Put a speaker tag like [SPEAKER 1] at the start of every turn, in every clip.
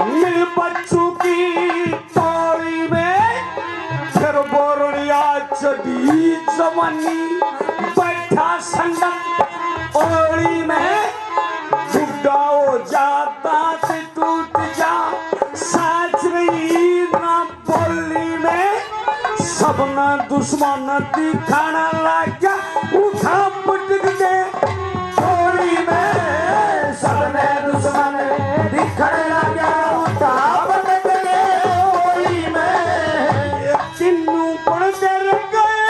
[SPEAKER 1] मिल बच्चों की तोरी में फिर बोरिया चढ़ी जवानी बैठा संगत ओड़ी में बुढ़ा हो जाता से टूट जा साच रही ना बोली में सबना दुश्मन दिखाना लगा उठा पटक दे थोड़ी में सबने दुश्मन दिखाने लगा उठा पटक दे थोड़ी में ये तीनों पढ़ते रह गए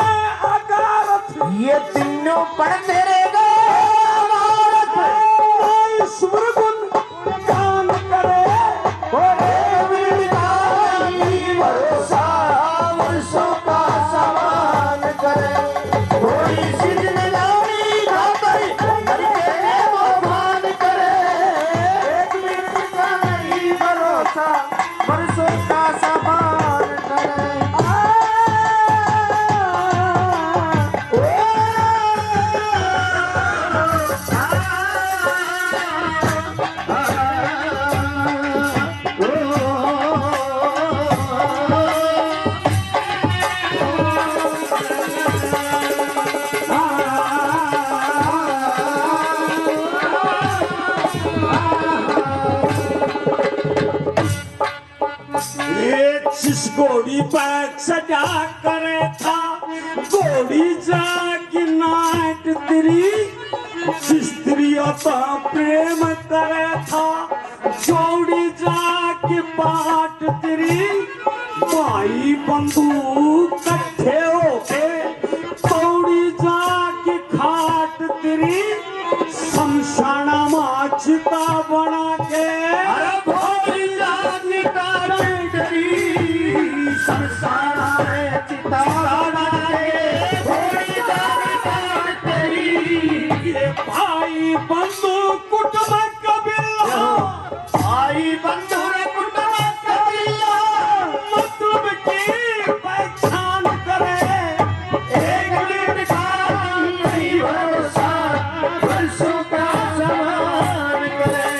[SPEAKER 1] अगारत ये तीनों पढ़ते रह गए अगारत सुरगुन काम करे भरोसा वर्षों का समान करे थोड़ी सी जिंदगानी खातर करके वो मान करे एक मिनट का नहीं भरोसा वर्षों का समान करे जिस घोड़ी पर सजा करे था घोड़ी जागी नाट तेरी जिस स्त्रियों का प्रेम करे था जोड़ी जाके बाट तेरी भाई बंदूक कट्ठे होके थोड़ी जाके खाट तेरी शमशाना माचिता बना के अरे भोरी जाके काट तेरी शमशाना में चिता बना के भोरी जाके काट तेरी ये भाई बंदूक कुटुंब कबीला भाई बंदूक कुटुंब कबीला मतलब की पहचान करे एक मिनट का नहीं भरोसा वर्षों का समान करे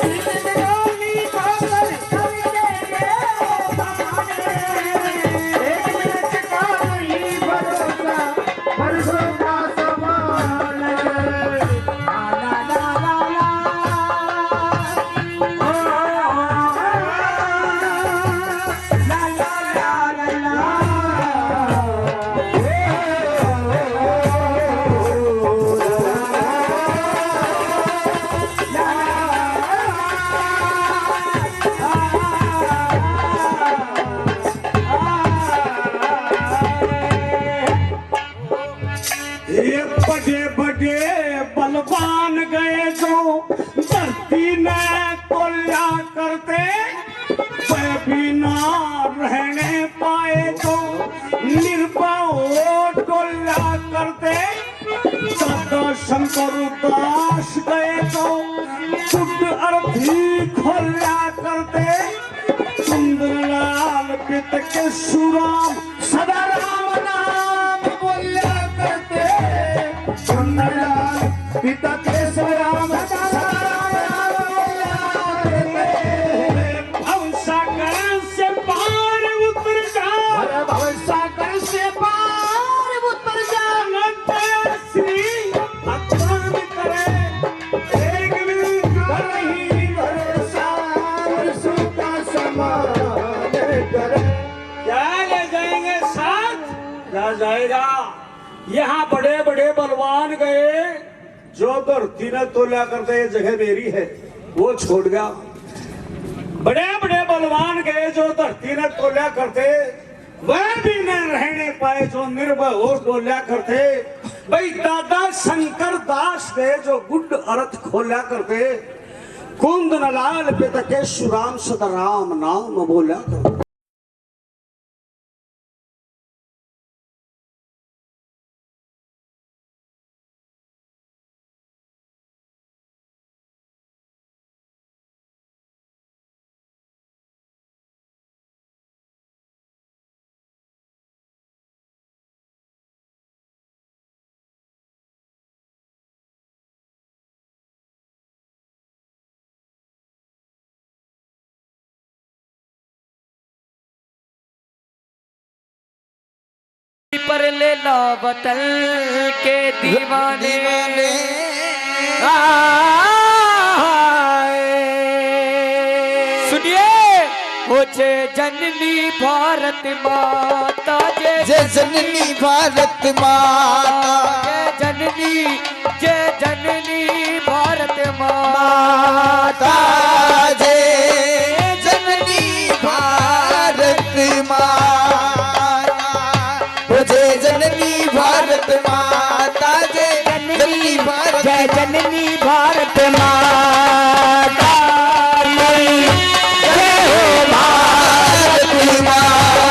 [SPEAKER 1] जिंदगानी खातर करके एक मिनट का नहीं भरोसा वर्षों का समान करे ला ला ला ला ये बड़े बड़े बलवान गए जो धरती ने तोल्या करते वे भी ना रहने पाए तो निर्भय हो टोल्या करते दादा शंकर दास गए तो शुद्ध अर्थी खोल्या करते सुंदरलाल पित के सुराम सदा राम नाम बोल्या करते सुंदरलाल पिता केशव राम सदा राम नाम बोल्या करते भवसागर से पार उतर जा अरे भवसागर से पार उतर जा श्री भगवान करे एक मिनट का नहीं भरोसा वर्षों का समान करे क्या ले जाएंगे साथ जा जाएगा यहाँ बड़े बड़े बलवान गए जो धरती ने तोला करते ये जगह मेरी है वो छोड़ गया बड़े बड़े बलवान गए जो धरती ने तोला करते वह भी न रहने पाए जो निर्भय हो तोला करते भाई दादा शंकर दास गए जो गुड अर्थ खोला करते कुंद नलाल पिता के सुराम सदा राम नाम बोला करते
[SPEAKER 2] पर ले ला वतन के दीवाने सुनिए मुझे जननी भारत माता
[SPEAKER 3] जय जननी भारत माता
[SPEAKER 2] जय जननी भारत माता
[SPEAKER 3] जय जननी भारत माता जय जननी भारत माता जय जननी भारत
[SPEAKER 2] जय जननी भारत माता
[SPEAKER 3] जय हो भारत माता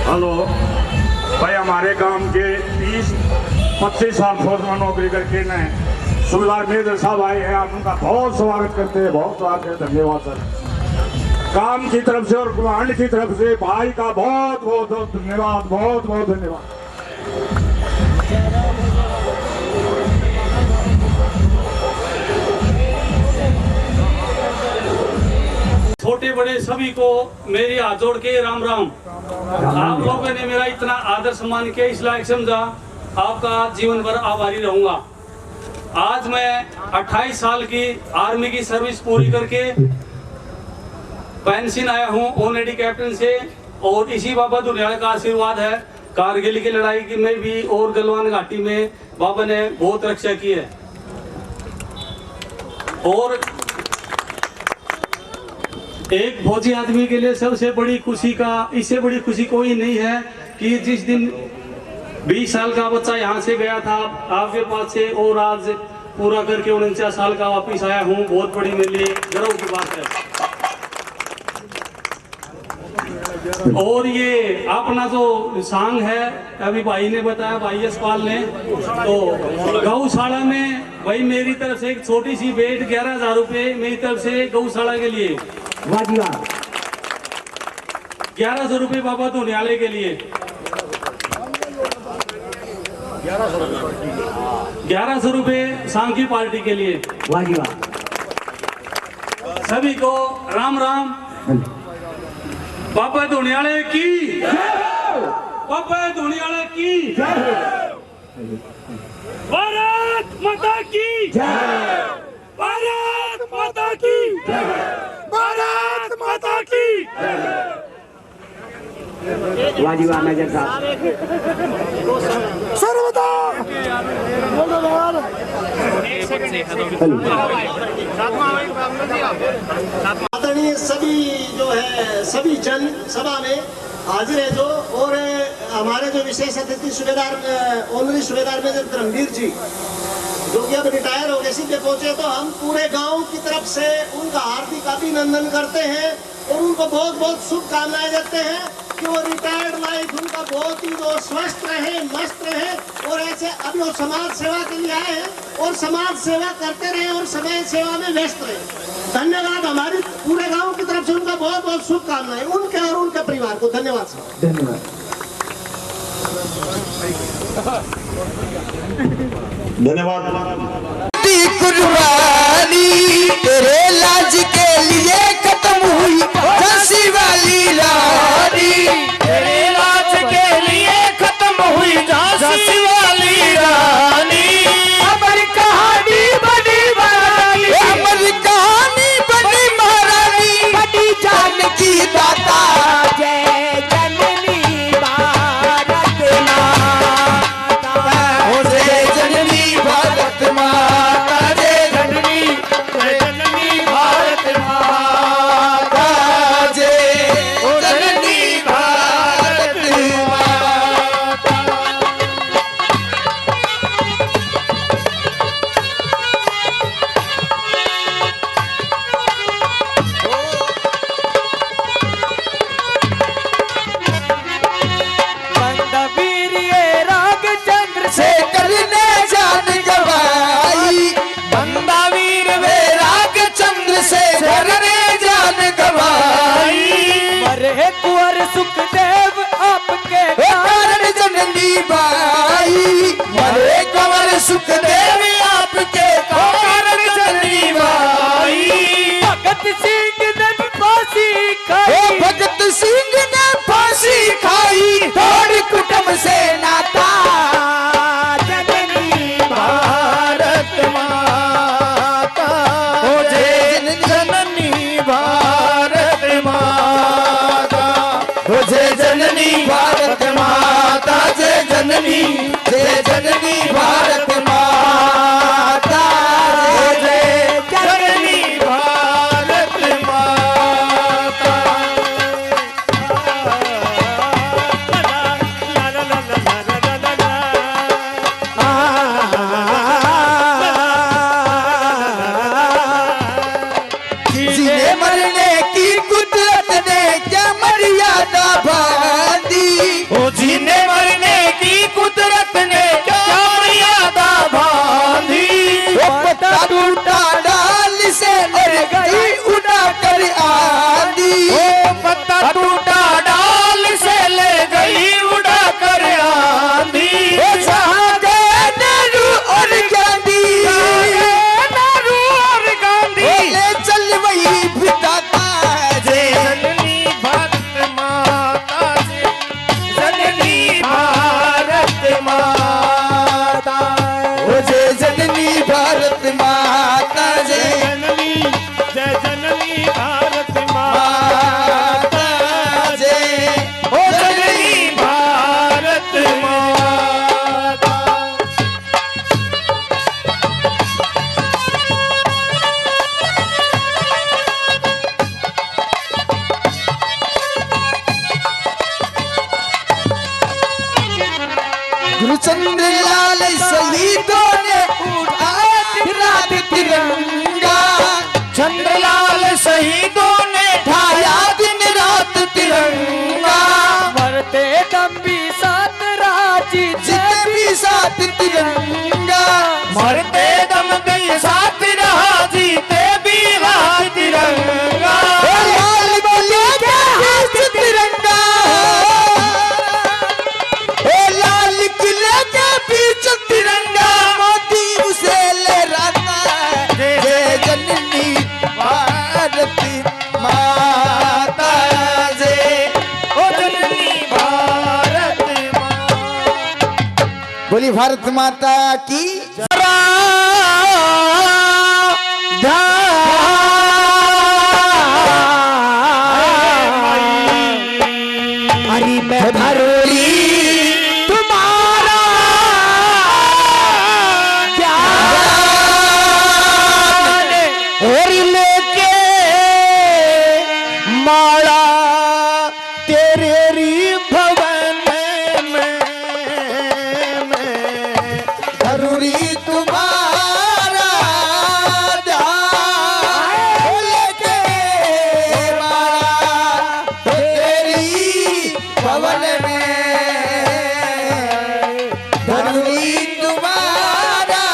[SPEAKER 1] हेलो भाई, हमारे गांव के 30-25 साल फौज में नौकरी करके न सूबेदार मेजर साहब आए हैं। आप उनका बहुत स्वागत करते हैं, बहुत स्वागत, धन्यवाद सर। काम की तरफ से और कुलांड की तरफ से भाई का बहुत बहुत धन्यवाद, बहुत बहुत धन्यवाद।
[SPEAKER 4] छोटे बड़े सभी को मेरी हाथ जोड़ के राम राम। आप लोगों ने मेरा इतना आदर सम्मान किया, इस लायक समझा, आपका जीवन भर आभारी रहूंगा। आज मैं 28 साल की आर्मी की सर्विस पूरी करके पेंशन आया हूं ऑनरेडी कैप्टन से, और इसी बाबा दुनिया का आशीर्वाद है। कारगिल की लड़ाई की में भी और गलवान घाटी में बाबा ने बहुत रक्षा की है। और एक फौजी आदमी के लिए सबसे बड़ी खुशी का, इससे बड़ी खुशी कोई नहीं है कि जिस दिन 20 साल का बच्चा यहाँ से गया था आपके पास से, और आज पूरा करके 49 साल का वापिस आया हूँ, बहुत बड़ी मेरे लिए गर्व की बात है। और ये अपना जो सांग है, अभी भाई ने बताया, भाई यशपाल ने, तो गौशाला में भाई मेरी तरफ से एक छोटी सी भेंट 11,000 रुपये मेरी तरफ से गौशाला के लिए। 1100 रुपये बाबा धुनियाले के लिए, 1100 रुपये सांग की पार्टी के लिए। सभी को राम राम। बाबा धुनियाले की, बाबा धुनियाले की, भारत माता की, भारत माता की, भारत माता की।
[SPEAKER 2] वाजीवार नजर साहब
[SPEAKER 3] सर्वदा
[SPEAKER 5] आदरणीय सभी जो है सभी जन सभा में हाजिर है जो, और हमारे जो विशेष अतिथि सूबेदार ऑनरी सूबेदार मेजर धर्मवीर जी जो कि अब रिटायर हो गए सीधे पहुंचे, तो हम पूरे गांव की तरफ से उनका हार्दिक अभिनंदन करते हैं और उनको बहुत बहुत शुभकामनाएं देते हैं कि वो रिटायर्ड लाइफ उनका बहुत ही जो स्वस्थ रहे, मस्त रहे, और ऐसे अभी वो समाज सेवा के लिए आए हैं और समाज सेवा करते रहे और समाज सेवा में व्यस्त रहे। धन्यवाद, हमारी पूरे गांव की तरफ से उनका बहुत बहुत शुभकामनाएं उनके और उनके परिवार को। धन्यवाद सर।
[SPEAKER 1] धन्यवाद।
[SPEAKER 3] कुर्बानी तेरे लाज के लिए खत्म हुई झांसी वाली रानी,
[SPEAKER 2] तेरे लाज के लिए खत्म हुई झांसी वाली रानी। अमर कहानी बनी महारानी,
[SPEAKER 3] अमर कहानी बनी महारानी,
[SPEAKER 2] बड़ी
[SPEAKER 3] जान की दाता
[SPEAKER 2] जय जननी भारत माता,
[SPEAKER 3] जय जननी भारत माता, जय
[SPEAKER 2] जननी भारत माता,
[SPEAKER 3] जननी के कारण जननी भाई।
[SPEAKER 2] भगत सिंह ने फांसी
[SPEAKER 3] ओ
[SPEAKER 2] खाई,
[SPEAKER 3] भगत सिंह ने फांसी खाई, तोड़ कुटुंब से नाता जननी भारत माता। ओ जय जननी भारत माता, ओ जय जननी भारत माता, जय जननी, जय जननी भारत माता, जय जननी भारत माता। जीने मरने की कुदरत ने क्या मर्यादा बांधी, ओ जीने मरने की कुदरत ने क्या मर्यादा बांधी। ओ पत्ता टूटा डाल से लड़ गई उड़ा कर आंधी, ओ पत्ता टूटा डाल से ले गई उड़ा कर आंधी। ओ जहाँ गए नेहरू और गांधी, नेहरू और गांधी, ओ ले चल वही बिताता। जय जननी भारत माता, जय जननी भारत माता, ओ जय जननी भारत माता, जय जननी, जय जननी भारत माता, जय ओ जननी भारत माता। गुरुचंद्र लाल शहीदों ने उठाया रात तिरंगा, चंद्रलाल शहीदों ने उठाया दिन रात तिरंगा।
[SPEAKER 2] मरते दम भी साथ राजी
[SPEAKER 3] जितने भी साथ तिरंगा, मरते दम भी साथ रहा, जीते भी रात तिरंगा। ओ लाल किले के हाथ तिरंगा, ओ लाल किले के बीच तिरंगा, मोदी उसे लहराता है। जय जननी भारत माता, जय ओ जननी भारत माता। बोली भारत माता की हरी मैं भरोली तुम्हारा ज्ञान, और लेके माला तेरे री भवन में जरूरी तुम्हारा ध्यान, लेके माला तेरी भवन में जरूरी तुम्हारा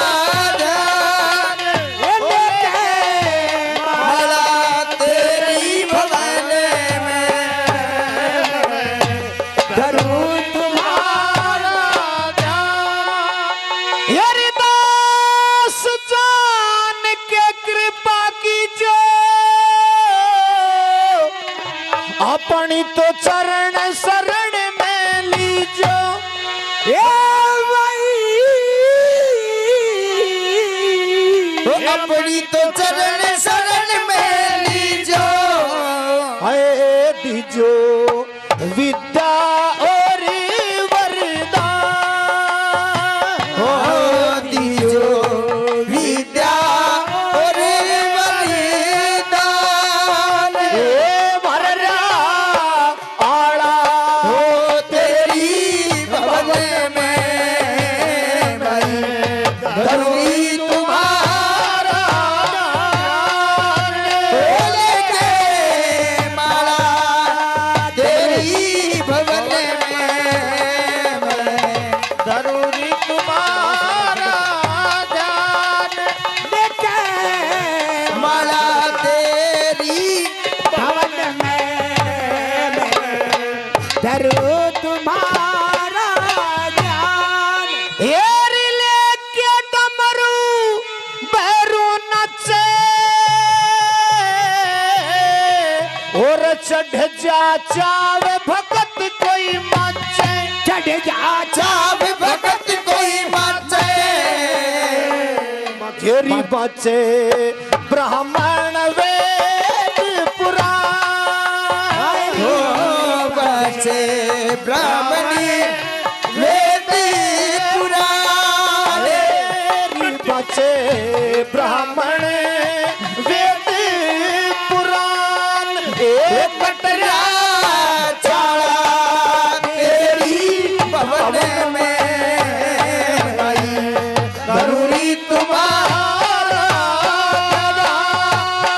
[SPEAKER 3] ध्यान, लेके माला तेरी भवन में जरूर तुम्हारा ध्यान। यारी दास जान के कृपा कीजो, अपनी तो चरण शरण में लीजो। ए भाई अपनी तो चरण शरण में लीजो, है दीजो विद्या और वरदान, हो दीजो विद्या और वरदान। हे भररा आला हो तेरी भवन में धरूई तुम्हारा ज्ञान, लेके माला तेरी भवन में धरूई तुम्हारा ज्ञान, लेके माला तेरी भवन में धरू तुम्हारा ज्ञान। हेरी लेके डमरू चढ़ जा चाव भगत कोई माचे,
[SPEAKER 2] चढ़ जा
[SPEAKER 3] चाव भगत कोई माचे, घेरी बाचे ब्राह्मण वेद पुराण, बाचे ब्राह्मणी वेद पुराण, बाचे ब्राह्मण वेद पुराण, एक कटरा चाला तेरी भवन में आई, जरूरी तुम्हारा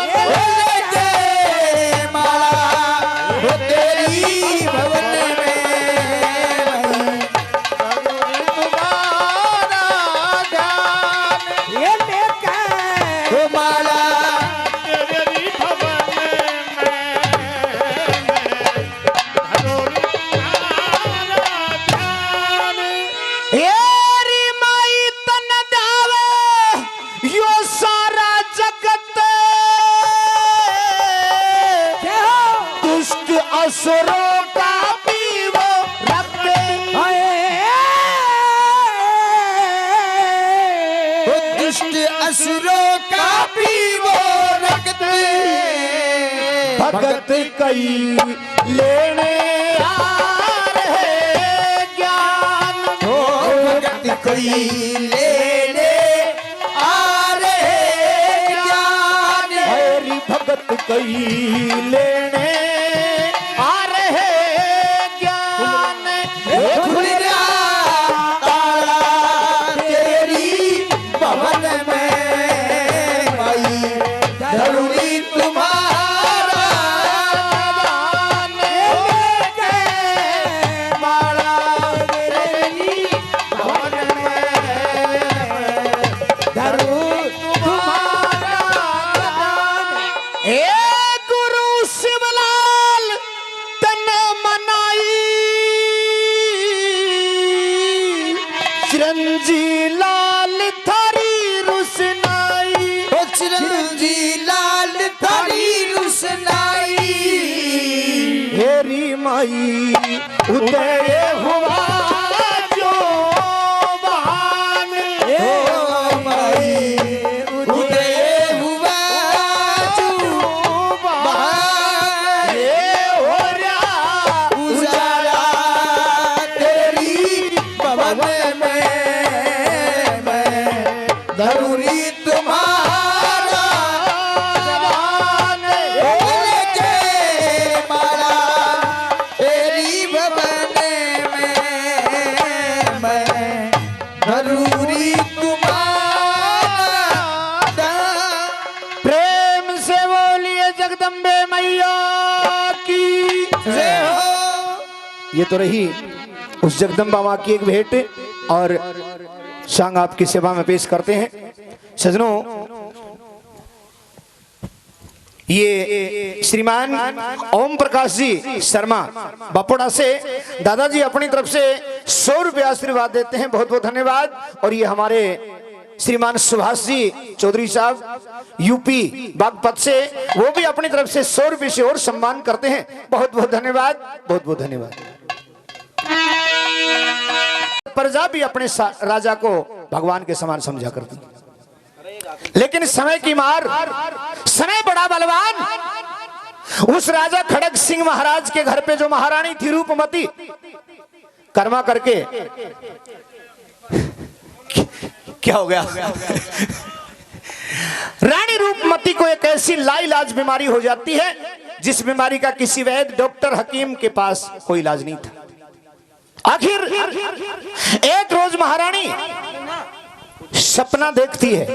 [SPEAKER 3] लेके माला हो तेरी भवन में आई, जरूरी तुम्हारा ज्ञान
[SPEAKER 2] ये लेके
[SPEAKER 3] हो माला येरी माई तन दावे यो सारा जगत, दुष्ट असुरों का भी वो रखते, दुष्ट असुरों का भी वो रखते, भगत कई लेने आ रहे ज्ञान, भगत कई लेने आ रहे ज्ञान, हरि भगत कई लेने आ रहे ज्ञान, खुल गया ताला तेरी भवन में आई, जरूरी तुम्हारा दान लेके माला तेरी भवन में, जरूर तुम्हारा दान। ए गुरु शिवलाल तन मनाई, चिरंजी लाल थारी रुसनाई, ओ चिरंजी लाल थारी रुसनाई, हेरी माई उदय हुआ जो बहान, ओ माई उदय हुआ जो बहान, ये हो रहा उजाला तेरी भवन में, मैं जरूरी तुम्हारा दान लेके माला तेरी भवन में, मैं जरूरी तुम्हारा दान। प्रेम से बोलिए जगदम्बे मैया की जय हो। ये तो रही उस जगदम्बा माँ की एक भेंट, और सांग आपकी सेवा में पेश करते हैं। सजनों, ये श्रीमान ओम प्रकाश जी शर्मा बपोड़ा से दादाजी अपनी तरफ से 100 रुपये आशीर्वाद देते हैं, बहुत बहुत धन्यवाद। और ये हमारे श्रीमान सुभाष जी चौधरी साहब यूपी बागपत से, वो भी अपनी तरफ से 100 रुपये से और सम्मान करते हैं, बहुत बहुत धन्यवाद, बहुत बहुत धन्यवाद। प्रजा भी अपने राजा को भगवान के समान समझा करती, लेकिन समय की मार, समय बड़ा बलवान। उस राजा खड़ग सिंह महाराज के घर पे जो महारानी थी रूपमती, कर्मा करके क्या हो गया रानी रूपमती को एक ऐसी लाइलाज बीमारी हो जाती है, जिस बीमारी का किसी वैद्य डॉक्टर हकीम के पास कोई इलाज नहीं था। आखिर एक रोज महारानी सपना देखती है,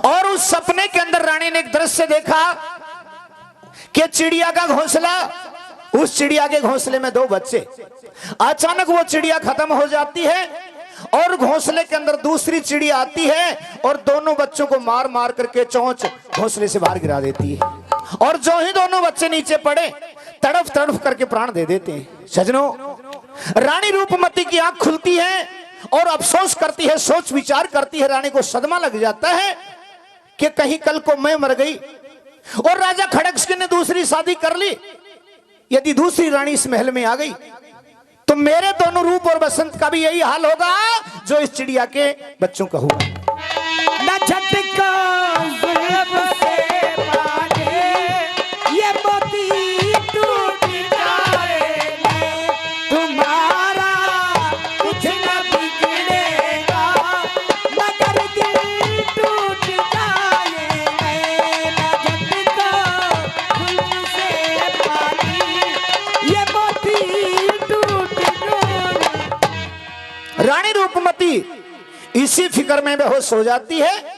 [SPEAKER 3] और उस सपने के अंदर रानी ने एक दृश्य देखा कि चिड़िया का घोंसला, उस चिड़िया के घोंसले में 2 बच्चे। अचानक वो चिड़िया खत्म हो जाती है और घोंसले के अंदर दूसरी चिड़िया आती है और दोनों बच्चों को मार मार करके चोंच घोंसले से बाहर गिरा देती है। और जो ही दोनों बच्चे नीचे पड़े, तड़फ तड़फ करके प्राण दे देते हैं। सजनों, रानी रूपमती की आंख खुलती है और अफसोस करती है, सोच विचार करती है। रानी को सदमा लग जाता है कि कहीं कल को मैं मर गई और राजा खड़ग सिंह ने दूसरी शादी कर ली
[SPEAKER 1] यदि दूसरी रानी इस महल में आ गई तो मेरे दोनों रूप और बसंत का भी यही हाल होगा जो इस चिड़िया के बच्चों का हुआ।
[SPEAKER 3] न झटका जुल्फ से बांधे, ये मोती टूट जाएंगे, तुम्हारा कुछ न बिगड़ेगा, मगर दिल टूट जाएंगे। न झटका जुल्फ से बांधे, ये मोती टूट जाएंगे।
[SPEAKER 1] रानी रूपमती इसी फिक्र में बेहोश हो जाती है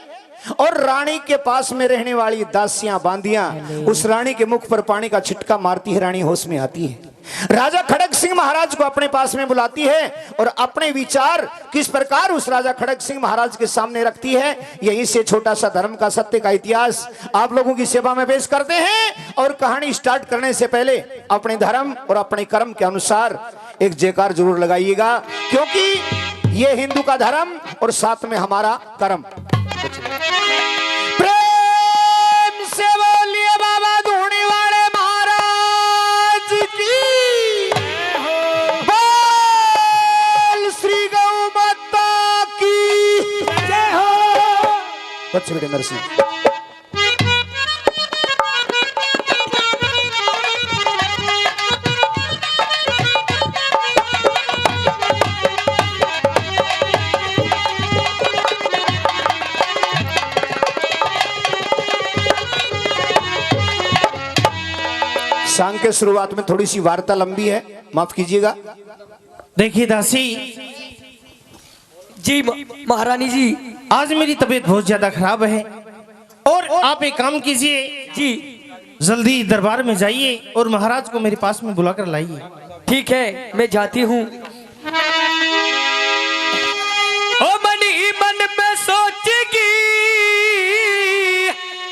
[SPEAKER 1] और रानी के पास में रहने वाली दासियां बांदियां उस रानी के मुख पर पानी का छिटका मारती है। रानी होश में आती है। राजा खड़ग सिंह महाराज को अपने पास में बुलाती है और अपने विचार किस प्रकार उस राजा खड़ग सिंह महाराज के सामने रखती है, यहीं से छोटा सा धर्म का सत्य का इतिहास आप लोगों की सेवा में पेश करते हैं। और कहानी स्टार्ट करने से पहले अपने धर्म और अपने कर्म के अनुसार एक जयकार जरूर लगाइएगा, क्योंकि ये हिंदू का धर्म और साथ में हमारा कर्म। प्रेम से बोलिए बाबा धोने वाले महाराज की, बोल श्री गौ माता की जय हो। बच्चे बेटे नरसिंह सांग के शुरुआत में थोड़ी सी वार्ता लंबी है, माफ कीजिएगा।
[SPEAKER 3] देखिए दासी
[SPEAKER 2] जी महारानी जी,
[SPEAKER 3] आज मेरी तबीयत बहुत ज्यादा खराब है और आप एक काम कीजिए
[SPEAKER 2] जी
[SPEAKER 3] जल्दी दरबार में जाइए और महाराज को मेरे पास में बुलाकर लाइए।
[SPEAKER 2] ठीक है, मैं जाती हूँ। ओ मन ही मन में सोचेगी,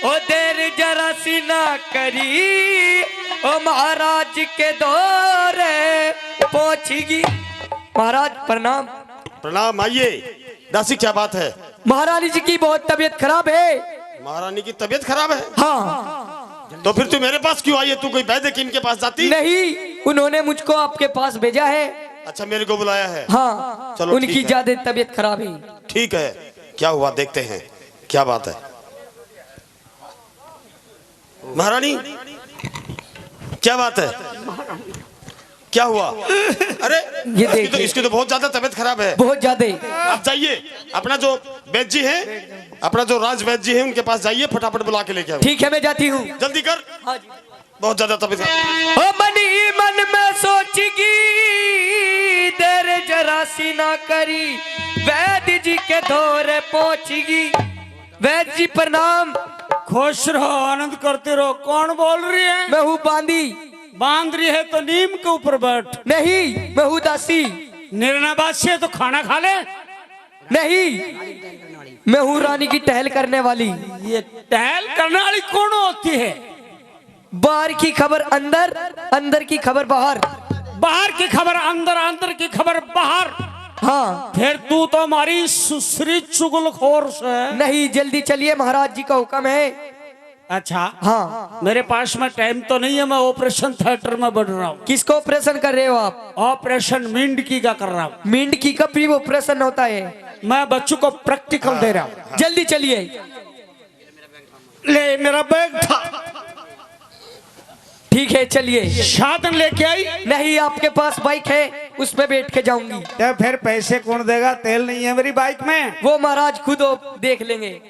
[SPEAKER 2] ओ देर जरा सी ना करी, ओ महाराज के दौरे पहुंचेगी। महाराज प्रणाम।
[SPEAKER 5] प्रणाम, आइए। दासी क्या बात है?
[SPEAKER 2] महारानी जी की बहुत तबीयत खराब है।
[SPEAKER 5] महारानी की तबीयत खराब है?
[SPEAKER 2] हाँ।
[SPEAKER 5] तो फिर तू मेरे पास क्यों आई है? तू कोई वैद्य किम के पास जाती?
[SPEAKER 2] नहीं, उन्होंने मुझको आपके पास भेजा है।
[SPEAKER 5] अच्छा, मेरे को बुलाया है?
[SPEAKER 2] हाँ,
[SPEAKER 5] चलो
[SPEAKER 2] उनकी
[SPEAKER 5] ठीक है।
[SPEAKER 2] ज्यादा तबीयत खराब है।
[SPEAKER 5] ठीक है, क्या हुआ देखते हैं, क्या बात है। महारानी क्या बात है, क्या हुआ? अरे
[SPEAKER 2] ये देखिए,
[SPEAKER 5] इसकी तो बहुत ज्यादा तबीयत खराब है।
[SPEAKER 2] बहुत ज्यादा।
[SPEAKER 5] आप जाइए, अपना जो वैद्य जी है, अपना जो राज वैद्य जी है, उनके पास जाइए, फटाफट बुला के लेके आओ।
[SPEAKER 2] ठीक है, मैं जाती हूँ।
[SPEAKER 5] जल्दी कर।
[SPEAKER 2] हाँ जी।
[SPEAKER 5] बहुत ज्यादा तबीयत खराब।
[SPEAKER 2] ओ मन ही मन में सोचेगी, देर जरा सी ना करी, वैद्य जी के दौरे पहुंचेगी। वैद्य जी प्रणाम।
[SPEAKER 4] खुश रहो, आनंद करते रहो। कौन बोल रही है?
[SPEAKER 2] मैं हूँ बांदी।
[SPEAKER 4] बांध रही है तो नीम के ऊपर बैठ।
[SPEAKER 2] नहीं, मैं हूँ दासी।
[SPEAKER 4] निर्णयबाज है तो खाना खा ले।
[SPEAKER 2] नहीं, मैं हूँ रानी की टहल करने वाली।
[SPEAKER 4] ये टहल करने वाली कौन होती है?
[SPEAKER 2] बाहर की खबर अंदर, अंदर की खबर बाहर।
[SPEAKER 4] बाहर की खबर अंदर, अंदर की खबर बाहर।
[SPEAKER 2] हाँ।
[SPEAKER 4] फिर तू तो हमारी सुश्री चुगलखोर है।
[SPEAKER 2] नहीं, जल्दी चलिए, महाराज जी का हुक्म है।
[SPEAKER 4] अच्छा,
[SPEAKER 2] हाँ।
[SPEAKER 4] मेरे पास में टाइम तो नहीं है, मैं ऑपरेशन थिएटर में बढ़ रहा हूँ।
[SPEAKER 2] किसको ऑपरेशन कर रहे हो आप?
[SPEAKER 4] ऑपरेशन मिंडकी का कर रहा हूँ।
[SPEAKER 2] मिंडकी का प्री ऑपरेशन होता है।
[SPEAKER 4] मैं बच्चों को प्रैक्टिकल दे रहा हूँ।
[SPEAKER 2] जल्दी चलिए।
[SPEAKER 4] ले, मेरा बैग था।
[SPEAKER 2] ठीक है, चलिए।
[SPEAKER 4] साधन लेके आई?
[SPEAKER 2] नहीं, आपके पास बाइक है, उसमें बैठ के जाऊंगी।
[SPEAKER 4] तो फिर पैसे कौन देगा? तेल नहीं है मेरी बाइक में।
[SPEAKER 2] वो महाराज खुद देख लेंगे।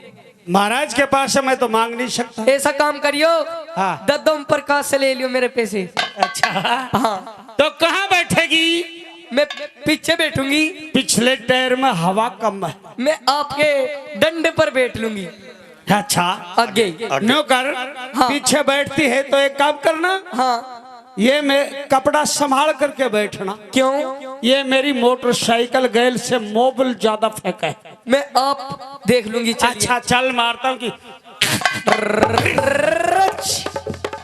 [SPEAKER 4] महाराज के पास है, मैं तो मांग नहीं सकता।
[SPEAKER 2] ऐसा काम करियो,
[SPEAKER 4] हाँ।
[SPEAKER 2] दद्दम प्रकाश से ले लियो मेरे पैसे।
[SPEAKER 4] अच्छा,
[SPEAKER 2] हाँ।
[SPEAKER 4] तो कहाँ बैठेगी?
[SPEAKER 2] मैं पीछे बैठूंगी।
[SPEAKER 4] पिछले टायर में हवा कम है।
[SPEAKER 2] मैं आपके डंडे पर बैठ लूंगी।
[SPEAKER 4] अच्छा,
[SPEAKER 2] आगे।
[SPEAKER 4] नो कर।
[SPEAKER 2] हाँ।
[SPEAKER 4] पीछे बैठती है तो एक काम करना,
[SPEAKER 2] हाँ।
[SPEAKER 4] ये मैं कपड़ा संभाल करके बैठना।
[SPEAKER 2] क्यों?
[SPEAKER 4] ये मेरी मोटरसाइकिल गैल से मोबिल ज्यादा फेंका है।
[SPEAKER 2] मैं आप देख लूंगी। चलिए।
[SPEAKER 4] अच्छा, चल मारता हूँ कि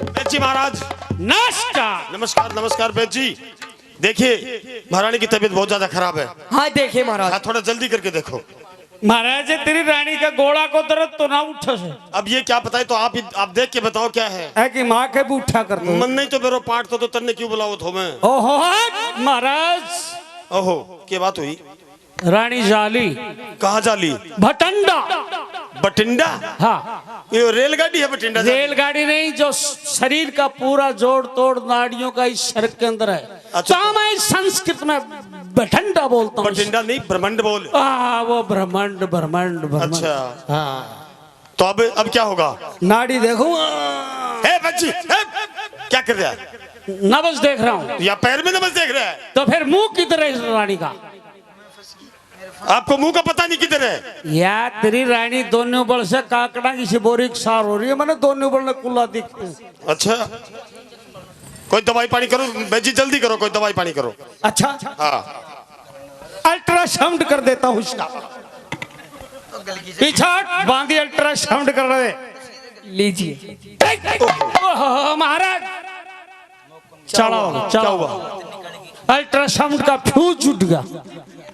[SPEAKER 5] वैद्य जी महाराज
[SPEAKER 4] नमस्कार।
[SPEAKER 5] नमस्कार। नमस्कार वैद्य जी। देखिए, महारानी की तबीयत बहुत ज्यादा खराब है।
[SPEAKER 2] हाँ, देखिए महाराज।
[SPEAKER 5] हाँ, थोड़ा जल्दी करके देखो।
[SPEAKER 4] महाराज तेरी रानी का घोड़ा को दर्द तो ना उठा से
[SPEAKER 3] अब ये क्या पता है, तो आप देख के बताओ क्या है
[SPEAKER 4] कि माँ के भी उठा कर दो।
[SPEAKER 3] मन नहीं तो मेरो पाठ तो तन्ने क्यों बुलाओ थो मैं।
[SPEAKER 4] ओहो महाराज,
[SPEAKER 3] ओहो क्या बात हुई?
[SPEAKER 4] रानी जाली
[SPEAKER 3] कहाँ जाली?
[SPEAKER 4] भटंडा।
[SPEAKER 3] बठिंडा?
[SPEAKER 4] हाँ
[SPEAKER 3] ये रेलगाड़ी है बठिंडा?
[SPEAKER 4] रेलगाड़ी नहीं, जो शरीर का पूरा जोड़ तोड़ नाड़ियों का इस शरीर के अंदर है।
[SPEAKER 3] अच्छा।
[SPEAKER 4] तो मैं संस्कृत में बठंडा बोलता हूँ।
[SPEAKER 3] बठिंडा नहीं ब्रह्मांड बोल।
[SPEAKER 4] वो ब्रह्मांड ब्रह्मांड ब्रह्मांड।
[SPEAKER 3] अच्छा
[SPEAKER 4] हाँ
[SPEAKER 3] तो अब क्या होगा?
[SPEAKER 4] नाड़ी देखो।
[SPEAKER 3] हे बच्ची क्या कर रहा है?
[SPEAKER 4] नब्ज देख रहा हूँ।
[SPEAKER 3] या पैर में नब्ज देख रहा है?
[SPEAKER 4] तो फिर मुंह किधर है इस रानी का?
[SPEAKER 3] आपको मुंह का पता नहीं किधर है?
[SPEAKER 4] या तेरी रानी दोनों बल से काकड़ा की सिबोरी सार हो रही है, मैंने दोनों बल कुल्ला दिखते।
[SPEAKER 3] अच्छा कोई दवाई पानी करो बेजी, जल्दी करो, कोई दवाई पानी करो।
[SPEAKER 4] अच्छा
[SPEAKER 3] हाँ
[SPEAKER 4] अल्ट्रासाउंड कर देता हूँ इसका। पीछा बांधी अल्ट्रासाउंड कर रहे। लीजिए महाराज। चढ़ाओ
[SPEAKER 3] क्या हुआ?
[SPEAKER 4] अल्ट्रासाउंड का फ्यूज उठ गया।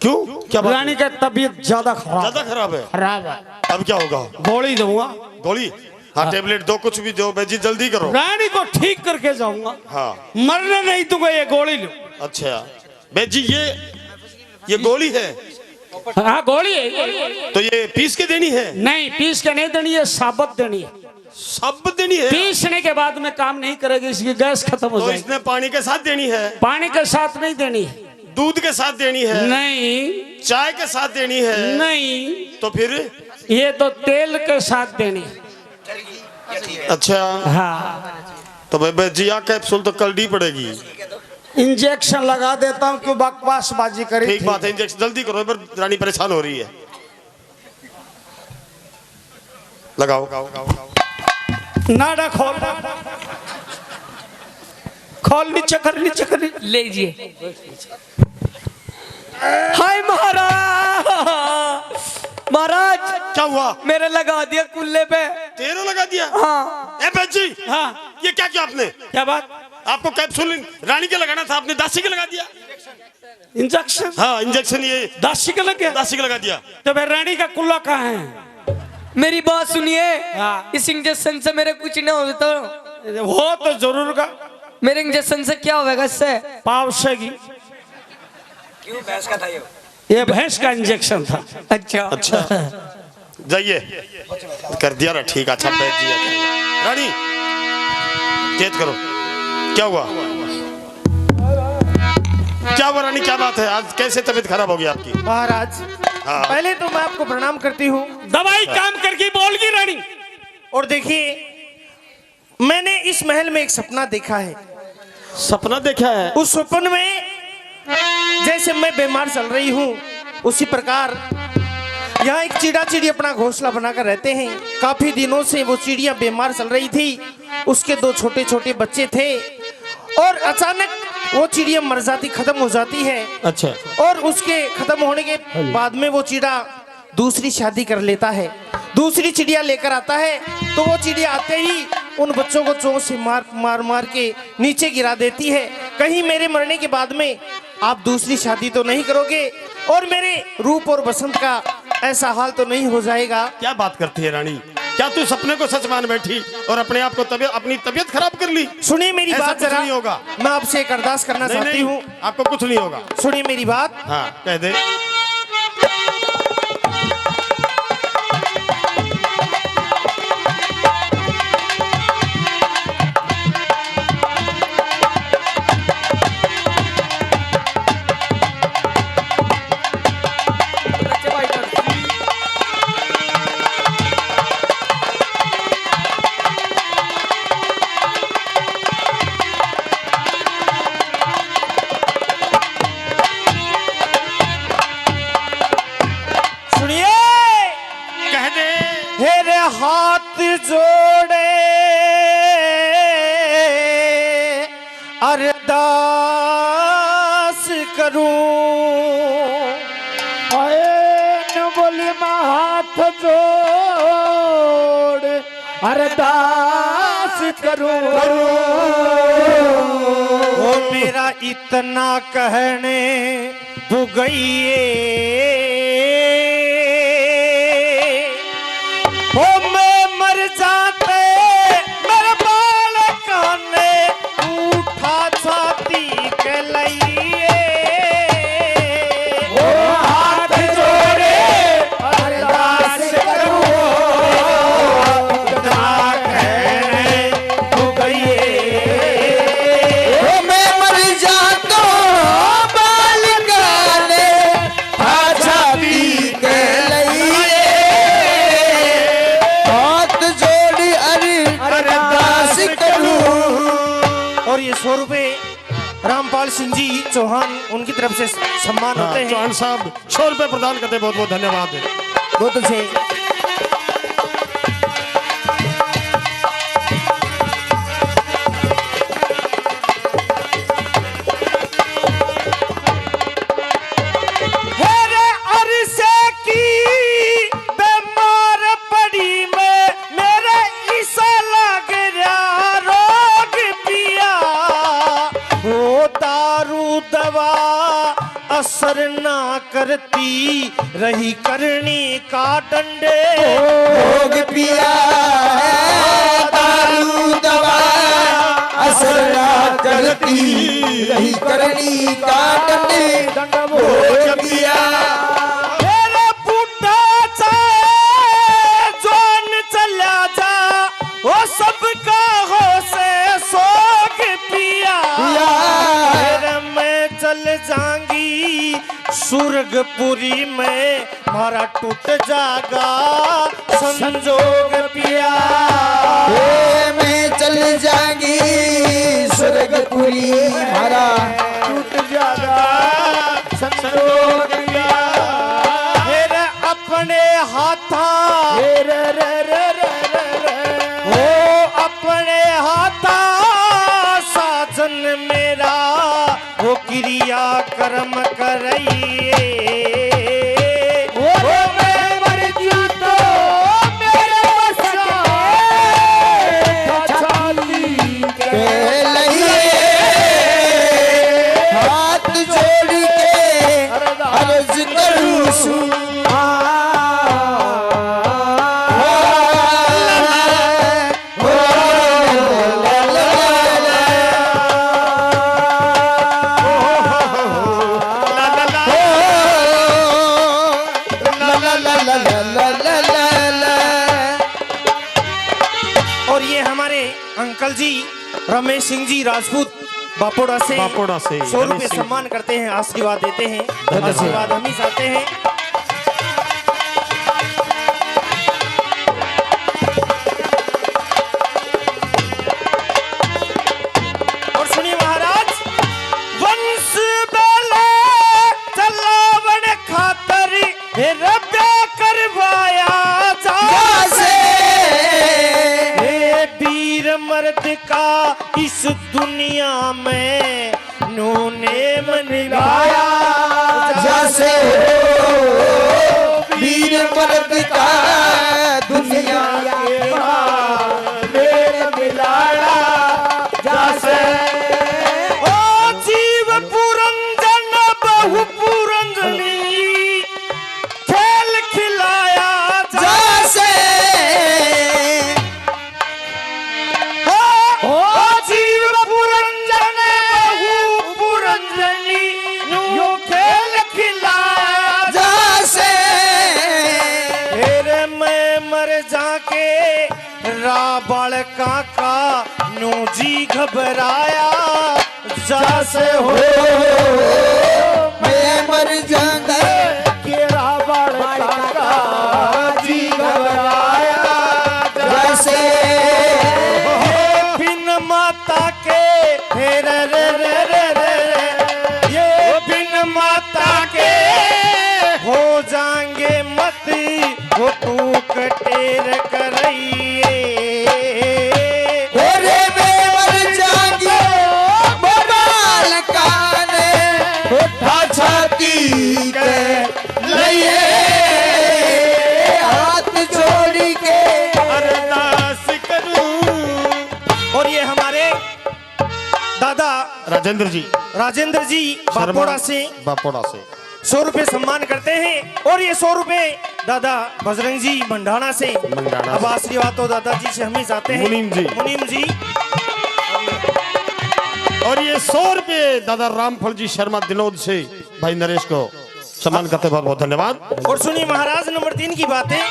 [SPEAKER 3] क्यों? क्या बात?
[SPEAKER 4] रानी का तबीयत ज्यादा
[SPEAKER 3] ज्यादा खराब है?
[SPEAKER 4] खराब है।
[SPEAKER 3] अब क्या होगा?
[SPEAKER 4] गोली दूंगा।
[SPEAKER 3] गोली? हाँ टेबलेट दो, कुछ भी दो बेजी, जल्दी करो।
[SPEAKER 4] रानी को ठीक करके जाऊंगा।
[SPEAKER 3] हाँ
[SPEAKER 4] मरने नहीं दूंगा, ये गोली लो।
[SPEAKER 3] अच्छा बेजी ये गोली है?
[SPEAKER 4] हाँ गोली है।
[SPEAKER 3] तो ये पीस के देनी है?
[SPEAKER 4] नहीं पीस के नहीं देनी है, साबुत देनी है।
[SPEAKER 3] साबुत देनी है?
[SPEAKER 4] पीसने के बाद में काम नहीं करेगी, इसकी गैस खत्म हो
[SPEAKER 3] तो
[SPEAKER 4] जाएगी।
[SPEAKER 3] इसने पानी के साथ देनी है?
[SPEAKER 4] पानी के साथ नहीं देनी है।
[SPEAKER 3] दूध के साथ देनी है?
[SPEAKER 4] नहीं।
[SPEAKER 3] चाय के साथ देनी है?
[SPEAKER 4] नहीं।
[SPEAKER 3] तो फिर?
[SPEAKER 4] ये तो तेल के साथ देनी है।
[SPEAKER 3] अच्छा
[SPEAKER 4] हाँ
[SPEAKER 3] तो भाई बेजिया कैप्सूल तो कल डी पड़ेगी।
[SPEAKER 4] इंजेक्शन लगा देता हूँ, क्यों बकवासबाजी करी?
[SPEAKER 3] ठीक बात है, इंजेक्शन जल्दी करो, पर रानी परेशान हो रही है। लगाओ।
[SPEAKER 4] नाड़ा खोल, खोल, नीचे कर, नीचे कर। लीजिए। हाय महाराज। महाराज
[SPEAKER 3] क्या हुआ?
[SPEAKER 2] मेरे लगा दिया कुल्ले पे।
[SPEAKER 3] तेरे लगा दिया?
[SPEAKER 2] हाँ।
[SPEAKER 3] ए बेजी
[SPEAKER 4] हाँ
[SPEAKER 3] ये क्या किया आपने?
[SPEAKER 4] क्या बात?
[SPEAKER 3] आपको कैप्सूल रानी के लगाना था, आपने दासी के लगा दिया।
[SPEAKER 4] इंजेक्शन?
[SPEAKER 3] हाँ इंजेक्शन ये
[SPEAKER 4] दासी का लग गया।
[SPEAKER 3] दासी के लगा दिया।
[SPEAKER 4] तो फिर रानी का कुल्ला कहाँ है?
[SPEAKER 2] मेरी बात सुनिए।
[SPEAKER 4] हाँ।
[SPEAKER 2] इस इंजेक्शन से मेरे कुछ ना हो तो।
[SPEAKER 4] वो तो जरूर का।
[SPEAKER 2] मेरे इंजेक्शन से क्या होगा? इससे
[SPEAKER 4] पाव से की।
[SPEAKER 2] क्यों भैंस का था
[SPEAKER 4] ये भैंस का इंजेक्शन था।
[SPEAKER 3] अच्छा जाइए कर दिया ना, ठीक। अच्छा बैठ दिया। रानी तेज करो। क्या हुआ? क्या हुआ रानी, क्या बात है? आज कैसे तबीयत खराब हो गई आपकी?
[SPEAKER 6] महाराज
[SPEAKER 3] हाँ।
[SPEAKER 6] पहले तो मैं आपको प्रणाम करती हूँ।
[SPEAKER 4] दवाई काम करके बोलगी रानी।
[SPEAKER 6] और देखिए मैंने इस महल में एक सपना देखा है।
[SPEAKER 3] सपना देखा है?
[SPEAKER 6] उस सपन में जैसे मैं बीमार चल रही हूँ, उसी प्रकार यहाँ एक चिड़िया अपना घोंसला बनाकर रहते हैं। काफी दिनों से वो चिड़िया बीमार चल रही थी। उसके दो छोटे छोटे बच्चे थे और अचानक वो चिड़िया मर जाती, खत्म हो जाती है।
[SPEAKER 3] अच्छा।
[SPEAKER 6] और उसके खत्म होने के बाद में वो चिड़िया दूसरी शादी कर लेता है, दूसरी चिड़िया लेकर आता है। तो वो चिड़िया आते ही उन बच्चों को चोंच से मार के नीचे गिरा देती है। कहीं मेरे मरने के बाद में आप दूसरी शादी तो नहीं करोगे और मेरे रूप और बसंत का ऐसा हाल तो नहीं हो जाएगा?
[SPEAKER 3] क्या बात करती है रानी? क्या तू सपने को सच मान बैठी और अपने आप को अपनी तबीयत खराब कर ली?
[SPEAKER 6] सुनिए मेरी
[SPEAKER 3] ऐसा
[SPEAKER 6] बात
[SPEAKER 3] कुछ
[SPEAKER 6] जरा।
[SPEAKER 3] नहीं होगा।
[SPEAKER 6] मैं आपसे एक अरदास करना चाहती हूँ।
[SPEAKER 3] आपको कुछ नहीं होगा।
[SPEAKER 6] सुनिए मेरी बात।
[SPEAKER 3] हाँ कह दे।
[SPEAKER 6] हाथ जोड़े अरदास करूं, बोली मैं हाथ जोड़ अरदास करूं। वो मेरा इतना कहने तू गई हो मैं मर जाते मेरे बाल काने उठा छाती के लिए
[SPEAKER 1] ओ हाथ जोड़े अरदास करूं इतना कहने तू गई
[SPEAKER 3] ओ मैं मर जाता बाल काने छाती के लिए हाथ जोड़ी अरदास करूं।
[SPEAKER 6] और ये 100 रुपए रामपाल सिंह जी चौहान उनकी तरफ से सम्मान होते हैं।
[SPEAKER 7] चौहान साहब 100 रुपए प्रदान करते, बहुत बहुत धन्यवाद है।
[SPEAKER 6] बहुत अच्छे। हेरे अरसे की बीमार पड़ी मैं मेरे ईसा लग रहा रोग पिया वो दारू दवा असर ना करती रही करनी का डंडे
[SPEAKER 3] भोग पिया है दारू दवा असर ना करती रही करनी का दंड भोग पिया।
[SPEAKER 6] मेरा बूढ़ा चाहे जवान चला जा वो सबका हो से सोग पिया फिर मैं चल जाऊंगी सुर्गपुरी में मारा टूट जागा संजोग पिया
[SPEAKER 3] मैं चल जाऊंगी स्वर्गपुरी हमारा
[SPEAKER 6] टूट जागा संजोग पिया फिर अपने हाथा वो अपने हाथा साजन मेरा वो क्रिया कर्म करइए वो मैं मर जाता मेरे छाती
[SPEAKER 3] के लिए हाथ जोड़ के अर्ज करूं
[SPEAKER 6] और ये हमारे अंकल जी रमेश सिंह जी राजपूत बापोड़ा से 100 रुपए सम्मान करते हैं, आशीर्वाद देते हैं। आशीर्वाद हम ही चाहते हैं। और सुनिए महाराज वंश बेले चलावन खातर रब्या करवाया
[SPEAKER 3] से
[SPEAKER 6] हे वीर मर्द का इस दुनिया में नूने निभाया
[SPEAKER 3] जैसे वीर मर्द का दुनिया
[SPEAKER 1] मेरे मिलाया जैसे
[SPEAKER 6] ओ जीव पुरंजन बहु पुरंजनी खेल खिलाया
[SPEAKER 3] जैसे
[SPEAKER 6] ओ जीव पुरंजन बहु पुरंजनी यूं खेल खिलाया
[SPEAKER 3] जैसे
[SPEAKER 6] फिर मैं मर जाके रावण काका नू जी घबराया जैसे हो
[SPEAKER 3] मैं मर जाऊंगा
[SPEAKER 1] के रावण काका जी घबराया
[SPEAKER 3] जैसे
[SPEAKER 6] बिन माता के रे रे रे रे रे ये बिन माता के हो जाएंगे मत वो तू कटेर करइए
[SPEAKER 3] ओरे मैं मर जाऊंगी बबाल काने उठा छाती के लिए हाथ जोड़ी के
[SPEAKER 7] अरदास करूं।
[SPEAKER 6] और ये हमारे दादा
[SPEAKER 7] राजेंद्र जी
[SPEAKER 6] राजेंद्र जी बापोड़ा से
[SPEAKER 7] बापोड़ा से
[SPEAKER 6] 100 रुपए सम्मान करते हैं। और ये 100 रुपए दादा बजरंग जी मंडाना से।
[SPEAKER 7] मंडाना
[SPEAKER 6] अब
[SPEAKER 7] से।
[SPEAKER 6] आशीर्वाद तो दादाजी से हम ही चाहते हैं। मुनीम जी
[SPEAKER 7] और ये 100 रुपये दादा रामफल जी शर्मा दिनोद से भाई नरेश को सम्मान करते बहुत बहुत धन्यवाद।
[SPEAKER 6] और सुनिए महाराज नंबर 3 की बात है।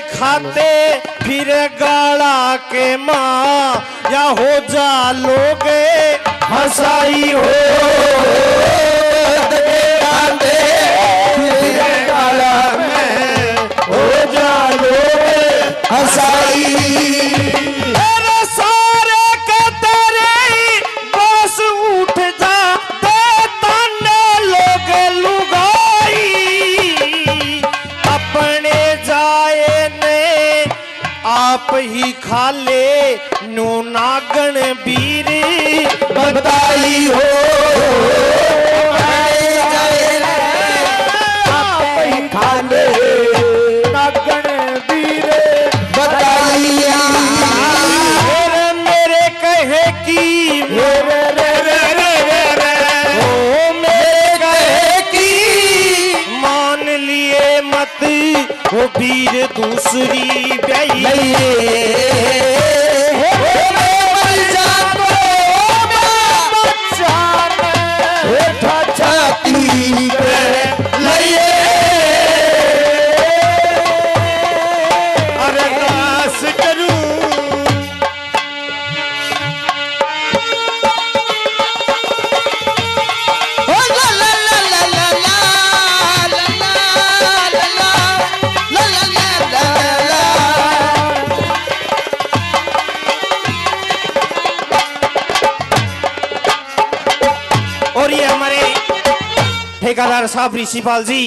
[SPEAKER 6] खाते फिर गाड़ा के माँ या हो जा लोगे हंसाई हो फिर गाड़ा में हो जा लोगे हंसाई। अरे सारे के तेरे बस उठ जा दे ताने लोग लुगाई अपने जाए आप ही खा ले नो नागन वीर बताई हो आप ही खा ले नागन वीर बताई। मेरे कहे की मेरे ओ मेरे कहे की मान लिए मत वो वीर दूसरी ब्याई
[SPEAKER 7] अरदास करूं
[SPEAKER 6] ठेकेदार साहब ऋषिपाल जी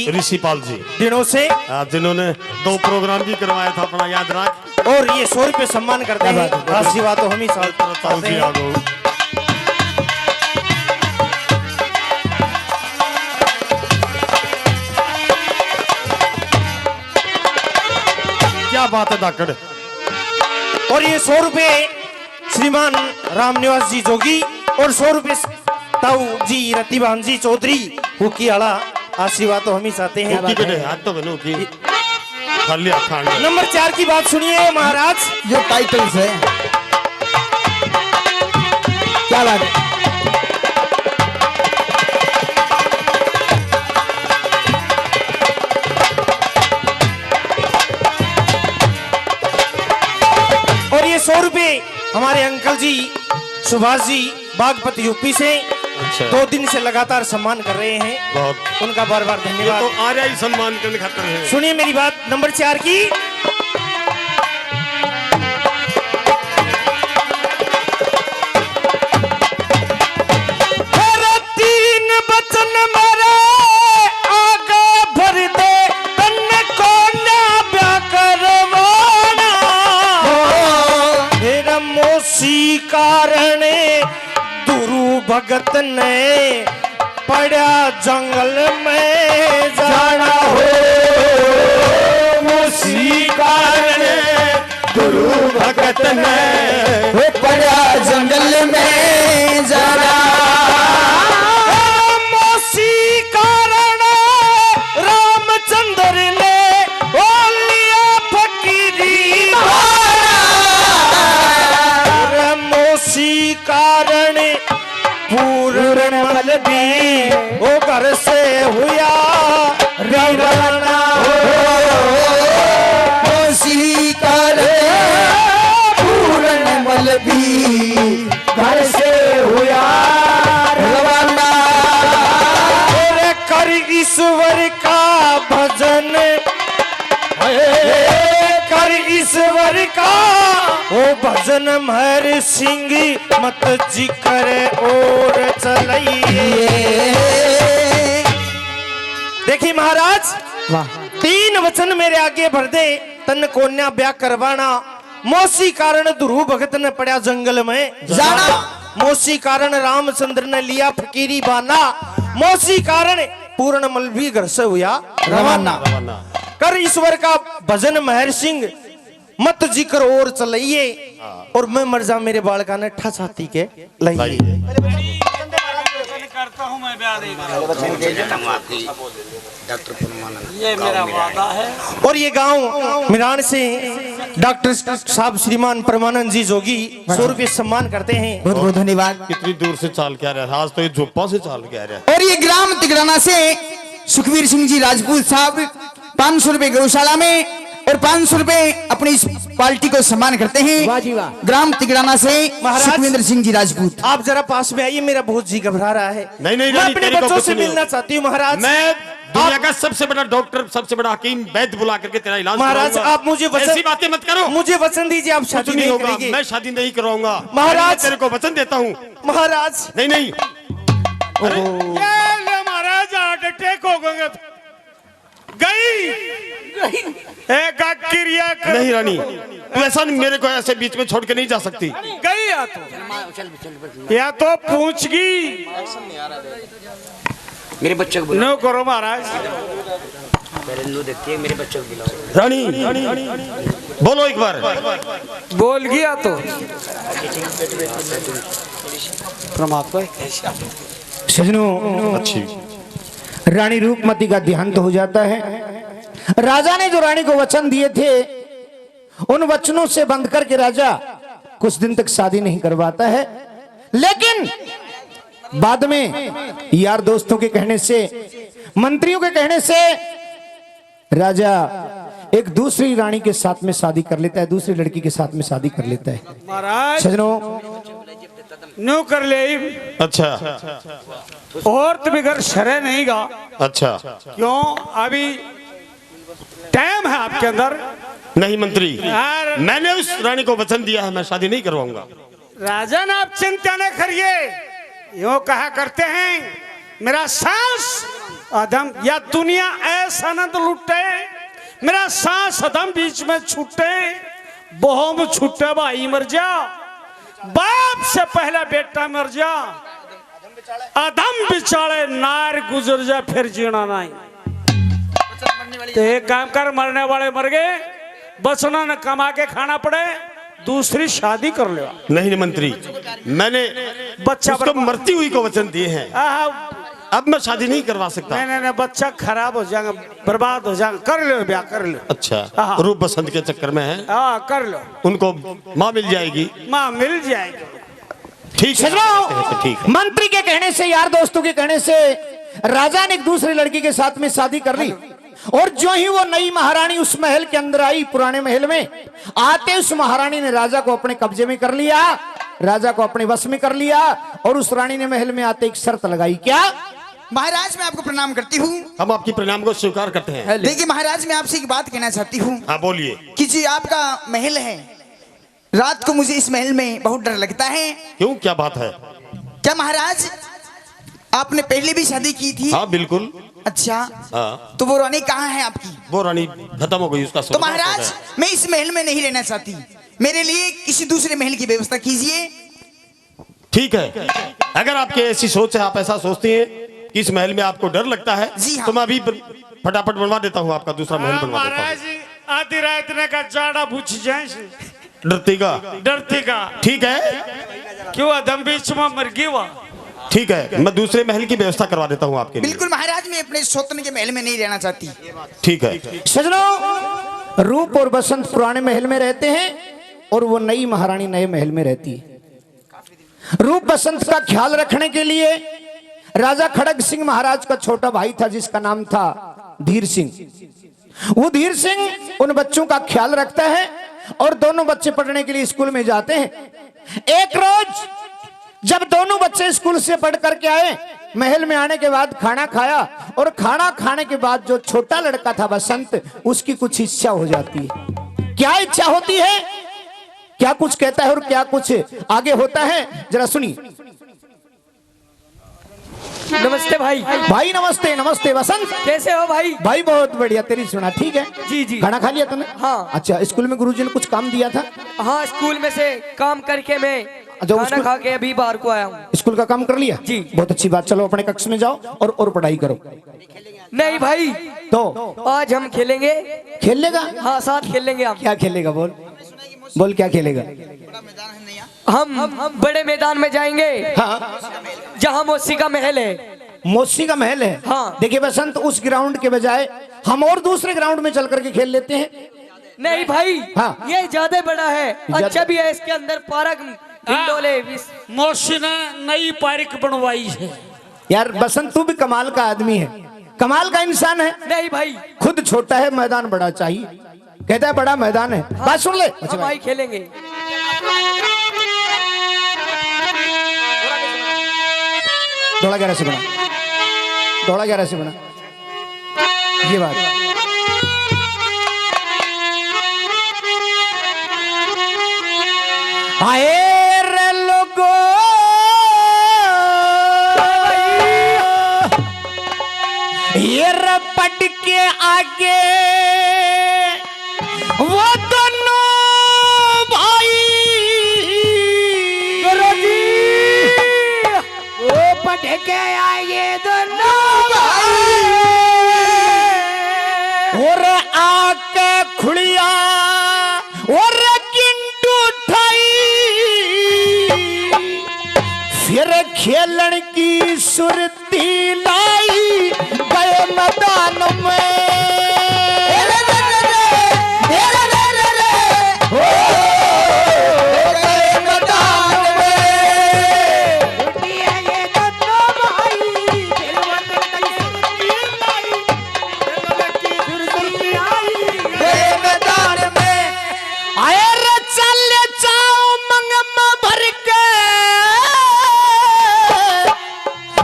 [SPEAKER 7] दिनों
[SPEAKER 6] से
[SPEAKER 7] जिन्होंने 2 प्रोग्राम भी करवाया था अपना याद रख।
[SPEAKER 6] और ये 100 रुपये सम्मान करते हैं। आशीर्वाद तो हम ही चाहते हैं।
[SPEAKER 7] क्या बात है धाकड़।
[SPEAKER 6] और ये 100 रुपये श्रीमान रामनिवास जी जोगी और 100 रुपये ताऊ जी रतिबान जी चौधरी हुकी आला। आशीर्वाद तो हम ही चाहते हैं। नंबर 4 की बात सुनिए महाराज।
[SPEAKER 3] ये टाइटल से क्या बात है?
[SPEAKER 6] और ये 100 रुपये हमारे अंकल जी सुभाष जी बागपत यूपी से 2 दिन से लगातार सम्मान कर रहे हैं।
[SPEAKER 7] बहुत
[SPEAKER 6] उनका बार बार धन्यवाद।
[SPEAKER 7] तो आ रहा ही सम्मान करने खातिर है।
[SPEAKER 6] सुनिए मेरी बात नंबर 4 की। कारण दुरु भगत ने पड़ा जंगल में जाना हो उसी कारण गुरु भगत ने
[SPEAKER 3] पड़ा जंगल में जाना
[SPEAKER 6] उसी कारण रामचंद्र ने लिया फकीरी उसी कारण पूर्ण मल भी वो घर से हुआ रवाना
[SPEAKER 3] उसी कारण पूर्ण मल भी घर से हुआ रवाना
[SPEAKER 6] कर ईश्वर का भजन कर ईश्वर का ओ भजन महर सिंह मत जिक्र और चलिए। देखिए महाराज तीन वचन मेरे आगे भर दे, तन कोन्या ब्याह करवाना। मौसी कारण ध्रुव भगत ने पड़ा जंगल में
[SPEAKER 3] जाना।
[SPEAKER 6] मौसी कारण रामचंद्र ने लिया फकीरी बाना। मौसी कारण पूर्णमल भी घर से हुआ रवाना। कर ईश्वर का भजन महर सिंह मत जिक्र और चलाइए, और मैं मर जा मेरे बालका ने ठा छाती के लाइए।
[SPEAKER 4] करता हूँ मैं ब्याह ये मेरा वादा है।
[SPEAKER 6] और ये गांव मिरान से डॉक्टर साहब श्रीमान परमानंद जी जोगी 100 रुपये सम्मान करते हैं।
[SPEAKER 3] बहुत बहुत धन्यवाद।
[SPEAKER 7] कितनी दूर से चाल के आ रहा है, आज तो ये झोपा से चाल के आ रहा है।
[SPEAKER 3] और ये ग्राम तिगराना से सुखवीर सिंह जी राजपूत साहब 500 रुपए गौशाला में और 500 रुपए अपनी इस पार्टी को सम्मान करते हैं। ग्राम तिगराना से सुखविंदर सिंह जी राजपूत।
[SPEAKER 6] आप जरा पास में आइए, मेरा बहुत जी घबरा रहा है।
[SPEAKER 7] नहीं,
[SPEAKER 6] मैं अपने बच्चों से मिलना चाहती हूँ महाराज।
[SPEAKER 7] मैं दुनिया का सबसे बड़ा डॉक्टर, सबसे बड़ा हकीम वैद्य बुला करके तेरा इलाज
[SPEAKER 6] महाराज
[SPEAKER 7] कराऊंगा।
[SPEAKER 6] आप मुझे वचन,
[SPEAKER 7] ऐसी बातें मत करो।
[SPEAKER 6] मुझे वचन दीजिए, आप शादी नहीं
[SPEAKER 7] होगा,
[SPEAKER 6] करेंगे।
[SPEAKER 7] मैं शादी नहीं कराऊंगा
[SPEAKER 6] महाराज।
[SPEAKER 7] तेरे को वचन देता हूँ
[SPEAKER 6] महाराज
[SPEAKER 7] नहीं
[SPEAKER 4] महाराज हार्ट अटैक हो गए गई क्रिया
[SPEAKER 7] नहीं रानी, तू ऐसा मेरे को ऐसे बीच में छोड़ के नहीं जा सकती।
[SPEAKER 4] गई या तो पूछगी
[SPEAKER 8] मेरे बच्चे को
[SPEAKER 4] नो करो महाराज।
[SPEAKER 8] देखती है मेरे बच्चे को बुलाओ।
[SPEAKER 7] रानी बोलो एक बार।
[SPEAKER 4] बोल गया तो परमात्मा
[SPEAKER 6] सजनों,
[SPEAKER 7] अच्छी
[SPEAKER 6] रानी रूपमती का देहांत हो जाता है। राजा ने जो रानी को वचन दिए थे, उन वचनों से बंध करके राजा कुछ दिन तक शादी नहीं करवाता है। लेकिन बाद में यार दोस्तों के कहने से, मंत्रियों के कहने से राजा एक दूसरी रानी के साथ में शादी कर लेता है, दूसरी लड़की के साथ में शादी कर लेता है।
[SPEAKER 4] महाराज
[SPEAKER 6] सजनों,
[SPEAKER 4] नो कर ले।
[SPEAKER 7] अच्छा
[SPEAKER 4] औरत बिगर शरय नहीं गा।
[SPEAKER 7] अच्छा
[SPEAKER 4] क्यों? अभी टाइम है आपके अंदर।
[SPEAKER 7] नहीं मंत्री,
[SPEAKER 4] यार
[SPEAKER 7] मैंने उस रानी को वचन दिया है, मैं शादी नहीं करवाऊंगा।
[SPEAKER 4] राजन आप चिंता न करिए, यो कहा करते हैं मेरा सांस अदम या दुनिया ऐसा आनंद लुटे, मेरा सांस अदम बीच में छूटे, बोहम छूटे भाई मर जा, बाप से पहला बेटा मर जा, अदम बिचारे नार गुजर जा, फिर जीना नहीं। तो एक काम कर, मरने वाले मर गए, बचना न कमा के खाना पड़े, दूसरी शादी कर ले।
[SPEAKER 7] नहीं मंत्री, मैंने
[SPEAKER 4] बच्चा
[SPEAKER 7] उसको मरती हुई को वचन दिए हैं, अब मैं शादी नहीं करवा सकता।
[SPEAKER 4] नहीं, बच्चा खराब हो जाएगा, बर्बाद हो जाएगा। कर लो ब्याह, कर लो।
[SPEAKER 7] अच्छा, रूप बसंत के चक्कर में है।
[SPEAKER 4] हाँ कर लो,
[SPEAKER 7] उनको माँ मिल जाएगी।
[SPEAKER 4] माँ मिल जाएगी।
[SPEAKER 7] ठीक है, ठीक है।
[SPEAKER 6] मंत्री के कहने से, यार दोस्तों के कहने से राजा ने एक दूसरी लड़की के साथ में शादी कर ली। और जो ही वो नई महारानी उस महल के अंदर आई, पुराने महल में आते उस महारानी ने राजा को अपने कब्जे में कर लिया, राजा को अपने वश में कर लिया। और उस रानी ने महल में आते एक शर्त लगाई। क्या?
[SPEAKER 3] महाराज मैं आपको प्रणाम करती हूँ।
[SPEAKER 7] हम आपकी प्रणाम को स्वीकार करते हैं।
[SPEAKER 3] देखिए महाराज, मैं आपसे एक बात कहना चाहती हूँ।
[SPEAKER 7] हाँ बोलिए।
[SPEAKER 3] कि जी आपका महल है, रात को मुझे इस महल में बहुत डर लगता है।
[SPEAKER 7] क्यों, क्या बात है?
[SPEAKER 3] क्या महाराज आपने पहले भी शादी की थी?
[SPEAKER 7] हाँ बिल्कुल।
[SPEAKER 3] अच्छा,
[SPEAKER 7] हाँ।
[SPEAKER 3] तो वो रानी कहाँ है आपकी?
[SPEAKER 7] वो रानी खत्म हो गई, उसका
[SPEAKER 3] तो महाराज मैं इस महल में नहीं रहना चाहती, मेरे लिए किसी दूसरे महल की व्यवस्था कीजिए।
[SPEAKER 7] ठीक है, अगर आपकी ऐसी सोच है, आप ऐसा सोचती हैं कि इस महल में आपको डर लगता है,
[SPEAKER 3] जी हाँ।
[SPEAKER 7] तो मैं अभी फटाफट बनवा देता हूँ, आपका दूसरा महल बनवा देता
[SPEAKER 4] महाराज आधी रात ने का जाड़ा पूछ जाए,
[SPEAKER 7] हूँ।
[SPEAKER 4] डरती का।
[SPEAKER 7] ठीक है,
[SPEAKER 4] क्यों अदम बीच में मर गई वहाँ?
[SPEAKER 7] ठीक है, मैं दूसरे महल की व्यवस्था करवा देता हूँ आपके लिए।
[SPEAKER 3] बिल्कुल महाराज, मैं अपने सौतन के महल में नहीं रहना चाहती।
[SPEAKER 7] ठीक है।
[SPEAKER 6] सजनों, रूप और बसंत पुराने महल में रहते हैं और वो नई महारानी नए महल में रहती है। रूप बसंत का ख्याल रखने के लिए राजा खड़ग सिंह महाराज का छोटा भाई था, जिसका नाम था धीर सिंह। वो धीर सिंह उन बच्चों का ख्याल रखता है और दोनों बच्चे पढ़ने के लिए स्कूल में जाते हैं। एक रोज जब दोनों बच्चे स्कूल से पढ़ करके आए, महल में आने के बाद खाना खाया, और खाना खाने के बाद जो छोटा लड़का था बसंत, उसकी कुछ इच्छा हो जाती है। क्या इच्छा होती है, क्या कुछ कहता है और क्या कुछ आगे होता है, जरा सुनिए।
[SPEAKER 2] नमस्ते भाई।
[SPEAKER 1] भाई नमस्ते नमस्ते। वसंत
[SPEAKER 2] कैसे हो भाई?
[SPEAKER 1] भाई बहुत बढ़िया, तेरी सुना ठीक है।
[SPEAKER 2] जी जी।
[SPEAKER 1] खाना खा लिया तूने?
[SPEAKER 2] हाँ।
[SPEAKER 1] अच्छा, स्कूल में गुरुजी ने कुछ काम दिया था?
[SPEAKER 2] हाँ, स्कूल में से काम करके मैं
[SPEAKER 1] अच्छा,
[SPEAKER 2] खाना
[SPEAKER 1] स्कूल-
[SPEAKER 2] खा के अभी बाहर को आया हूँ।
[SPEAKER 1] स्कूल का काम कर लिया?
[SPEAKER 2] जी।
[SPEAKER 1] बहुत अच्छी बात। चलो अपने कक्ष में जाओ और पढ़ाई करो।
[SPEAKER 2] नहीं भाई,
[SPEAKER 1] तो
[SPEAKER 2] आज हम खेलेंगे।
[SPEAKER 1] खेल लेगा?
[SPEAKER 2] हाँ, साथ खेलेंगे हम।
[SPEAKER 1] क्या खेलेगा? बोल बोल, क्या खेलेगा?
[SPEAKER 2] हम बड़े मैदान में जाएंगे,
[SPEAKER 1] हाँ,
[SPEAKER 2] जहाँ मौसी का महल है।
[SPEAKER 1] मौसी का महल है?
[SPEAKER 2] हाँ।
[SPEAKER 1] देखिए बसंत, उस ग्राउंड के बजाय हम और दूसरे ग्राउंड में चल करके खेल लेते हैं।
[SPEAKER 2] नहीं भाई,
[SPEAKER 1] हाँ।
[SPEAKER 2] ये ज्यादा बड़ा है, अच्छा भी है। इसके अंदर पार्क हिंडोले
[SPEAKER 3] मौसी ने नई पार्क बनवाई है।
[SPEAKER 1] यार बसंत, तू भी कमाल का आदमी है, कमाल का इंसान है।
[SPEAKER 2] नहीं भाई,
[SPEAKER 1] खुद छोटा है, मैदान बड़ा चाहिए, कहता है बड़ा मैदान है। बात सुन ले। अच्छा
[SPEAKER 2] हम भाई खेलेंगे।
[SPEAKER 1] थोड़ा 11 से बना, थोड़ा 11 से बना, ये बात। आए रे लोगो, ये रपट के आगे वो दोनों भाई, वो पट के आगे दोनों भाई, और आके खुड़िया और किंटू ठाई, फिर खेलन की सुरती लाई गए मैदान में।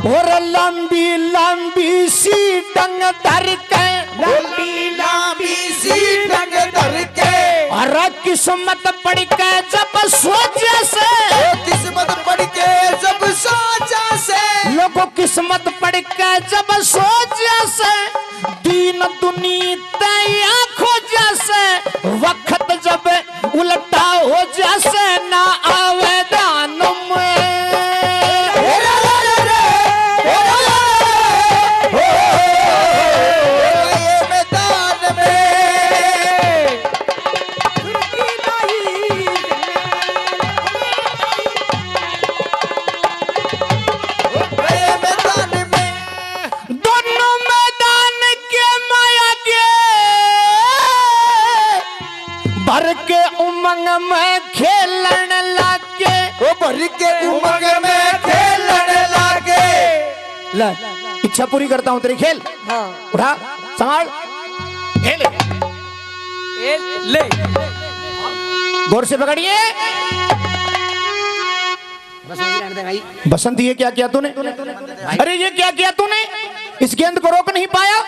[SPEAKER 1] और लंबी लंबी सी डंग धर के, लंबी लंबी सी डंग धर के, और किस्मत पड़ के जब सोचा से, किस्मत पड़ के जब सोचा से, लोगों किस्मत पड़ के जब सोचा से, दीन दुनी तया खोजा से, वक्त जब उल्टा हो जैसे ना आवे दान में। भर के उमंग में खेलन लागे, वो भर के उमंग में खेलन लागे। ले, इच्छा पूरी करता हूँ तेरी, खेल।
[SPEAKER 2] हाँ।
[SPEAKER 1] उठा, संभाल, खेल।
[SPEAKER 2] ले,
[SPEAKER 1] गौर से पकड़िए। बसंत, ये क्या किया तूने? अरे ये क्या किया तूने? इस गेंद को रोक नहीं पाया?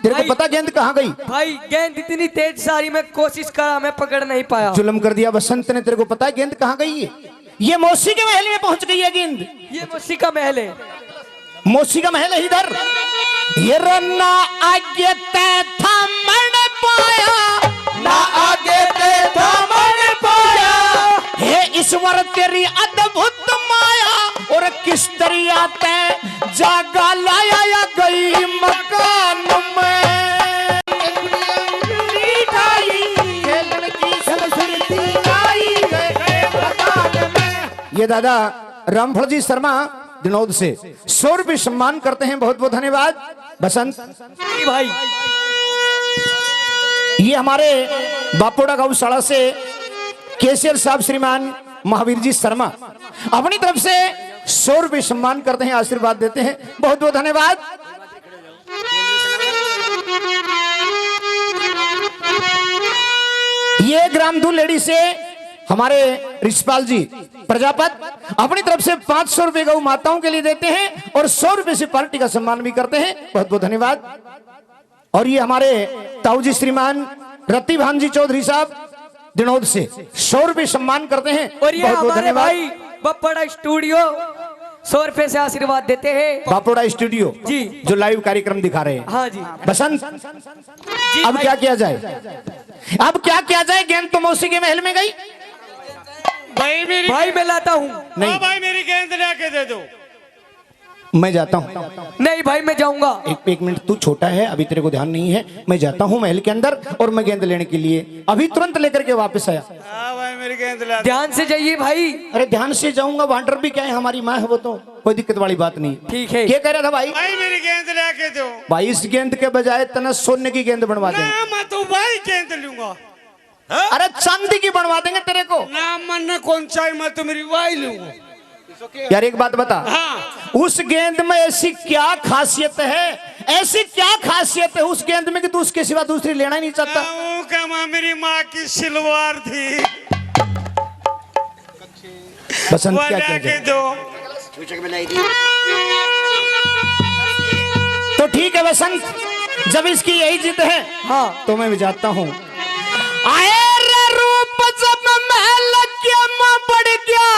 [SPEAKER 1] तेरे को पता गेंद कहाँ गई?
[SPEAKER 2] भाई गेंद इतनी तेज सारी, मैं कोशिश करा, मैं पकड़ नहीं पाया।
[SPEAKER 1] जुल्म कर दिया बसंत ने। तेरे को पता है गेंद कहाँ गई है? ये मौसी के महल में पहुंच गई है गेंद।
[SPEAKER 2] ये मौसी का महल है।
[SPEAKER 1] मौसी का महल है इधर। ये रन्ना आगे ते थमन पाया, ना आगे ते थमन पाया, हे ईश्वर तेरी अद्भुत माया, और किस तरिया ते जागा लाया या गई मकान में। ये दादा रामफल जी शर्मा दिनोद से 100 रुपये सम्मान करते हैं, बहुत बहुत धन्यवाद। बसंत
[SPEAKER 2] भाई,
[SPEAKER 1] ये हमारे बापोड़ा गौशाला से केसीआर साहब श्रीमान महावीर जी शर्मा अपनी तरफ से 100 रुपये सम्मान करते हैं, आशीर्वाद देते हैं, बहुत बहुत धन्यवाद। ये ग्रामधू लेडी से हमारे रिशपाल जी प्रजापत अपनी तरफ से 500 रुपए गौ माताओं के लिए देते हैं और 100 रुपए से पार्टी का सम्मान भी करते हैं, बहुत बहुत धन्यवाद। और ये हमारे ताऊ जी श्रीमान रति भान जी चौधरी साहब दिनोद से 100 रुपए सम्मान करते हैं,
[SPEAKER 2] और ये
[SPEAKER 1] बहुत बहुत
[SPEAKER 2] हमारे
[SPEAKER 1] धन्यवाद।
[SPEAKER 2] भाई बप्पड़ा स्टूडियो 100 रुपए से आशीर्वाद देते हैं।
[SPEAKER 1] बापोड़ा स्टूडियो
[SPEAKER 2] जी।
[SPEAKER 1] जो लाइव कार्यक्रम दिखा रहे हैं।
[SPEAKER 2] हाँ जी
[SPEAKER 1] बसंत,
[SPEAKER 2] जी
[SPEAKER 1] अब
[SPEAKER 2] भाई।
[SPEAKER 1] क्या किया जाए? अब क्या किया जाए? गेंद तो मौसी के महल में गई।
[SPEAKER 7] भाई मेरी
[SPEAKER 2] भाई मैं लाता हूँ।
[SPEAKER 1] नहीं,
[SPEAKER 7] भाई मेरी गेंद लेके दे दो।
[SPEAKER 1] मैं जाता हूँ।
[SPEAKER 2] नहीं भाई मैं जाऊंगा।
[SPEAKER 1] एक मिनट, तू छोटा है, अभी तेरे को ध्यान नहीं है। मैं जाता हूँ महल के अंदर और मैं गेंद लेने के लिए अभी तुरंत लेकर के वापस आया।
[SPEAKER 7] भाई मेरी गेंद ला।
[SPEAKER 2] ध्यान से जाइए भाई।
[SPEAKER 1] अरे ध्यान से जाऊंगा, वहां डर भी क्या है, हमारी माँ है वो, तो कोई दिक्कत वाली बात नहीं।
[SPEAKER 2] ठीक है।
[SPEAKER 1] क्या कह रहा था भाई?
[SPEAKER 7] भाई मेरी गेंद लेके दो।
[SPEAKER 1] भाई इस गेंद के बजाय तना सोने की गेंद बनवा देंगे।
[SPEAKER 7] मैं तो भाई गेंद लूंगा।
[SPEAKER 1] अरे चांदी की बनवा देंगे तेरे को।
[SPEAKER 7] ना मन कौन चाहिए, मैं तो मेरी वाई लूंगा।
[SPEAKER 1] यार एक बात बता,
[SPEAKER 7] हाँ।
[SPEAKER 1] उस गेंद में ऐसी क्या खासियत है, ऐसी क्या खासियत है उस गेंद में कि तू उसके सिवा दूसरी लेना ही नहीं चाहता?
[SPEAKER 7] क्या माँ मेरी माँ की सिलवार थी।
[SPEAKER 1] बसंत
[SPEAKER 7] वो
[SPEAKER 1] क्या कह
[SPEAKER 7] लेके
[SPEAKER 1] जाए?
[SPEAKER 7] दो।
[SPEAKER 1] तो ठीक है बसंत, जब इसकी यही जिद है
[SPEAKER 2] हाँ
[SPEAKER 1] तो मैं भी जाता हूँ। आए रे रूप जब महल के मां बढ़ गया,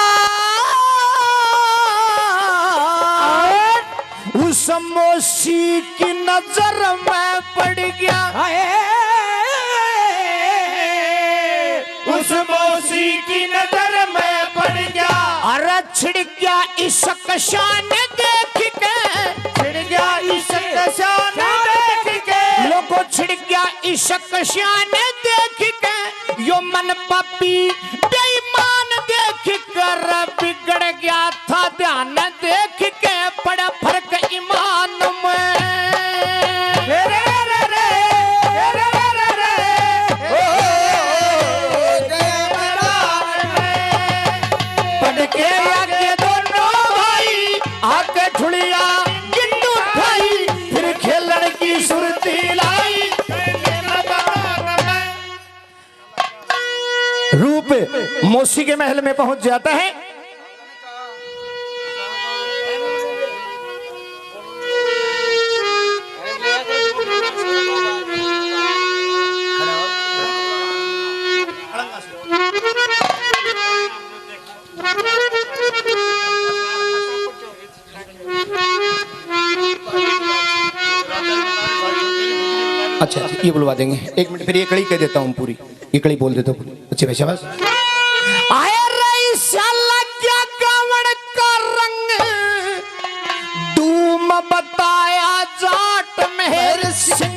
[SPEAKER 1] उस मौसी की नजर में पड़ गया। उस मौसी की नजर में पड़ गया। अरे छिड़ गया इश्क शान देख के, छिड़ गया इश्क शान देख के, लोगों छिड़ गया इश्क शान देख के, यो मन पापी बेईमान देख कर बिगड़ गया था ध्यान देख के, बड़ा फर्क ईमान में। पढ़ के आगे दोनों भाई आके ठुड़िया गिन्नू भाई, फिर खेलन की सुरती लाई। रूप मौसी के महल में पहुंच जाता है। अच्छा ये बुलवा देंगे, एक मिनट, फिर ये कड़ी कह देता हूँ पूरी, ये कड़ी बोल देता हूँ। अच्छे भाई शाबाश। आए रईस क्या कावड़ का रंग, डूम बताया जाट मेहर सिंह,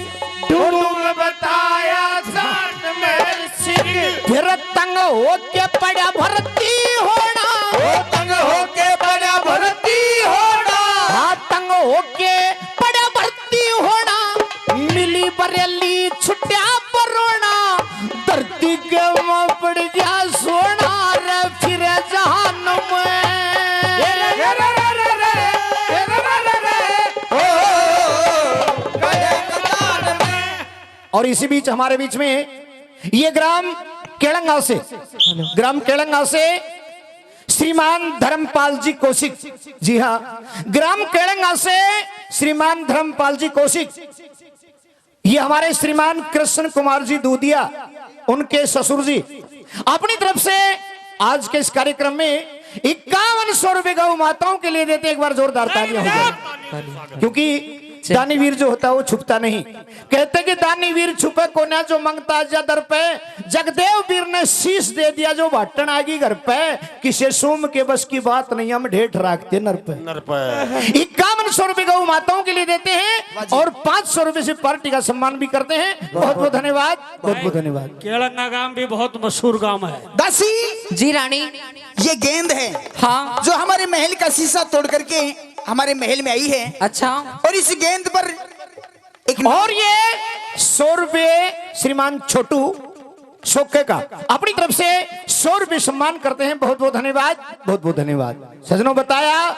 [SPEAKER 1] डूम बताया जाट मेहर सिंह, फिर तंग होके पड़ा भर्ती होना, तंग होके पड़ा भर्ती होना, हाँ तंग होके पड़ा भर्ती होना, मिली बरेली छुट्टिया परोना, धरती के मां पड़ गया सोना रे, फिर जहान में। और इसी बीच हमारे बीच में ये ग्राम केलंगा से श्रीमान धर्मपाल जी कौशिक, जी हाँ ग्राम केलंगा से श्रीमान धर्मपाल जी कौशिक, ये हमारे श्रीमान कृष्ण कुमार जी दूधिया, उनके ससुर जी अपनी तरफ से आज के इस कार्यक्रम में 5100 रुपए गौ माताओं के लिए देते। एक बार जोरदार तालियां हो जाए, क्योंकि दानीवीर जो होता है वो छुपता नहीं। कहते कि दानीवीर छुपे कोना जो मंगता जा दर पे, जगदेव वीर ने शीश दे दिया जो भाटन आगी घर पे, किसे सोम के बस की बात नहीं, हम ढेठ रखते नर पे। 5100 रुपए गौ माताओं के लिए देते हैं और 500 रुपए से पार्टी का सम्मान भी करते हैं। बहुत बहुत धन्यवाद, बहुत बहुत धन्यवाद।
[SPEAKER 4] केलंगा गांव भी बहुत मशहूर गांव है।
[SPEAKER 3] दासी
[SPEAKER 9] जी रानी।
[SPEAKER 3] ये गेंद है
[SPEAKER 9] हाँ
[SPEAKER 3] जो हमारे महल का शीशा तोड़ करके हमारे महल में आई है,
[SPEAKER 9] अच्छा।
[SPEAKER 3] और इस गेंद पर एक
[SPEAKER 1] और ये 100 रुपए श्रीमान छोटू सोके का अपनी तरफ से 100 रुपए सम्मान करते हैं। बहुत बहुत धन्यवाद, बहुत बहुत धन्यवाद। सजनों बताया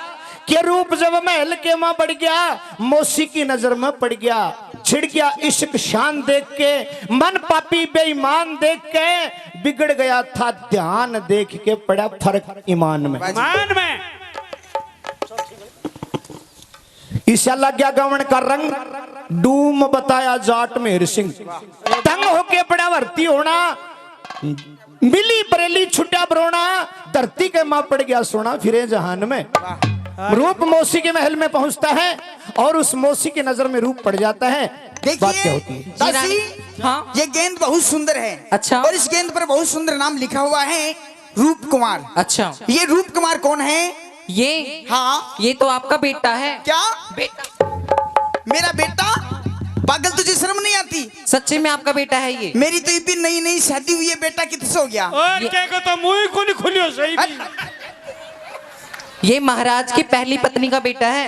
[SPEAKER 1] कि रूप जब महल के मां बढ़ गया, मौसी की नजर में पड़ गया, छिड़ गया इश्क शान देख के, मन पापी बेईमान देख के, बिगड़ गया था ध्यान देख के, पड़ा फर्क ईमान में।
[SPEAKER 4] मान में
[SPEAKER 1] ईशा गया गवन का रंग, डूम बताया जाट मेहर सिंह, तंग होके पड़ा भर्ती होना, मिली बरेली छुट्टा बरोना, धरती के मां पड़ गया सोना, फिरे जहान में।
[SPEAKER 6] रूप मौसी के महल में पहुंचता है और उस मौसी की नजर में रूप पड़ जाता है। बात क्या होती है?
[SPEAKER 3] दासी,
[SPEAKER 2] हाँ।
[SPEAKER 3] ये गेंद बहुत सुंदर है।
[SPEAKER 2] अच्छा।
[SPEAKER 3] और इस गेंद पर बहुत सुंदर नाम लिखा हुआ है, रूप कुमार।
[SPEAKER 2] अच्छा,
[SPEAKER 3] ये रूप कुमार कौन है?
[SPEAKER 2] ये
[SPEAKER 3] हाँ,
[SPEAKER 2] ये तो आपका बेटा है।
[SPEAKER 3] क्या
[SPEAKER 2] बेटा,
[SPEAKER 3] मेरा बेटा? पागल, तुझे शर्म नहीं आती?
[SPEAKER 2] सच्चे में आपका बेटा है ये?
[SPEAKER 3] मेरी तो भी नई नई शादी हुई है, बेटा कितने हो गया?
[SPEAKER 7] और क्या को तो मुंह को नहीं खुलियो सही भी।
[SPEAKER 2] ये महाराज की पहली पत्नी का बेटा है।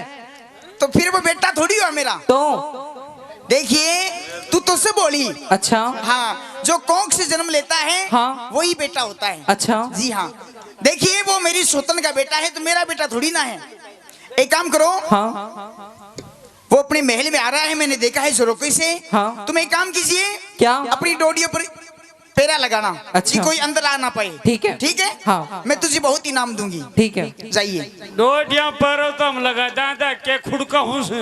[SPEAKER 3] तो फिर वो बेटा थोड़ी हुआ मेरा।
[SPEAKER 2] तो
[SPEAKER 3] देखिए, तू तो से बोली।
[SPEAKER 2] अच्छा।
[SPEAKER 3] हाँ, जो कोंख से जन्म लेता है,
[SPEAKER 2] हाँ।
[SPEAKER 3] वही बेटा होता है।
[SPEAKER 2] अच्छा।
[SPEAKER 3] जी हाँ। देखिए, वो मेरी सोतन का बेटा है, तो मेरा बेटा थोड़ी ना है। एक काम करो।
[SPEAKER 2] हाँ।
[SPEAKER 3] वो अपने महल में आ रहा है, मैंने देखा है जोरोकी से।
[SPEAKER 2] हाँ।
[SPEAKER 3] तुम एक काम कीजिए।
[SPEAKER 2] क्या?
[SPEAKER 3] अपनी डोडियों पर पेरा लगाना।
[SPEAKER 2] अच्छा।
[SPEAKER 3] कि कोई अंदर आ ना पाए।
[SPEAKER 2] ठीक है।
[SPEAKER 3] ठीक है।
[SPEAKER 2] हाँ।
[SPEAKER 3] मैं तुझे बहुत इनाम दूंगी।
[SPEAKER 2] ठीक है।
[SPEAKER 3] जाइए।
[SPEAKER 7] डोडिया पर तो हम लगा दादा के खुड़का हूँ से।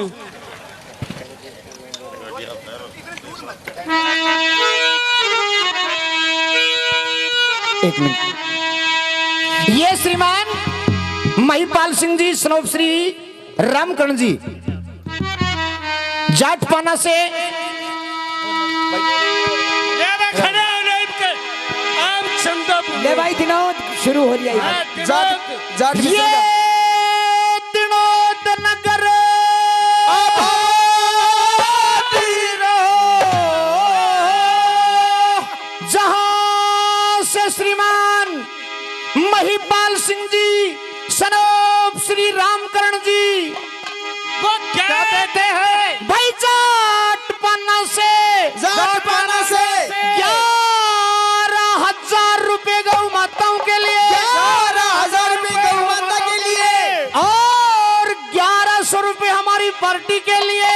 [SPEAKER 6] एक मिनट। ये श्रीमान महिपाल सिंह जी सनोप श्री रामकर्ण जी जाट पाना से
[SPEAKER 8] ले भाई दिनोद शुरू हो रही है।
[SPEAKER 3] जाट जाट
[SPEAKER 6] ये दिनोद नगर जहां से श्रीमान महिपाल सिंह जी सनोप श्री रामकर्ण जी
[SPEAKER 7] वो क्या
[SPEAKER 6] कहते हैं भाई जाट पाना से 11,000 रुपए गौ माताओं के लिए
[SPEAKER 3] 11,000 रुपए गौ माता के लिए
[SPEAKER 6] और 1100 रुपए हमारी पार्टी के लिए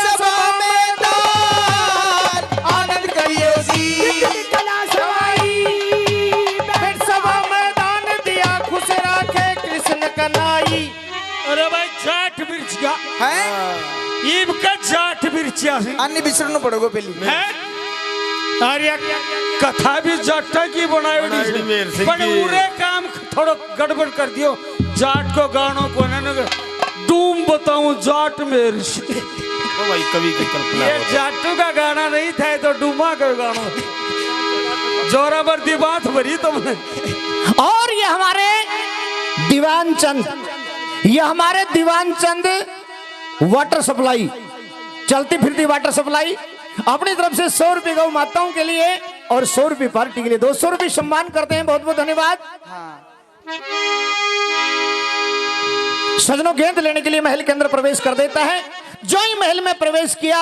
[SPEAKER 3] सभा में दान आनंद करिए
[SPEAKER 6] सभा में दान दिया खुश रखे कृष्ण कन्हई।
[SPEAKER 7] अरे भाई जाट मिर्च का
[SPEAKER 3] है।
[SPEAKER 7] ईब का जाट मिर्चिया से
[SPEAKER 3] अन्य बिछड़ना पड़ोगे पहले।
[SPEAKER 7] है। अरे कथा भी जाटा की बनाई पर पूरे काम थोड़ा गड़बड़ कर दियो। जाट को गानों को ना डूम बताऊं जाट मेरे भाई कवि की कल्पना।
[SPEAKER 4] ये जाटू का गाना नहीं था, तो डूमा का गाना जोरावर दी बात भरी तुमने।
[SPEAKER 6] और ये हमारे दीवान चंद, ये हमारे दीवान चंद वाटर सप्लाई, चलती फिरती वाटर सप्लाई अपनी तरफ से 100 रुपए गौ माताओं के लिए और 100 रुपए पार्टी के लिए 200 रुपए सम्मान करते हैं। बहुत बहुत धन्यवाद। सजनों, गेंद लेने के लिए महल के अंदर प्रवेश कर देता है। जो ही महल में प्रवेश किया,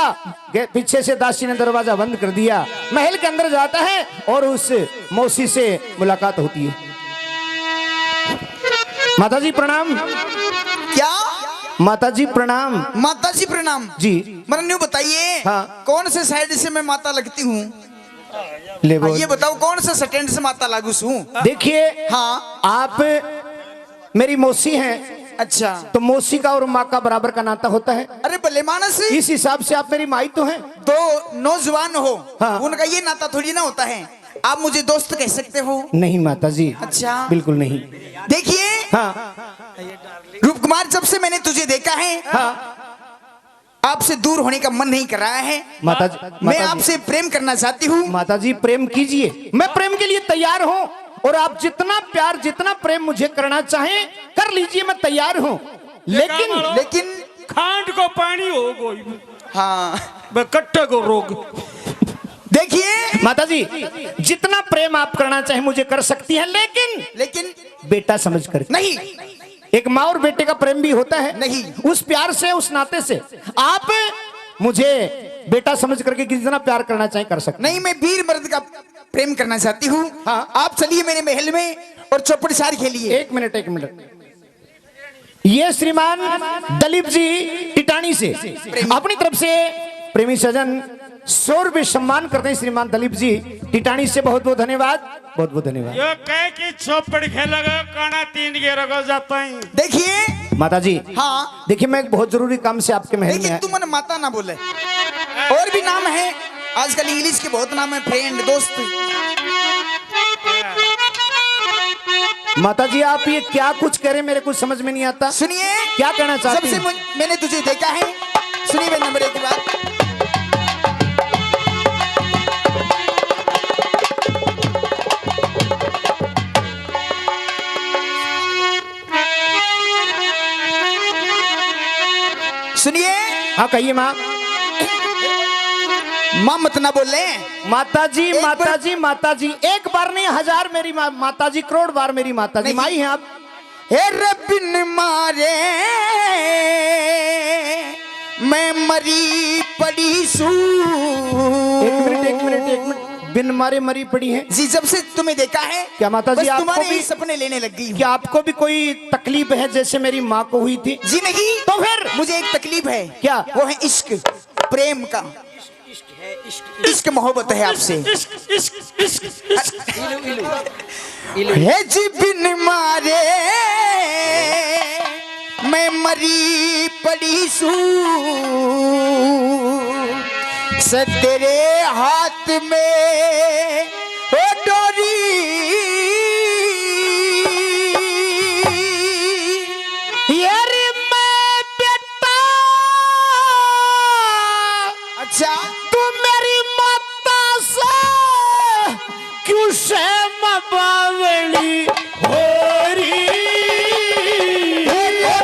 [SPEAKER 6] पीछे से दासी ने दरवाजा बंद कर दिया। महल के अंदर जाता है और उस मौसी से मुलाकात होती है। माताजी प्रणाम।
[SPEAKER 3] क्या?
[SPEAKER 6] माताजी प्रणाम।
[SPEAKER 3] माताजी प्रणाम
[SPEAKER 6] जी।
[SPEAKER 3] मरन्यू बताइए।
[SPEAKER 6] हाँ।
[SPEAKER 3] कौन से साइड से मैं माता लगती हूँ?
[SPEAKER 6] ले बोल।
[SPEAKER 3] ये बताओ कौन से स्टैंड से माता लागू हूँ?
[SPEAKER 6] देखिए,
[SPEAKER 3] हाँ।
[SPEAKER 6] आप मेरी मौसी हैं,
[SPEAKER 3] अच्छा।
[SPEAKER 6] तो मौसी का और माँ का बराबर का नाता होता है।
[SPEAKER 3] अरे भले मानस,
[SPEAKER 6] इस हिसाब से आप मेरी माई तो हैं।
[SPEAKER 3] दो नौजवान हो,
[SPEAKER 6] हाँ।
[SPEAKER 3] उनका ये नाता थोड़ी ना होता है। आप मुझे दोस्त कह सकते हो।
[SPEAKER 6] नहीं माताजी।
[SPEAKER 3] अच्छा।
[SPEAKER 6] बिल्कुल नहीं।
[SPEAKER 3] देखिए,
[SPEAKER 6] हाँ
[SPEAKER 3] रूप कुमार, जब से मैंने तुझे देखा है,
[SPEAKER 6] हाँ
[SPEAKER 3] आपसे दूर होने का मन नहीं कर रहा है।
[SPEAKER 6] माताजी,
[SPEAKER 3] मैं आपसे प्रेम करना चाहती हूँ।
[SPEAKER 6] माताजी प्रेम कीजिए, मैं प्रेम के लिए तैयार हूँ। और आप जितना प्यार, जितना प्रेम मुझे करना चाहें कर लीजिए, मैं तैयार हूँ।
[SPEAKER 3] लेकिन
[SPEAKER 7] खांड को पानी हो गई।
[SPEAKER 3] हाँ,
[SPEAKER 7] कट्टे को रोग।
[SPEAKER 3] देखिए
[SPEAKER 6] माताजी, जितना प्रेम आप करना चाहें मुझे कर सकती हैं,
[SPEAKER 3] लेकिन
[SPEAKER 6] बेटा समझ कर।
[SPEAKER 3] नहीं,
[SPEAKER 6] एक माँ और बेटे का प्रेम भी होता है।
[SPEAKER 3] नहीं।
[SPEAKER 6] उस प्यार से, उस नाते से आप मुझे बेटा समझ करके जितना प्यार करना चाहे कर सकते।
[SPEAKER 3] नहीं, मैं वीर मर्द का प्रेम करना चाहती हूँ।
[SPEAKER 6] हाँ।
[SPEAKER 3] आप चलिए मेरे महल में और चौपड़ सार खेलिए।
[SPEAKER 6] एक मिनट, एक मिनट। ये श्रीमान दलीप जी टिटानी से अपनी तरफ से प्रेमी सजन 100 रुपए सम्मान करते हैं। श्रीमान दलीप जी टिटानी से बहुत बहुत धन्यवाद, बहुत बहुत धन्यवाद।
[SPEAKER 7] यो कह की चौपड़ खेलेगा काना 3 गेरो जाता है।
[SPEAKER 3] देखिए
[SPEAKER 6] माताजी,
[SPEAKER 3] हाँ,
[SPEAKER 6] देखिए मैं एक बहुत जरूरी काम से आपके महल में
[SPEAKER 3] लेकिन
[SPEAKER 6] आया।
[SPEAKER 3] तुम मन माता ना बोले। और भी नाम है आजकल, इंग्लिश के बहुत नाम है, फ्रेंड, दोस्त।
[SPEAKER 1] माता जी आप ये क्या कुछ करें, मेरे कुछ समझ में नहीं आता।
[SPEAKER 3] सुनिए,
[SPEAKER 1] क्या कहना चाहती
[SPEAKER 3] सबसे
[SPEAKER 1] हैं?
[SPEAKER 3] मैंने तुझे देखा है। सुनिए मेरे नंबर 1 की बात। सुनिए,
[SPEAKER 1] हाँ कहिए माँ।
[SPEAKER 3] माँ मत ना बोले।
[SPEAKER 1] माता जी
[SPEAKER 3] एक
[SPEAKER 1] माता
[SPEAKER 3] बार-
[SPEAKER 1] जी माता जी, एक बार नहीं 1000 मेरी माता जी, करोड़ बार मेरी माता जी।
[SPEAKER 3] नहीं।
[SPEAKER 1] माई हैं आप।
[SPEAKER 3] हे बिन मारे मैं मरी पड़ी सू।
[SPEAKER 1] एक मिनट, बिन मारे मरी पड़ी है।
[SPEAKER 3] जी, जब से तुम्हें देखा है
[SPEAKER 1] क्या माता जी
[SPEAKER 3] बस
[SPEAKER 1] आपको
[SPEAKER 3] तुम्हारे
[SPEAKER 1] भी
[SPEAKER 3] ही सपने लेने लग गई हूँ।
[SPEAKER 1] क्या आपको भी कोई तकलीफ है जैसे मेरी माँ को हुई थी?
[SPEAKER 3] जी नहीं,
[SPEAKER 1] तो फिर
[SPEAKER 3] मुझे एक तकलीफ है।
[SPEAKER 1] क्या?
[SPEAKER 3] वो है इश्क, प्रेम का। इश्क मोहब्बत है आपसे। है जी बिन मारे मैं मरी पड़ी सू। से तेरे हाथ में ओ डोरी।
[SPEAKER 1] यारी मैं बेटा,
[SPEAKER 3] अच्छा,
[SPEAKER 1] तू मेरी माता से क्यों शर्म बावली हो रही?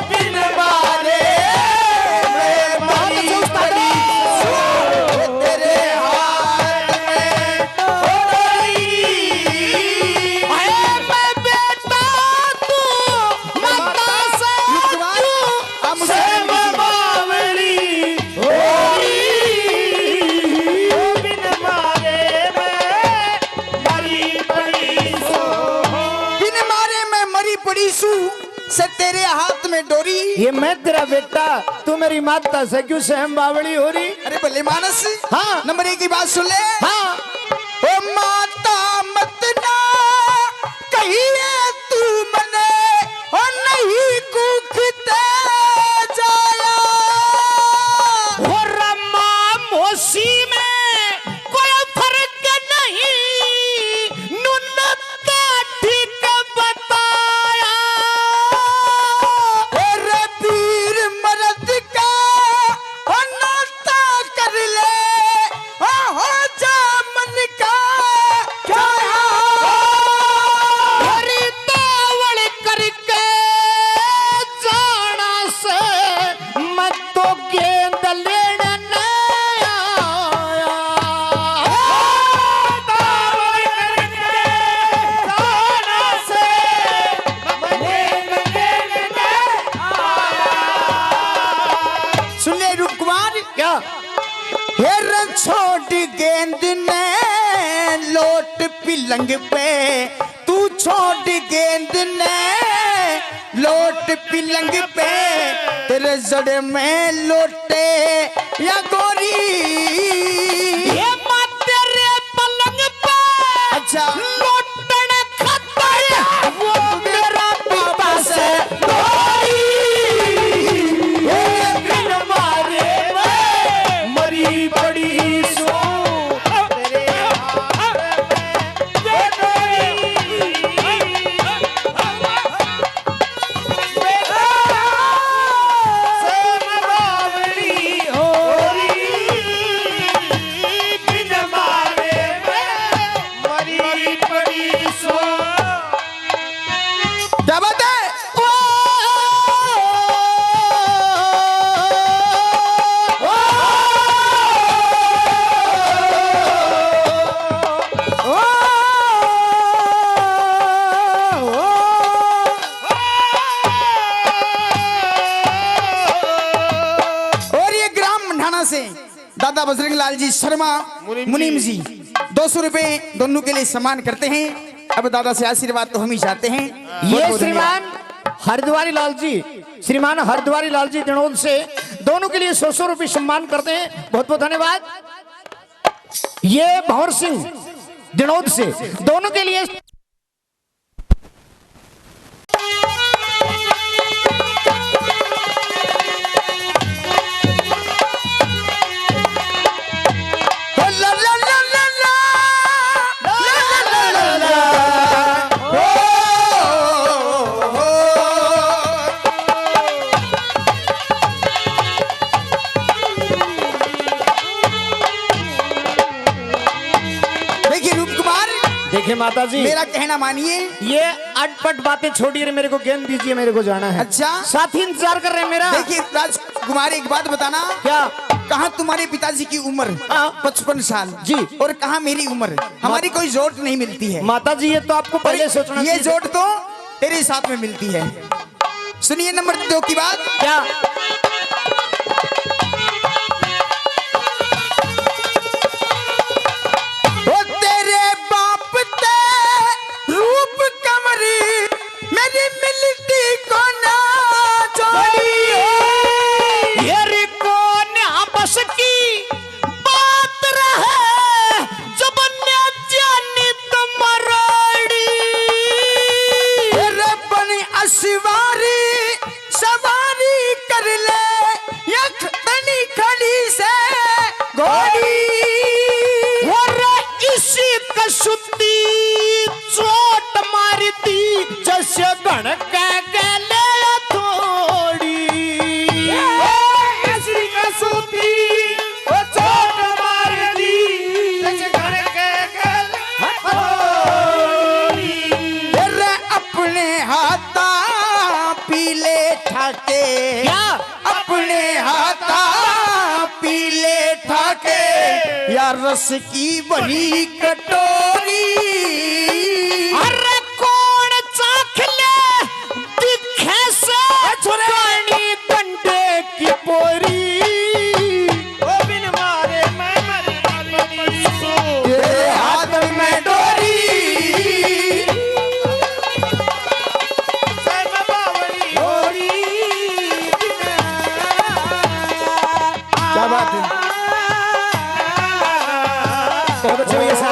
[SPEAKER 3] बिन मारे मैं मरी पड़ी सू। तेरे हाथ में ओ डोरी।
[SPEAKER 1] अरे मैं बेटा, तू माता से
[SPEAKER 3] आप मुझे
[SPEAKER 1] शर्म बावली हो रही? बिन मारे मैं मरी पड़ी सो।
[SPEAKER 3] बिन मारे मैं मरी पड़ी सू। से तेरे हाथ में डोरी।
[SPEAKER 1] ये मैं तेरा बेटा, तू मेरी माता से क्यों सहम बावड़ी हो रही?
[SPEAKER 3] अरे भले मानस,
[SPEAKER 1] हाँ।
[SPEAKER 3] नंबर 1 की बात सुन ले।
[SPEAKER 1] हाँ,
[SPEAKER 3] ओ माता मत ना कहिए तू मने, ओ नहीं कुखते जाया।
[SPEAKER 1] हो रमा मोसी में कोई फर्क नहीं, नुन्नता ठीक बताया।
[SPEAKER 3] रे पीर मर्द का ओ नाता कर ले, ओ हो जा मन का चाहा।
[SPEAKER 1] हरी तावड़ करके जाना से मत तो गेंद लेने न आया। तावड़ करके जाना से मत गेंद लेने न आया।
[SPEAKER 3] सुन ले रुकवार,
[SPEAKER 1] क्या?
[SPEAKER 3] हेर छोड़ गेंद ने लोट पिलंग पे। तू छोड़ गेंद ने लोट पिलंग पे। तेरे जड़ में लोटे या गोरी।
[SPEAKER 1] ये माँ तेरे पलंग पे
[SPEAKER 3] अच्छा,
[SPEAKER 1] लोटन खतर वो मेरा पिता से गोरी। ये बिन मारे मैं मरी पड़ी सो। तेरे हाथ में ये डोरी। सहम बावड़ी हो रही। बिन मारे मैं मरी पड़ी सो।
[SPEAKER 3] क्या बात है? और ये ग्राम मंडाना से दादा बजरंग लाल जी शर्मा मुनीम जी 200 रुपए दोनों के लिए सम्मान करते हैं। अब दादा से आशीर्वाद तो हम ही चाहते हैं।
[SPEAKER 1] ये श्रीमान हरद्वारी लाल जी, श्रीमान हरद्वारी लाल जी दिनोद से दोनों के लिए 100 रुपये सम्मान करते हैं। बहुत बहुत धन्यवाद। ये भंवर सिंह दिनोद से दोनों के लिए
[SPEAKER 3] ला ला ला ला ला ला ला ला ला ला। ओ
[SPEAKER 6] माता जी
[SPEAKER 3] मेरा कहना मानिए।
[SPEAKER 6] ये अटपट बातें छोड़िए, मेरे को गेंद दीजिए, मेरे को जाना है।
[SPEAKER 3] अच्छा
[SPEAKER 6] साथी इंतजार कर रहे हैं मेरा।
[SPEAKER 3] देखिए राजकुमारी एक बात बताना,
[SPEAKER 6] क्या?
[SPEAKER 3] कहाँ तुम्हारे पिताजी की उम्र 55 साल
[SPEAKER 6] जी,
[SPEAKER 3] और कहाँ मेरी उम्र, हमारी कोई जोड़ नहीं मिलती है।
[SPEAKER 6] माता जी ये तो आपको पहले सोचना,
[SPEAKER 3] ये जोड़ तो तेरे साथ में मिलती है। सुनिए नंबर 2 की बात।
[SPEAKER 6] क्या?
[SPEAKER 3] ओ तेरे बाप ते रूप कमरी मेरी मिलती को ना जोड़ी,
[SPEAKER 6] ये कौन आपस की बात रहे जब न जानी तुम्हारी,
[SPEAKER 3] तेरे बनी अशवारी सवारी कर ले यख तनी खड़ी से घोड़ी,
[SPEAKER 6] और इसी कसुती चोट मारती जैसे गण के गले थोड़ी, इसी कसुती चोट मारती जैसे गण के गले थोड़ी।
[SPEAKER 3] तेरे अपने हाथा पीले ठाके,
[SPEAKER 6] क्या?
[SPEAKER 3] अपने हाथा पीले ठाके या रस की बड़ी कटोरी,
[SPEAKER 6] अरे कौन चाख ले दिखे से छुरानी कंडे की बोरी, ओ बिन मारे मैं मरी सो
[SPEAKER 3] तेरे हाथ में डोरी, क्या बात है?
[SPEAKER 6] बहुत अच्छा भैया साहब।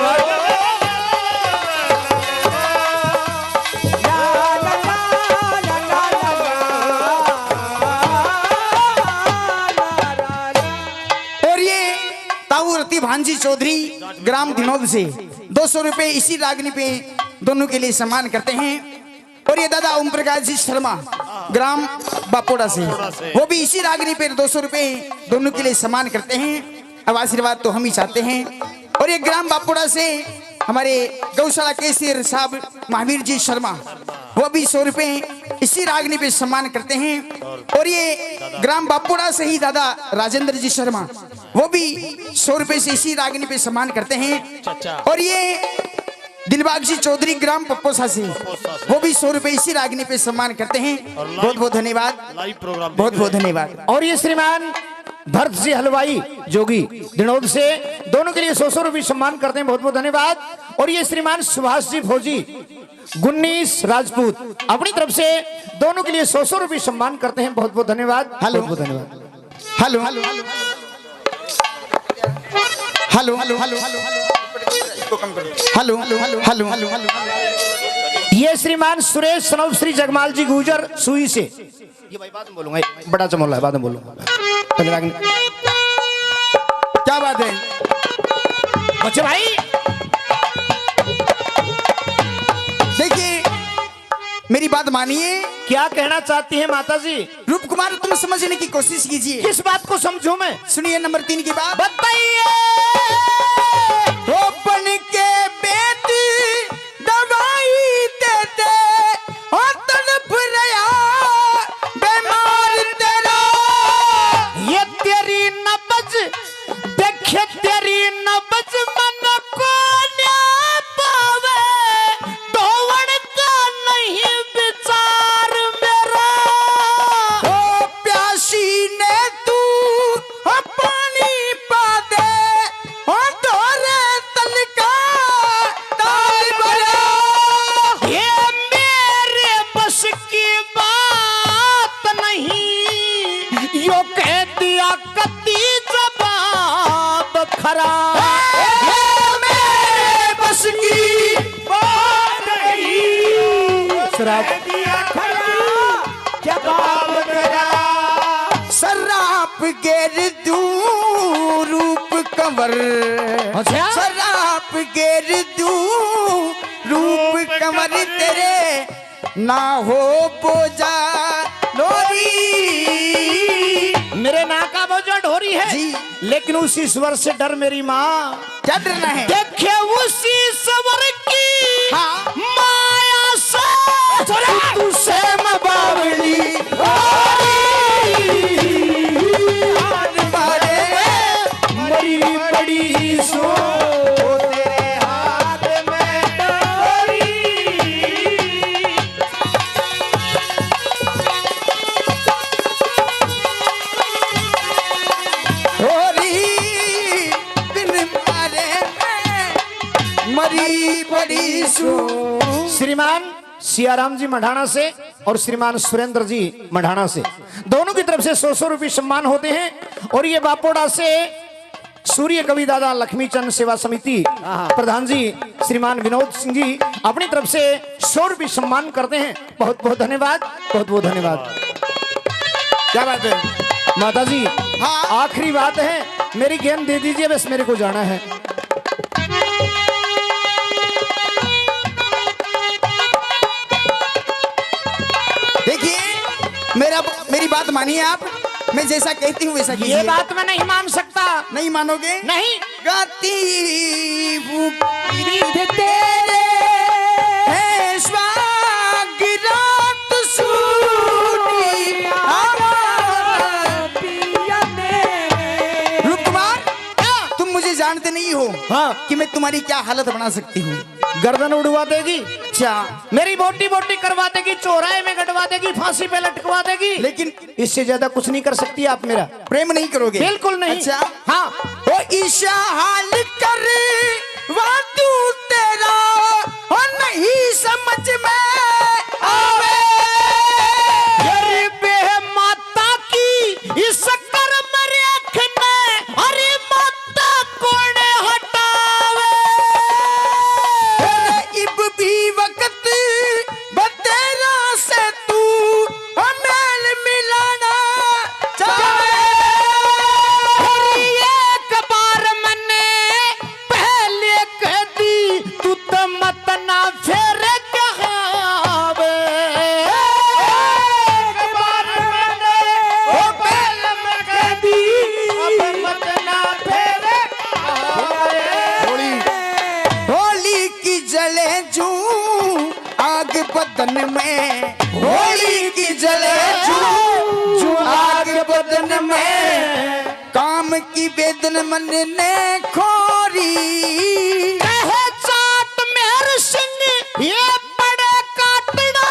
[SPEAKER 3] और ये ताऊ रति भांजी चौधरी ग्राम धिनोद से 200 रुपए इसी रागनी पे दोनों के लिए सम्मान करते हैं। और ये दादा ओम प्रकाश जी शर्मा ग्राम बापोड़ा से, वो भी इसी रागनी पे 200 रुपए दोनों के लिए सम्मान करते हैं। अब आशीर्वाद तो हम ही चाहते हैं। और ये ग्राम बापोड़ा से हमारे गौशाला केसर साहब महावीर जी शर्मा, वो भी 100 रुपए इसी रागनी पे सम्मान करते हैं। और ये ग्राम बापोड़ा से ही दादा राजेंद्र जी शर्मा, वो भी 100 रुपए से इसी रागनी पे सम्मान करते हैं। और ये दिलबाग जी चौधरी ग्राम पप्पोसा से, वो भी 100 रुपए इसी रागनी पे सम्मान करते हैं। बहुत बहुत धन्यवाद, बहुत बहुत धन्यवाद।
[SPEAKER 6] और ये श्रीमान भरत जी हलवाई जोगी दिनोद से दोनों के लिए 100 रुपये सम्मान करते हैं। बहुत बहुत धन्यवाद। और ये श्रीमान सुभाष जी फौजी गुन्नीस राजपूत अपनी तरफ से दोनों के लिए 100 रुपये सम्मान करते हैं। बहुत बहुत धन्यवाद।
[SPEAKER 3] हेलो
[SPEAKER 6] बहुत धन्यवाद।
[SPEAKER 3] Hello hello hello hello hello hello hello hello hello hello hello.
[SPEAKER 6] ये श्रीमान सुरेश सनौब श्री जगमाल जी गुजर सुई से, ये भाई बाद में बोलूंगा, बड़ा चमोला है, बाद में बोलूंगा।
[SPEAKER 3] क्या बात है
[SPEAKER 6] बच्चे भाई?
[SPEAKER 3] देखिए मेरी बात मानिए।
[SPEAKER 6] क्या कहना चाहती हैं माता जी?
[SPEAKER 3] रूप कुमार तुम समझने की कोशिश कीजिए।
[SPEAKER 6] किस बात को समझूं मैं?
[SPEAKER 3] सुनिए नंबर 3 की बात।
[SPEAKER 6] बताइए।
[SPEAKER 3] बन के बेटी दवाई देते और तड़प रहा बीमार तेरा,
[SPEAKER 6] ये तेरी नबज देखे, तेरी नबज मन को न पावे, दौड़ का नहीं विचार मेरा।
[SPEAKER 3] ओ प्यासी ने तू पानी पा दे और तोरे तलका ताल भरा।
[SPEAKER 6] ये मेरे बस की बात नहीं, यो कह दिया कती जवाब खरा।
[SPEAKER 3] ये मेरे बस की बात नहीं,
[SPEAKER 6] शराब
[SPEAKER 3] जवाब करा। शराब गेर दूं रूप कंवर,
[SPEAKER 6] अच्छा?
[SPEAKER 3] शराब गेर दूं रूप कंवर तेरे ना हो बोझा लोरी।
[SPEAKER 6] मेरे नाक का बोझा ढोरी है
[SPEAKER 3] जी।
[SPEAKER 6] लेकिन उसी स्वर से डर मेरी माँ।
[SPEAKER 3] क्या डरना है?
[SPEAKER 6] देखे उसी स्वर की सियाराम जी मढ़ाना से और श्रीमान सुरेंद्र जी मढ़ाना से, दोनों की तरफ से 100 रुपये सम्मान होते हैं। और ये बापोड़ा से सूर्य कवि दादा लक्ष्मीचंद सेवा समिति प्रधान जी श्रीमान विनोद सिंह जी अपनी तरफ से 100 रुपये सम्मान करते हैं। बहुत बहुत धन्यवाद, बहुत बहुत धन्यवाद। क्या बात है माता जी?
[SPEAKER 3] हाँ।
[SPEAKER 6] आखिरी बात है, मेरी गेंद दे दीजिए, बस मेरे को जाना है।
[SPEAKER 3] देखिए मेरी बात मानिए आप, मैं जैसा कहती हूँ वैसा कीजिए।
[SPEAKER 6] ये बात मैं नहीं मान सकता।
[SPEAKER 3] नहीं मानोगे?
[SPEAKER 6] नहीं।
[SPEAKER 3] गाती तेरे है स्वागिरात सूनी रूपकुमार, तुम मुझे जानते नहीं हो
[SPEAKER 6] हाँ।
[SPEAKER 3] कि मैं तुम्हारी क्या हालत बना सकती हूँ।
[SPEAKER 6] गर्दन उड़वा देगी,
[SPEAKER 3] क्या
[SPEAKER 6] मेरी बोटी बोटी करवा देगी, चौराहे में गटवा देगी, फांसी पे लटकवा देगी,
[SPEAKER 3] लेकिन
[SPEAKER 6] इससे ज्यादा कुछ नहीं कर सकती आप मेरा।
[SPEAKER 3] प्रेम नहीं करोगे?
[SPEAKER 6] बिल्कुल नहीं।
[SPEAKER 3] अच्छा
[SPEAKER 6] हाँ।
[SPEAKER 3] ओ ईशा हाल कर वादू तेरा हो नहीं समझ में आवे।
[SPEAKER 6] अरे बे माता की इस कर्म रेखने, अरे माता कौन हटावे।
[SPEAKER 3] इब भी वक्त बतेरा से तू मेल मिलाना चाहे।
[SPEAKER 6] एक बार मैंने पहले कह दी, तू तो मत ना फेर कहावे। एक बार मैंने पहले मैं कह दी, अब मत ना फेर कहावे।
[SPEAKER 3] होली की जले जूं आग बदन में, होली की जले जूं आग बदन में, काम की बेदन मन ने खोरी।
[SPEAKER 6] कहे चाट मेहर सिंह ये बड़े काटना,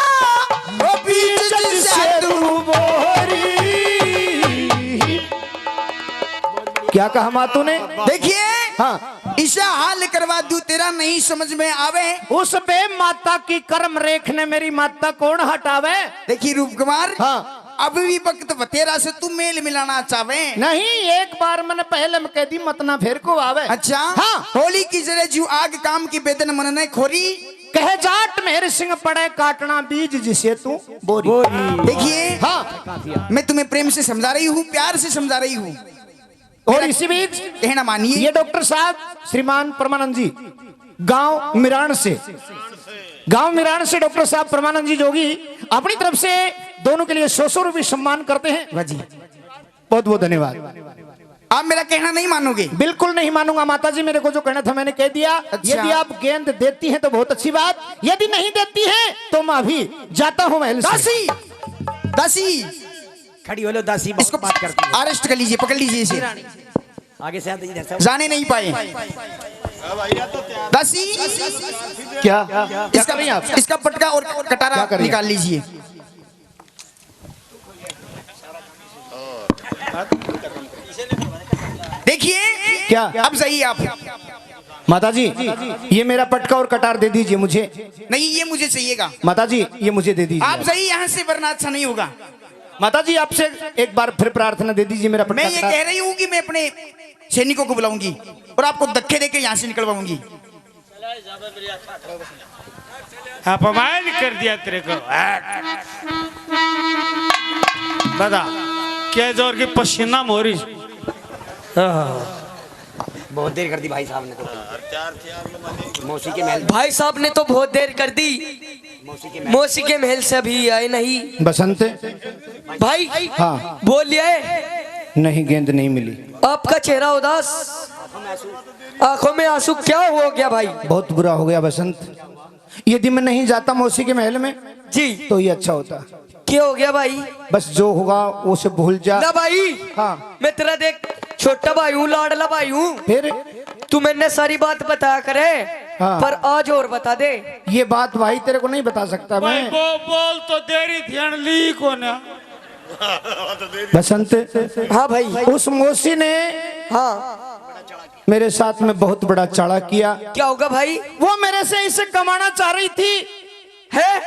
[SPEAKER 3] वो बीच से तू बोरी।
[SPEAKER 6] क्या कहा मातू ने?
[SPEAKER 3] देखिए
[SPEAKER 6] हाँ।
[SPEAKER 3] ईशा हाल करवा दूं तेरा नहीं समझ में आवे।
[SPEAKER 6] उस बे माता की कर्म रेख ने मेरी माता कौन हटावे।
[SPEAKER 3] देखिए रूप कुमार,
[SPEAKER 6] हाँ।
[SPEAKER 3] अब भी वक्त बतेरा से तू मेल मिलाना चाहे।
[SPEAKER 6] नहीं, एक बार मैंने पहले में कह दी, मत ना फेर को आवे।
[SPEAKER 3] अच्छा
[SPEAKER 6] हाँ।
[SPEAKER 3] होली की जरे जू आग काम की बेदन मन ने खोरी।
[SPEAKER 6] कहे जाट मेहर सिंह पड़े काटना बीज जिसे तू बोरी।
[SPEAKER 3] देखिए
[SPEAKER 6] हाँ।
[SPEAKER 3] मैं तुम्हें प्रेम से समझा रही हूँ, प्यार से समझा रही हूँ,
[SPEAKER 6] और इसी बीच
[SPEAKER 3] कहना मानिए।
[SPEAKER 6] ये डॉक्टर साहब श्रीमान परमानंद जी गांव मिरान से डॉक्टर साहब परमानंद जी जोगी अपनी तरफ से दोनों के लिए 100 रुपये सम्मान करते हैं।
[SPEAKER 3] वाजी,
[SPEAKER 6] बहुत बहुत धन्यवाद।
[SPEAKER 3] आप मेरा कहना नहीं मानोगे?
[SPEAKER 6] बिल्कुल नहीं मानूंगा माता जी, मेरे को जो कहना था मैंने कह दिया।
[SPEAKER 3] अच्छा।
[SPEAKER 6] यदि आप गेंद देती हैं तो बहुत अच्छी बात, यदि नहीं देती हैं तो मैं अभी जाता हूं महल से।
[SPEAKER 3] दासी, दासी
[SPEAKER 8] खड़ी हो लो दासी,
[SPEAKER 3] इसको
[SPEAKER 8] बात करती है।
[SPEAKER 3] अरेस्ट कर लीजिए, पकड़ लीजिए इसे।
[SPEAKER 8] आगे से इधर से
[SPEAKER 3] जाने नहीं पाए। दासी
[SPEAKER 6] क्या
[SPEAKER 3] इसका
[SPEAKER 6] कर रही हैं आप?
[SPEAKER 3] इसका पटका और
[SPEAKER 6] क्या
[SPEAKER 3] कटारा
[SPEAKER 6] कर रही हैं?
[SPEAKER 3] निकाल लीजिए। देखिए
[SPEAKER 6] क्या?
[SPEAKER 3] अब सही आप।
[SPEAKER 6] माता जी ये मेरा पटका और कटार दे दीजिए मुझे।
[SPEAKER 3] नहीं, ये मुझे चाहिएगा।
[SPEAKER 6] माता जी ये मुझे दे
[SPEAKER 3] आप
[SPEAKER 6] दीजिए।
[SPEAKER 3] सही यहाँ से, वरना अच्छा नहीं होगा।
[SPEAKER 6] माता जी आपसे एक बार फिर प्रार्थना दे दीजिए मेरा
[SPEAKER 3] मैं
[SPEAKER 6] पटका
[SPEAKER 3] ये
[SPEAKER 6] कटार।
[SPEAKER 3] कह रही हूँ कि मैं अपने सैनिकों को बुलाऊंगी और आपको धक्के देके यहाँ से निकलवाऊंगी।
[SPEAKER 7] अपमान कर दिया तेरे को। बता क्या जोर की पसीना मोरी।
[SPEAKER 8] बहुत देर कर दी भाई साहब ने तो। मौसी के महल,
[SPEAKER 2] भाई साहब ने तो बहुत देर कर दी, मौसी के महल से अभी आए नहीं।
[SPEAKER 6] बसंत
[SPEAKER 2] भाई
[SPEAKER 6] हाँ।
[SPEAKER 2] बोल लिया
[SPEAKER 6] नहीं, गेंद नहीं मिली।
[SPEAKER 2] आपका चेहरा उदास, आंखों में आंसू, क्या हो गया भाई?
[SPEAKER 6] बहुत बुरा हो गया बसंत। यदि मैं नहीं जाता मौसी के महल में
[SPEAKER 2] जी
[SPEAKER 6] तो ये अच्छा होता।
[SPEAKER 2] क्या हो गया भाई?
[SPEAKER 6] बस जो होगा वो से भूल जा।
[SPEAKER 2] ना भाई,
[SPEAKER 6] हाँ।
[SPEAKER 2] मैं तेरा देख छोटा भाई हूँ, लाडला भाई हूँ।
[SPEAKER 6] फिर
[SPEAKER 2] तू मैंने सारी बात बताया करे।
[SPEAKER 6] हाँ।
[SPEAKER 2] पर आज और बता दे।
[SPEAKER 6] ये बात भाई तेरे को नहीं बता सकता
[SPEAKER 7] भाई
[SPEAKER 6] मैं।
[SPEAKER 7] बोल तो देरी ध्यान ली को ना।
[SPEAKER 6] बसंत
[SPEAKER 2] हाँ भाई।
[SPEAKER 6] उस मौसी ने
[SPEAKER 2] हाँ
[SPEAKER 6] मेरे साथ में बहुत बड़ा चाड़ा किया।
[SPEAKER 2] क्या होगा भाई?
[SPEAKER 6] वो मेरे से इसे कमाना चाह रही थी
[SPEAKER 2] है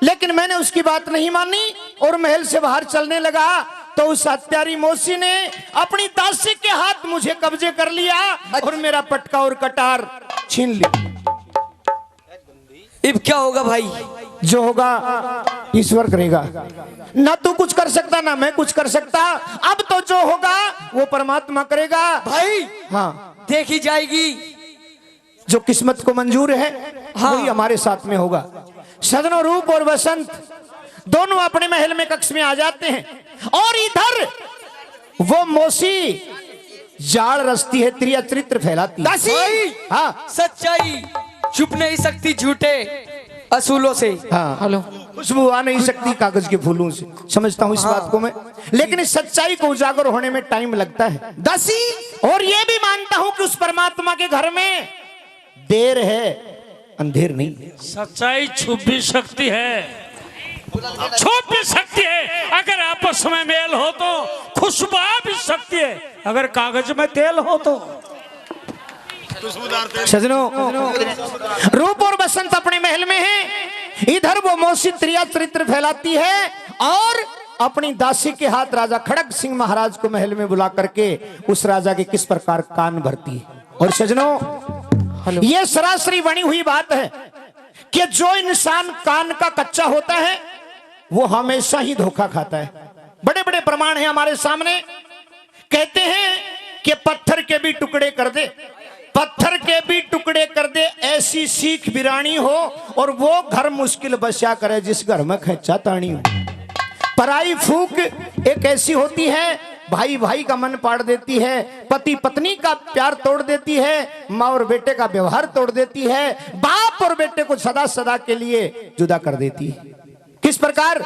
[SPEAKER 6] लेकिन मैंने उसकी बात नहीं मानी और महल से बाहर चलने लगा तो उस हत्यारी मौसी ने अपनी दासी के हाथ मुझे कब्जे कर लिया और मेरा पटका और कटार छीन लिया।
[SPEAKER 2] अब क्या होगा भाई?
[SPEAKER 6] जो होगा ईश्वर करेगा, ना तू कुछ कर सकता ना मैं कुछ कर सकता। अब तो जो होगा वो परमात्मा करेगा
[SPEAKER 2] भाई
[SPEAKER 6] हाँ,
[SPEAKER 2] देखी जाएगी।
[SPEAKER 6] जो किस्मत को मंजूर है
[SPEAKER 2] हाँ।
[SPEAKER 6] वही हमारे साथ में होगा। सजनों, रूप और बसंत दोनों अपने महल में कक्ष में आ जाते हैं और इधर वो मौसी जाल रचती है, त्रिया चरित्र फैलाती है।
[SPEAKER 2] दासी
[SPEAKER 6] हाँ
[SPEAKER 2] सच्चाई छुप नहीं सकती झूठे असूलों से।
[SPEAKER 6] हाँ, हेलो, खुशबू आ नहीं सकती कागज के फूलों से, समझता हूँ इस बात को मैं, लेकिन इस सच्चाई को उजागर होने में टाइम लगता है दासी। और ये भी मानता हूँ कि उस परमात्मा के घर में देर है, अंधेर नहीं।
[SPEAKER 7] सच्चाई छुप भी सकती है, छुप भी सकती है। अगर आपस में मेल हो तो खुशबू भी सकती है, अगर कागज में तेल हो तो।
[SPEAKER 6] सजनों, रूप और बसंत अपने महल में है, इधर वो मौसी त्रिया चरित्र फैलाती है और अपनी दासी के हाथ राजा खड़ग सिंह महाराज को महल में बुला करके उस राजा के किस प्रकार कान भरती है। और सजनों, ये सरासरी बनी हुई बात है कि जो इंसान कान का कच्चा होता है वो हमेशा ही धोखा खाता है। बड़े बड़े प्रमाण हैं हमारे सामने, कहते हैं कि पत्थर के भी टुकड़े कर दे, पत्थर के भी टुकड़े कर दे, ऐसी सीख बिरानी हो और वो घर मुश्किल बसा करे जिस घर में खच्चा ताणी हो। पराई फूक एक ऐसी होती है, भाई भाई का मन पाड़ देती है, पति पत्नी का प्यार तोड़ देती है, माँ और बेटे का व्यवहार तोड़ देती है, बाप और बेटे को सदा सदा के लिए जुदा कर देती है। किस प्रकार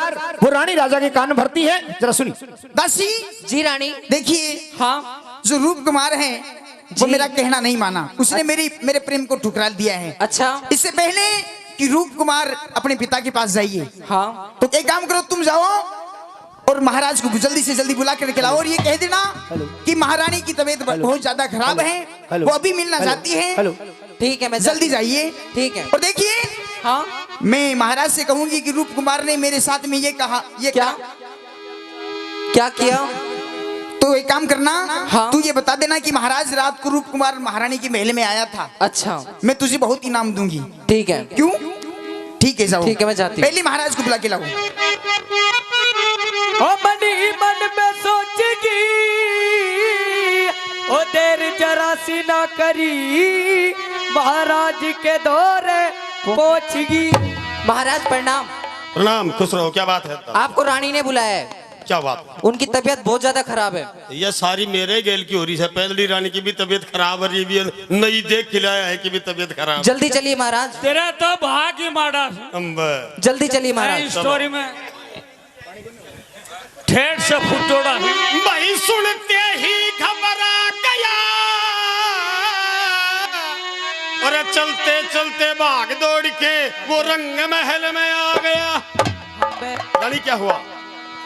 [SPEAKER 6] वो रानी राजा के कान भरती है, जरा सुनी।
[SPEAKER 3] दासी
[SPEAKER 2] जी रानी।
[SPEAKER 3] देखिए,
[SPEAKER 2] हाँ
[SPEAKER 3] जो रूप कुमार है वो मेरा कहना नहीं माना, उसने मेरे प्रेम को ठुकरा दिया है।
[SPEAKER 2] अच्छा,
[SPEAKER 3] इससे पहले कि रूप कुमार अपने पिता के पास जाइए,
[SPEAKER 2] हाँ
[SPEAKER 3] तो एक काम करो, तुम जाओ और महाराज को जल्दी से जल्दी बुला कर लाओ और ये कह देना कि महारानी की तबीयत बहुत ज्यादा खराब है, वो अभी मिलना चाहती है।
[SPEAKER 2] ठीक है, मैं
[SPEAKER 3] जल्दी जाइए।
[SPEAKER 2] ठीक है।
[SPEAKER 3] और देखिए,
[SPEAKER 2] हाँ
[SPEAKER 3] मैं महाराज से कहूंगी कि रूप कुमार ने मेरे साथ में ये कहा, ये
[SPEAKER 2] क्या क्या किया?
[SPEAKER 3] तो एक काम करना,
[SPEAKER 2] हाँ?
[SPEAKER 3] तू ये बता देना कि महाराज रात को रूप कुमार महारानी के महल में आया था।
[SPEAKER 2] अच्छा,
[SPEAKER 3] मैं तुझे बहुत इनाम दूंगी।
[SPEAKER 2] ठीक है।
[SPEAKER 3] क्यों? ठीक है, जाओ।
[SPEAKER 2] ठीक है, मैं जाती हूँ।
[SPEAKER 3] पहले महाराज को बुला के लाओ।
[SPEAKER 2] ओ मन ही मन में सोचेगी, ओ देर जरा सी ना करी, महाराज के दौरे पहुंचगी। महाराज प्रणाम।
[SPEAKER 9] प्रणाम, खुश रहो। क्या बात है?
[SPEAKER 2] आपको रानी ने बुलाया है।
[SPEAKER 9] क्या बात?
[SPEAKER 2] उनकी तबीयत बहुत ज्यादा खराब है।
[SPEAKER 9] ये सारी मेरे गेल की हो रही है। पहली रानी की भी तबीयत खराब है, ये भी नई देख खिलाया है कि भी तबीयत खराब।
[SPEAKER 2] जल्दी चलिए महाराज।
[SPEAKER 7] तेरा तो भाग्य माड़ा।
[SPEAKER 2] जल्दी चलिए महाराज।
[SPEAKER 7] स्टोरी में ठेठ से फुटोड़ा
[SPEAKER 9] भाई सुनते ही घबरा गया और चलते चलते भाग दौड़ के वो रंग महल में आ गया। रानी क्या हुआ?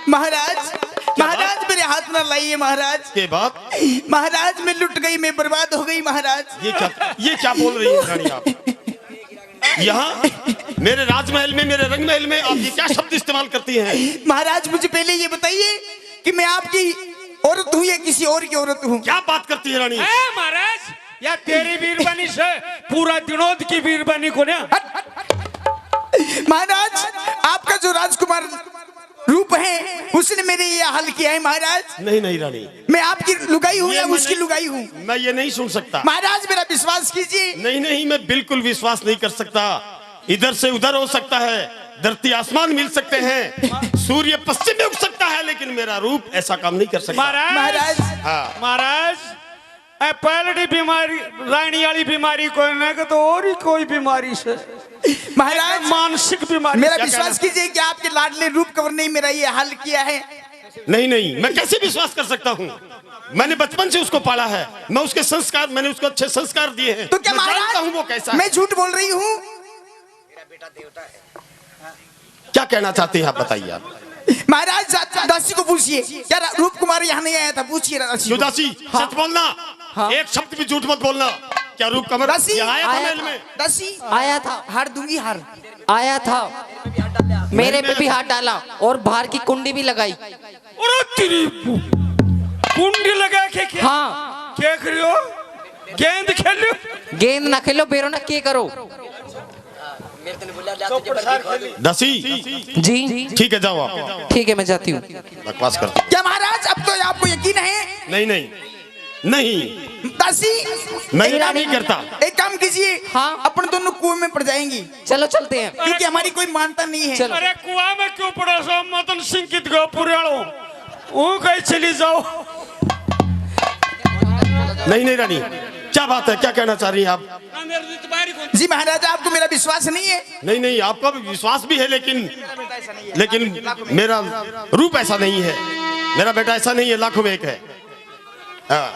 [SPEAKER 3] महाराज, महाराज मेरे हाथ में लाइए महाराज।
[SPEAKER 9] के बात?
[SPEAKER 3] महाराज मैं लुट गई, मैं बर्बाद हो गई महाराज।
[SPEAKER 9] ये क्या बोल रही है रानी आप? यहाँ मेरे राजमहल में, मेरे रंग महल में आप ये क्या शब्द इस्तेमाल करती हैं?
[SPEAKER 3] महाराज मुझे पहले ये बताइए कि मैं आपकी औरत हूँ या किसी और की औरत हूँ?
[SPEAKER 9] क्या बात करती है रानी?
[SPEAKER 7] महाराज, या तेरी बीरबानी से पूरा दिनोद की बीरबानी को ना।
[SPEAKER 3] महाराज, आपका जो राजकुमार रूप है उसने मेरे ये हाल किया है महाराज।
[SPEAKER 9] नहीं नहीं रानी,
[SPEAKER 3] मैं आपकी लुगाई हूँ या उसकी लुगाई हूँ?
[SPEAKER 9] मैं ये नहीं सुन सकता।
[SPEAKER 3] महाराज मेरा विश्वास कीजिए।
[SPEAKER 9] नहीं नहीं, मैं बिल्कुल विश्वास नहीं कर सकता। इधर से उधर हो सकता है, धरती आसमान मिल सकते हैं, सूर्य पश्चिम में उग सकता है, लेकिन मेरा रूप ऐसा काम नहीं कर सकता।
[SPEAKER 3] महाराज,
[SPEAKER 9] हाँ
[SPEAKER 7] महाराज, पहली बीमारी रानी वाली बीमारी कोई नहीं तो और ही कोई बीमारी से
[SPEAKER 3] महाराज
[SPEAKER 7] मानसिक बीमारी।
[SPEAKER 3] मेरा विश्वास कीजिए कि आपके लाडले रूप कंवर ने मेरा ये हाल किया है।
[SPEAKER 9] नहीं नहीं, मैं कैसे विश्वास कर सकता हूँ? मैंने बचपन से उसको पाला है, मैं उसके संस्कार, मैंने उसको अच्छे संस्कार दिए हैं।
[SPEAKER 3] तो क्या
[SPEAKER 9] मैं जानता
[SPEAKER 3] महाराज
[SPEAKER 9] हूँ वो कैसा है।
[SPEAKER 3] मैं झूठ बोल रही हूँ?
[SPEAKER 9] क्या कहना चाहते हैं आप, बताइए आप।
[SPEAKER 3] महाराज दासी को पूछिए, क्या रूप कुमार यहाँ नहीं आया था? पूछिए दासी को।
[SPEAKER 9] दासी, सच बोलना। हाँ? एक शब्द भी झूठ मत बोलना। क्या रूप कुमार
[SPEAKER 3] दासी
[SPEAKER 9] आया था महल में?
[SPEAKER 3] दासी
[SPEAKER 2] आया था।
[SPEAKER 3] हार दूंगी, हार
[SPEAKER 2] आया था।
[SPEAKER 3] मेरे पे भी हाथ डाला और बाहर की कुंडी भी लगाई।
[SPEAKER 7] अरे तेरी कुंडी लगा के क्या?
[SPEAKER 3] हाँ
[SPEAKER 7] क्या करियो? गेंद खेलो?
[SPEAKER 3] गेंद ना खेलो, बेरो ना के करो।
[SPEAKER 9] दसी
[SPEAKER 3] जी
[SPEAKER 9] ठीक है, जाओ आप।
[SPEAKER 3] ठीक है, मैं जाती हूँ।
[SPEAKER 9] बकवास करते।
[SPEAKER 10] क्या महाराज अब तो आपको यकीन है?
[SPEAKER 9] नहीं नहीं नहीं,
[SPEAKER 10] दासी
[SPEAKER 9] मैं नहीं करता।
[SPEAKER 10] एक काम कीजिए,
[SPEAKER 3] हाँ।
[SPEAKER 10] अपन दोनों कुएं में पड़ जाएंगी
[SPEAKER 3] चलो चलते हैं।
[SPEAKER 10] क्योंकि हमारी कोई मानता नहीं है।
[SPEAKER 3] चलो।
[SPEAKER 7] अरे कुआं में क्यों पड़ा सो? मदन सिंह की गो पुराणो वो कहीं चली जाओ।
[SPEAKER 9] नहीं नहीं रानी, क्या बात है, क्या कहना चाह रही हैं आप?
[SPEAKER 10] जी महाराजा, आपको मेरा विश्वास नहीं है?
[SPEAKER 9] नहीं नहीं, आपका भी विश्वास भी है, लेकिन मेरा रूप ऐसा नहीं है, मेरा बेटा ऐसा नहीं है, लाखों में एक है। हाँ।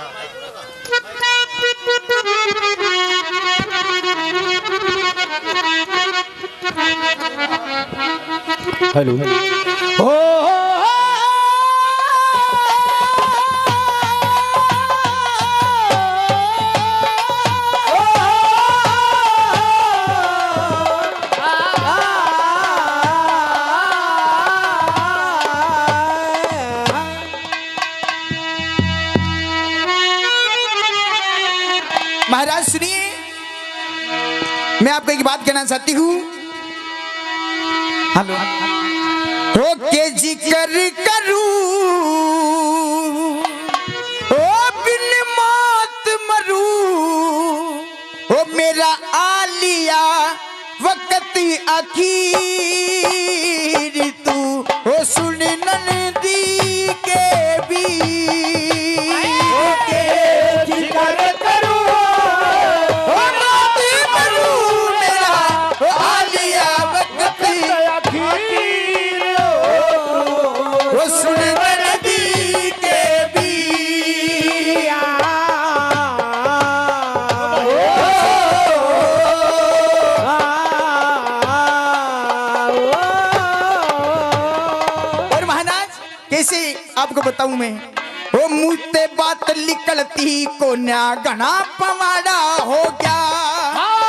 [SPEAKER 6] हेलो
[SPEAKER 10] महाराज सुनिए, मैं आपको एक बात कहना चाहती हूँ। हेलो हो के जिक्र करूं ओ बिन मौत मरूं, ओ मेरा आलिया वक्त अखीर तू ओ सुन नंदी के भी जिक्र करूं ओ मौत मरूं, मेरा आलिया वक्त अखीर ओ सुन नंदी के भी और महाराज कैसे आपको बताऊं मैं, ओ मुंह ते बात निकलती को ना घना पवाड़ा हो गया,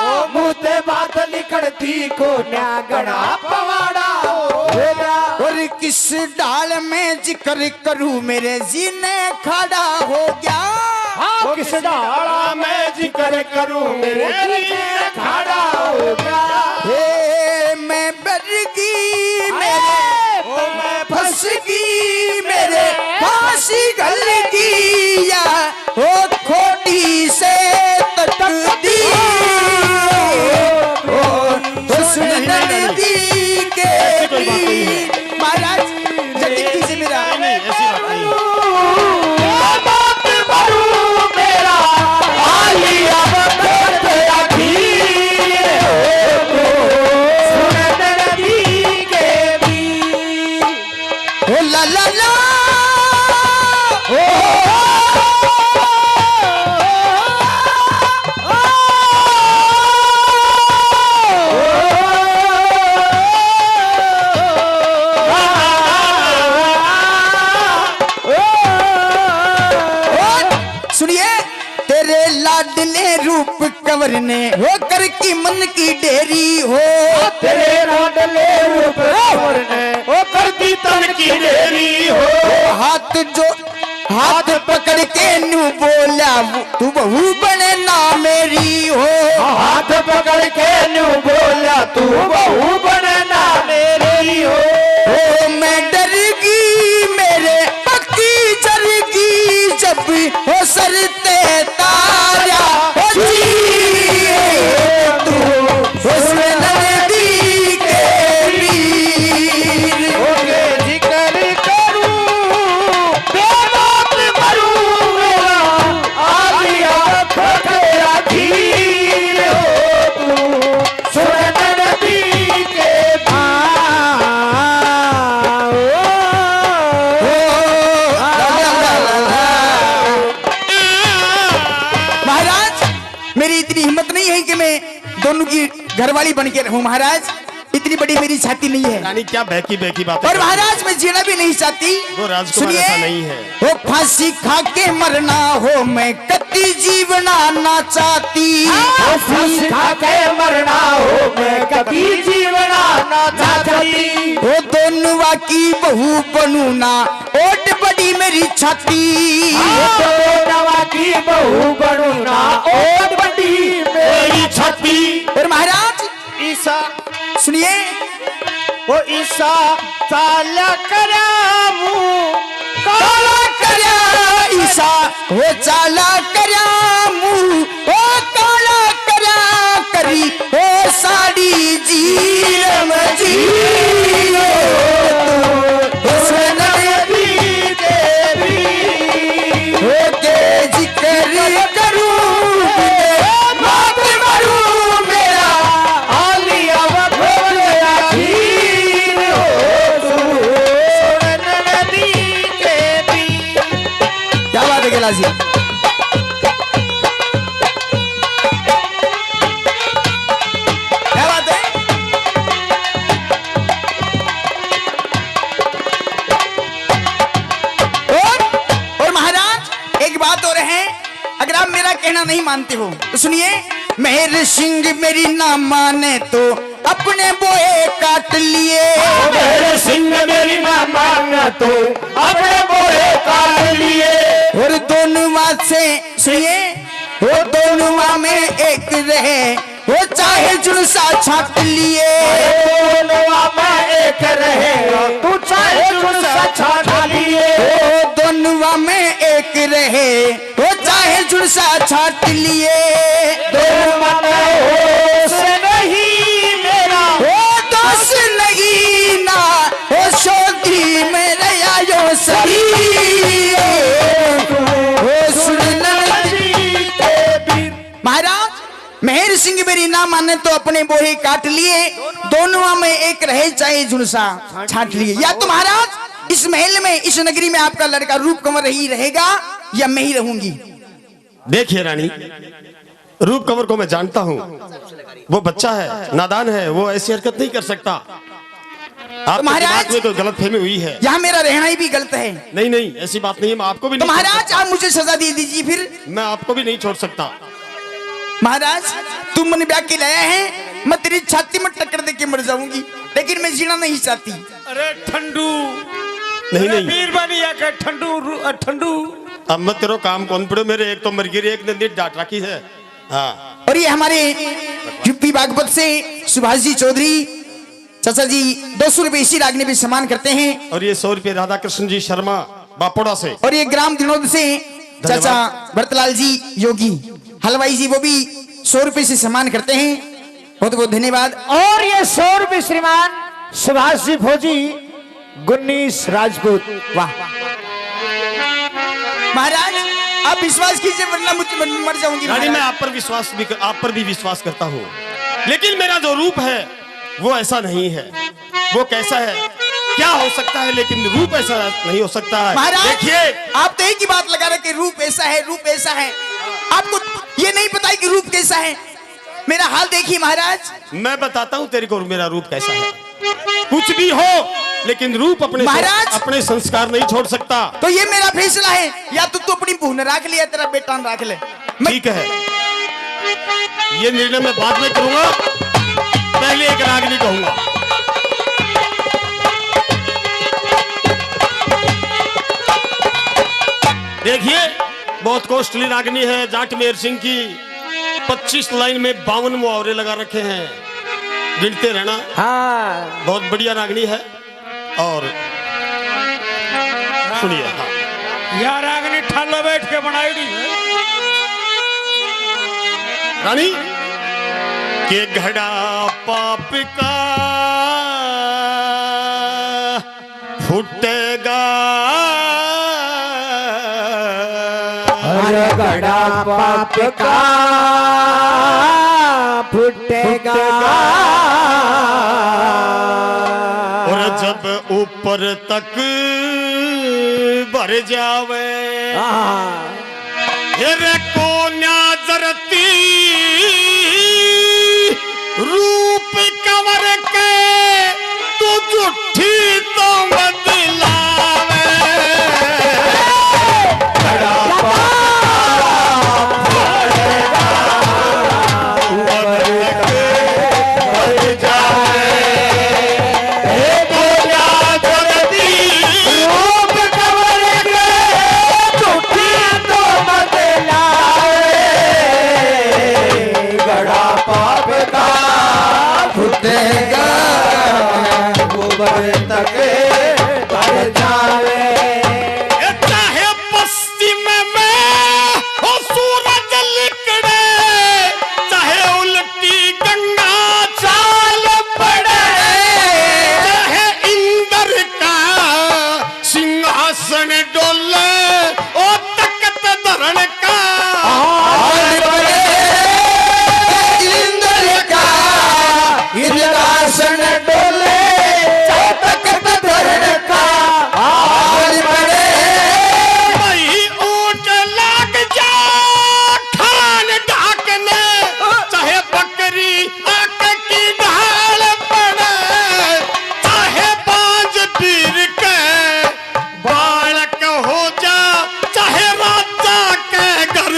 [SPEAKER 1] ओ मुँह ते बात निकलती को न्या गड़ा पवाड़ा हो गया।
[SPEAKER 10] और किस डाल में जिक्र करूं मेरे जीने खड़ा हो गया,
[SPEAKER 1] हाँ किस डाला मैं जिक्र करूं मेरे लिए खड़ा हो गया।
[SPEAKER 10] हे मैं बरगी मेरे
[SPEAKER 1] ओ मैं
[SPEAKER 10] फंसगी मेरे फांसी गल गया, ओ खोटी से तकदी ओ हुस्न नदी के भी। महाराज जल्दी कीजिए मेरा।
[SPEAKER 9] ऐसी बात नहीं है।
[SPEAKER 1] बात करूं मेरा आलिया वक्त अखीर सुन नदी के भी।
[SPEAKER 10] ओ ला ला ला सुनिए, तेरे लाडले रूप कंवर ने हो कर की मन की डेरी हो,
[SPEAKER 1] तेरे लाडले रूप कंवर ने ओ करती तन की देरी हो।
[SPEAKER 10] हाथ पकड़ के नू बोला तू बहू बने ना मेरी हो,
[SPEAKER 1] हाथ पकड़ के नू बोला तू बहू बनना मेरी हो।
[SPEAKER 10] ओ मैं डर गई मेरे पक्की जरगी जब हो सरते तारा हो जी तू हुस्न नदी के वीर।
[SPEAKER 1] ओके जिक्र करूं बेबात मरूं मेरा आलिया वक्त अखीर हो तू सुन नदी के
[SPEAKER 10] महाराज मेरी इतनी हिम्मत नहीं है कि मैं दोनों की घरवाली बन के रहूं। महाराज इतनी इतनी बड़ी मेरी छाती नहीं है।
[SPEAKER 9] रानी क्या बहकी बहकी बात
[SPEAKER 10] और महाराज मैं जीना भी नहीं चाहती।
[SPEAKER 9] वो राजकुमार ऐसा नहीं है।
[SPEAKER 10] वो फांसी खा के मरना हो मैं कति जीवना ना चाहती।
[SPEAKER 3] फांसी खा के मरना हो मैं कभी जीवना ना चाहती।
[SPEAKER 10] वो दोनों की बहू बनू ना ओट बड़ी मेरी छाती।
[SPEAKER 3] नवा की बहू बनू ना ओट बड़ी मेरी छाती।
[SPEAKER 10] और महाराज
[SPEAKER 6] ईसा
[SPEAKER 10] सुनिए,
[SPEAKER 6] वो ईसा ताला करामू
[SPEAKER 10] काला करया ईसा वो चाला करया मुंह ओ काला करया करी ओ साड़ी जीरम जीरो हुस्न नबी तेरी हो के जिक्र करूं मात मरूं मेरा आलिया वफल आखिर हो तू
[SPEAKER 6] नदी के भी।
[SPEAKER 10] क्या बात है गिलास जी? क्या बात है? और महाराज एक बात और है, अगर आप मेरा कहना नहीं मानते हो तो सुनिए, मेहर सिंह मेरी ना माने तो अपने बोए काट लिए।
[SPEAKER 3] मेरे सिंह मेरी ना मांगा तो अपने बोले काट लिए।
[SPEAKER 10] और दोनों माँ से सुनिए, वो दोनों माँ में एक रहे वो चाहे जुलसा छाट लिए।
[SPEAKER 3] दोनों में एक रहे तू चाहे जुलसा छाट लिए।
[SPEAKER 10] वो दोनों में एक रहे वो चाहे जुलसा छाट लिए।
[SPEAKER 3] दोनों में होश नहीं मेरा
[SPEAKER 10] वो दोष नहीं ना वो शोधी मेरे आयो सही। वो सुन महाराज, मेहर सिंह मेरी ना माने तो अपने बोहे काट लिए। दोनों में एक रहे चाहे झुलसा छाट लिए। या तो महाराज इस महल में इस नगरी में आपका लड़का रूप कंवर ही रहेगा या मैं ही रहूंगी।
[SPEAKER 9] देखिए रानी, रूप कंवर को मैं जानता हूँ, वो बच्चा है, नादान है, वो ऐसी हरकत नहीं कर सकता। आपके दिमाग में कोई गलतफहमी हुई है।
[SPEAKER 10] यहाँ मेरा रहना ही भी गलत है।
[SPEAKER 9] नहीं नहीं, ऐसी बात नहीं है, मैं आपको भी
[SPEAKER 10] तो
[SPEAKER 9] नहीं छोड़
[SPEAKER 10] महाराज
[SPEAKER 9] सकता।
[SPEAKER 10] आप मुझे सजा दे दीजिए फिर।
[SPEAKER 9] मैं आपको भी नहीं छोड़ सकता।
[SPEAKER 10] महाराज तुम मैंने ब्याह के लाया है, मैं तेरी छाती में टक्कर दे के मर जाऊंगी, लेकिन मैं जीना नहीं चाहती।
[SPEAKER 7] अरे ठंडू
[SPEAKER 9] नहीं नहीं,
[SPEAKER 7] वीर बनिया के ठंडू ठंडू।
[SPEAKER 9] अब मत तेरो काम कौन पड़ो मेरे, एक तो मरगिरी एक ने नीट डांट रखी है। हाँ,
[SPEAKER 10] और ये हमारे यूपी बागपत से सुभाष जी चौधरी चाचा जी 200 रुपए इसी रागनी भी सम्मान करते हैं।
[SPEAKER 9] और ये 100 रुपये राधा कृष्ण जी शर्मा बापोड़ा से।
[SPEAKER 10] और ये ग्राम दिनोद से चाचा भरतलाल जी योगी हलवाई जी वो भी 100 रुपए से सम्मान करते हैं। बहुत बहुत धन्यवाद।
[SPEAKER 3] और ये 100 रुपए श्रीमान सुभाष जी फौजी गुन्नीस राजपूत।
[SPEAKER 10] वाह महाराज आप विश्वास कीजिए वरना मुझे मर जाऊंगी।
[SPEAKER 9] रानी मैं आप पर भी विश्वास करता हूँ, लेकिन मेरा जो रूप है वो ऐसा नहीं है। वो कैसा है, क्या हो सकता है, लेकिन रूप ऐसा नहीं हो सकता है।
[SPEAKER 10] महाराज
[SPEAKER 9] देखिए,
[SPEAKER 10] आप तो एक ही बात लगा रहे कि रूप ऐसा है, रूप ऐसा है। आपको ये नहीं पता कि रूप कैसा है। मेरा हाल देखिए महाराज।
[SPEAKER 9] मैं बताता हूँ तेरे को मेरा रूप कैसा है। कुछ भी हो, लेकिन रूप
[SPEAKER 10] महाराज
[SPEAKER 9] अपने संस्कार नहीं छोड़ सकता।
[SPEAKER 10] तो ये मेरा फैसला है, या तो तू अपनी बहू राख ले या तेरा बेटा राख ले।
[SPEAKER 9] ठीक है, ये निर्णय मैं बाद में करूंगा, पहले एक रागनी कहूंगा। देखिए, बहुत कॉस्टली रागनी है, जाट मेहर सिंह की। 25 लाइन में 52 मुहावरे लगा रखे हैं, गिनते रहना।
[SPEAKER 3] हाँ
[SPEAKER 9] बहुत बढ़िया रागनी है। और सुनिए, हाँ
[SPEAKER 7] यार रागनी ठालो बैठ के बनाई दी
[SPEAKER 9] रानी के घड़ा पाप का फूटेगा,
[SPEAKER 3] घड़ा पाप का फूटेगा।
[SPEAKER 9] और जब ऊपर तक भर जावे रे कोन्या जरती रूप कंवर के
[SPEAKER 3] ऊपर तक पर जावे।
[SPEAKER 9] चाहे पश्चिम में हो सूरज लिकड़े, चाहे उल्टी गंगा चाल पड़े, चाहे इंद्र का सिंहासन डोले, ओ तख्त धरण का
[SPEAKER 10] इंद्र का सिंहासन डोले, तख्त धरण का हाल पड़े।
[SPEAKER 9] वही ऊंट लाग जा खान ढाकने, चाहे बकरी आंख की ढाल पड़े, चाहे बांझ पीर के बालक हो जा, चाहे राजा के घर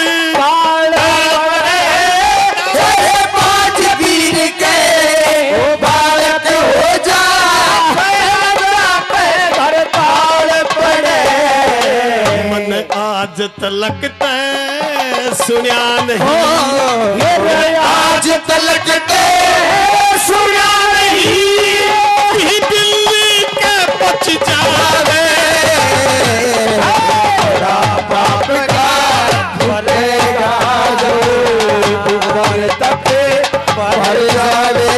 [SPEAKER 10] चाहे पांच वीर के बालक हो जा,
[SPEAKER 3] घर पड़े।
[SPEAKER 9] मन आज तलक तै सुनिया नहीं,
[SPEAKER 10] आज तलक ते
[SPEAKER 9] सुनिया नहीं, भी दिल्ली के पच जावे।
[SPEAKER 10] बाप का
[SPEAKER 3] भरेगा जो ऊपर तक पर जावे।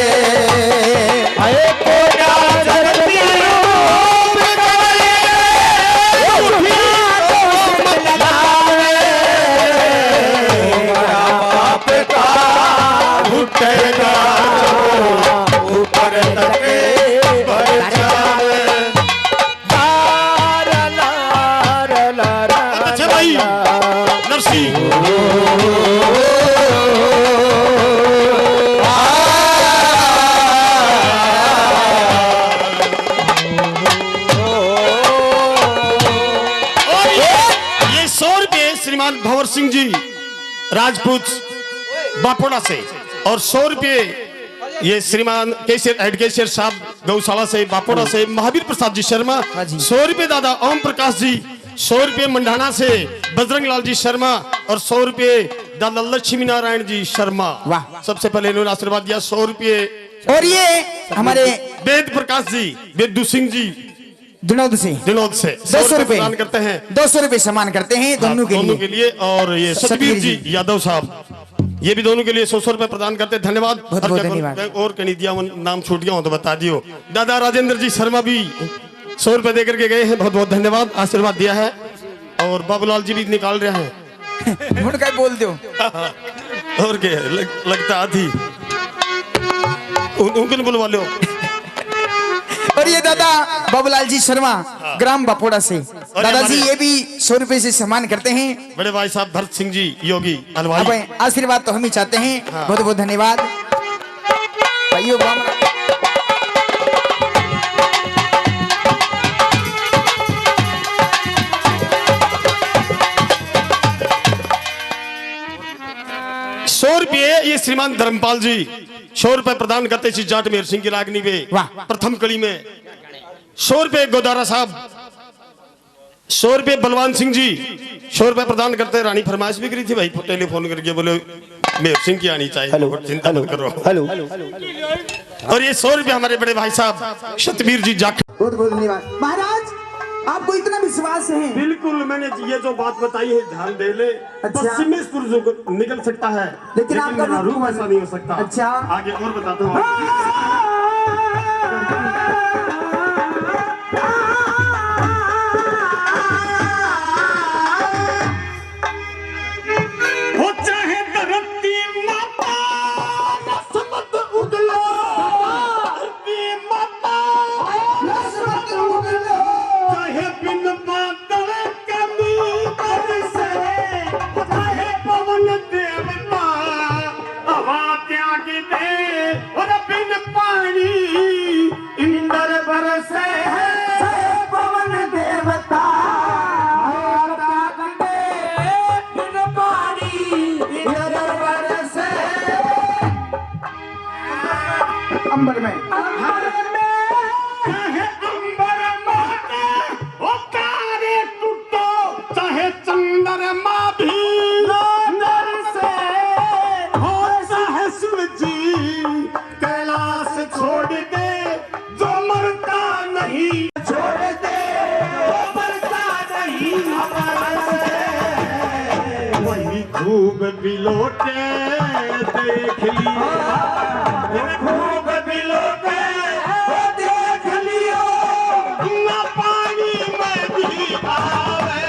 [SPEAKER 3] आए कोया जगती रूप गए, उठिया तो लगावे। बाप का उठेगा जो ऊपर तक पर जावे। लार लार लार
[SPEAKER 9] अच्छा भाई नरसी और ये 100 रुपये श्रीमान भंवर सिंह जी राजपूत बापोड़ा से, और 100 रुपये ये श्रीमान कैशियर हेड कैशियर साहब गौशाला से बापोड़ा से महावीर प्रसाद जी शर्मा। 100 रुपये दादा ओम प्रकाश जी, 100 रुपये मंडाना से बजरंग लाल जी शर्मा, और 100 रुपये दादा लक्ष्मी नारायण जी शर्मा।
[SPEAKER 10] वाह।
[SPEAKER 9] सबसे पहले इन्होंने आशीर्वाद दिया। 100 रुपये
[SPEAKER 10] और ये हमारे
[SPEAKER 9] वेद प्रकाश जी, वेदू सिंह जी
[SPEAKER 10] दिनोद से
[SPEAKER 9] दिनोद से
[SPEAKER 10] 200 रुपए
[SPEAKER 9] प्रदान करते हैं।
[SPEAKER 10] 200 रुपए सम्मान करते हैं दोनों के लिए।
[SPEAKER 9] और ये सतबीर जी यादव साहब ये भी दोनों के लिए 100 रुपए प्रदान करते हैं। धन्यवाद।
[SPEAKER 10] बहुत बहुत धन्यवाद।
[SPEAKER 9] और कहीं दिया नाम छूट गया हो तो बता दियो। दादा राजेंद्र जी शर्मा भी 100 रुपए देकर के गए हैं, बहुत बहुत धन्यवाद, आशीर्वाद दिया है। और बाबूलाल जी भी निकाल रहे हैं।
[SPEAKER 10] उनका बोल दो।
[SPEAKER 9] और क्या लगता आधी उनको बुलवा लो।
[SPEAKER 10] और ये दादा बाबूलाल जी शर्मा ग्राम बापोड़ा से, दादाजी ये भी 100 रुपए से सम्मान करते हैं।
[SPEAKER 9] बड़े भाई साहब भरत सिंह जी योगी अलवाई,
[SPEAKER 10] अब आशीर्वाद तो हम ही चाहते हैं। बहुत बहुत धन्यवाद भाइयों।
[SPEAKER 9] ₹100 ये श्रीमान धर्मपाल जी 100 रुपए प्रदान करते श्री जाट मेहर सिंह की रागनी में
[SPEAKER 10] वाह।
[SPEAKER 9] प्रथम कड़ी में। 100 रुपए गोदारा साहब, 100 रुपए बलवान सिंह जी 100 रुपए प्रदान करते। रानी फरमाइश भी करी थी भाई, टेलीफोन करके बोले मेहर सिंह की आनी चाहिए।
[SPEAKER 3] हेलो
[SPEAKER 9] चिंता मत करो।
[SPEAKER 3] हेलो।
[SPEAKER 9] और ये 100 रुपए हमारे बड़े भाई साहब सतबीर जी जाख।
[SPEAKER 10] बहुत बहुत धन्यवाद महाराज, आपको इतना विश्वास है।
[SPEAKER 9] बिल्कुल, मैंने ये जो बात बताई है ध्यान दे ले। पश्चिम में सूरज निकल सकता है,
[SPEAKER 10] लेकिन आपका
[SPEAKER 9] रूप ऐसा नहीं हो सकता।
[SPEAKER 10] अच्छा।
[SPEAKER 9] आगे और बताता हूँ। पानी खूब बिलोटे देख लिया,
[SPEAKER 1] खूब बिलोटे देख लियो,
[SPEAKER 9] ना पानी में भी आवे,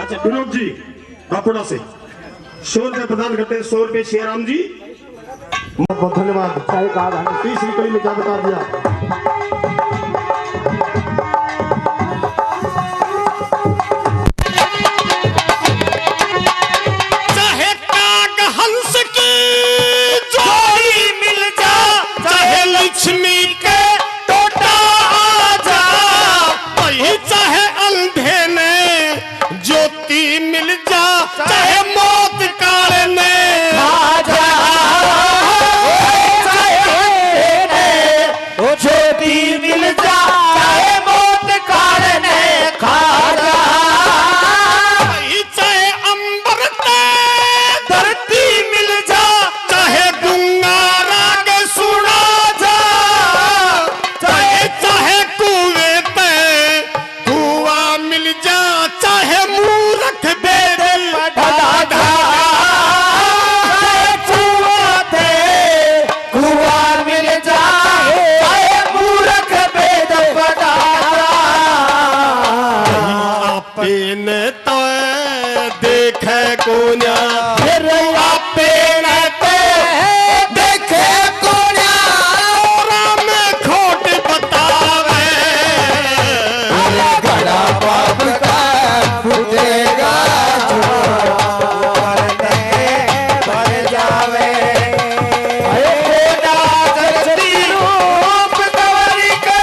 [SPEAKER 9] अच्छा विनोद जी बापुड़ा से 100 रुपये प्रदान करते हैं। 100 रुपये श्रीराम जी, बहुत बहुत धन्यवाद। तीसरी कड़ी में क्या बता दिया। चाहे काग हंस की जोड़ी मिल जा, चाहे लक्ष्मी के टोटा आ जा, वही चाहे अंधे में ज्योति मिल जा, चाहे मौत काल में खा जा,
[SPEAKER 1] ज्योति मिल जा, चाहे मौत काल में खा जा,
[SPEAKER 9] वही चाहे अंबर ते धरती मिल जा, चाहे गंगा राग सुना जा, चाहे कुएं पे कुआं मिल जा, चाहे मूर्ख वेद पढ़ा जा,
[SPEAKER 1] कुआं मिल जा, चाहे मूर्ख वेद पढ़ा,
[SPEAKER 9] आपे ने तो देखे कोन्या,
[SPEAKER 1] फिर आपे न ते देखे कोन्या,
[SPEAKER 9] राम खोट बतावे,
[SPEAKER 1] घड़ा बाप का फूटेगा, भर जावे, रूप कंवरी के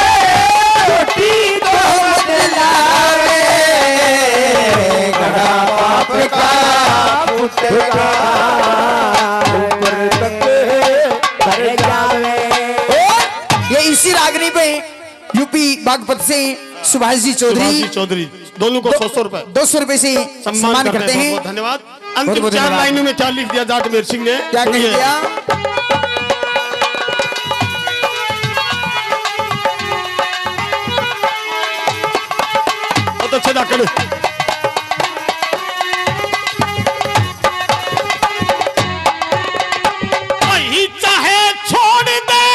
[SPEAKER 1] छोटी तो बदलावे, घड़ा बाप का फूटेगा, ऊपर तक भर जावे।
[SPEAKER 10] ये इसी रागनी पे यूपी बागपत से सुभाष जी
[SPEAKER 9] सुभाष चौधरी दोनों को 100 रुपए
[SPEAKER 10] 200 रुपए से सम्मान करते हैं।
[SPEAKER 9] बहुत धन्यवाद।
[SPEAKER 10] बहुत
[SPEAKER 9] अंतिम
[SPEAKER 10] बहुत
[SPEAKER 9] 4
[SPEAKER 10] धन्यवाद।
[SPEAKER 9] लाइनों में क्या लिख दिया जाटमेर सिंह ने,
[SPEAKER 10] क्या कह
[SPEAKER 9] सुनिए।
[SPEAKER 10] दिया?
[SPEAKER 9] बहुत अच्छे डाकन वही चाहे छोड़ दे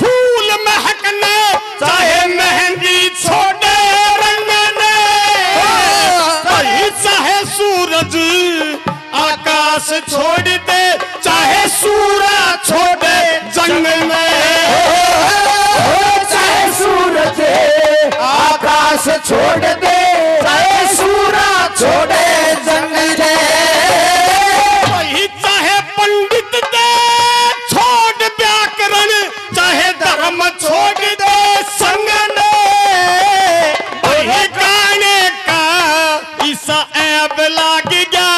[SPEAKER 9] फूल महकने, चाहे मेहंदी छोड़े रंगने, वही चाहे सूरज आकाश छोड़ दे, चाहे सूरा छोड़े जंग में,
[SPEAKER 1] चाहे सूरज आकाश छोड़ दे, चाहे सूरा छोड़े जंग दे,
[SPEAKER 9] वही चाहे पंडित दे छोड़ व्याकरण, चाहे धर्म छोड़ दे संग ने, वही गाने का ईसा ऐब लाग गया,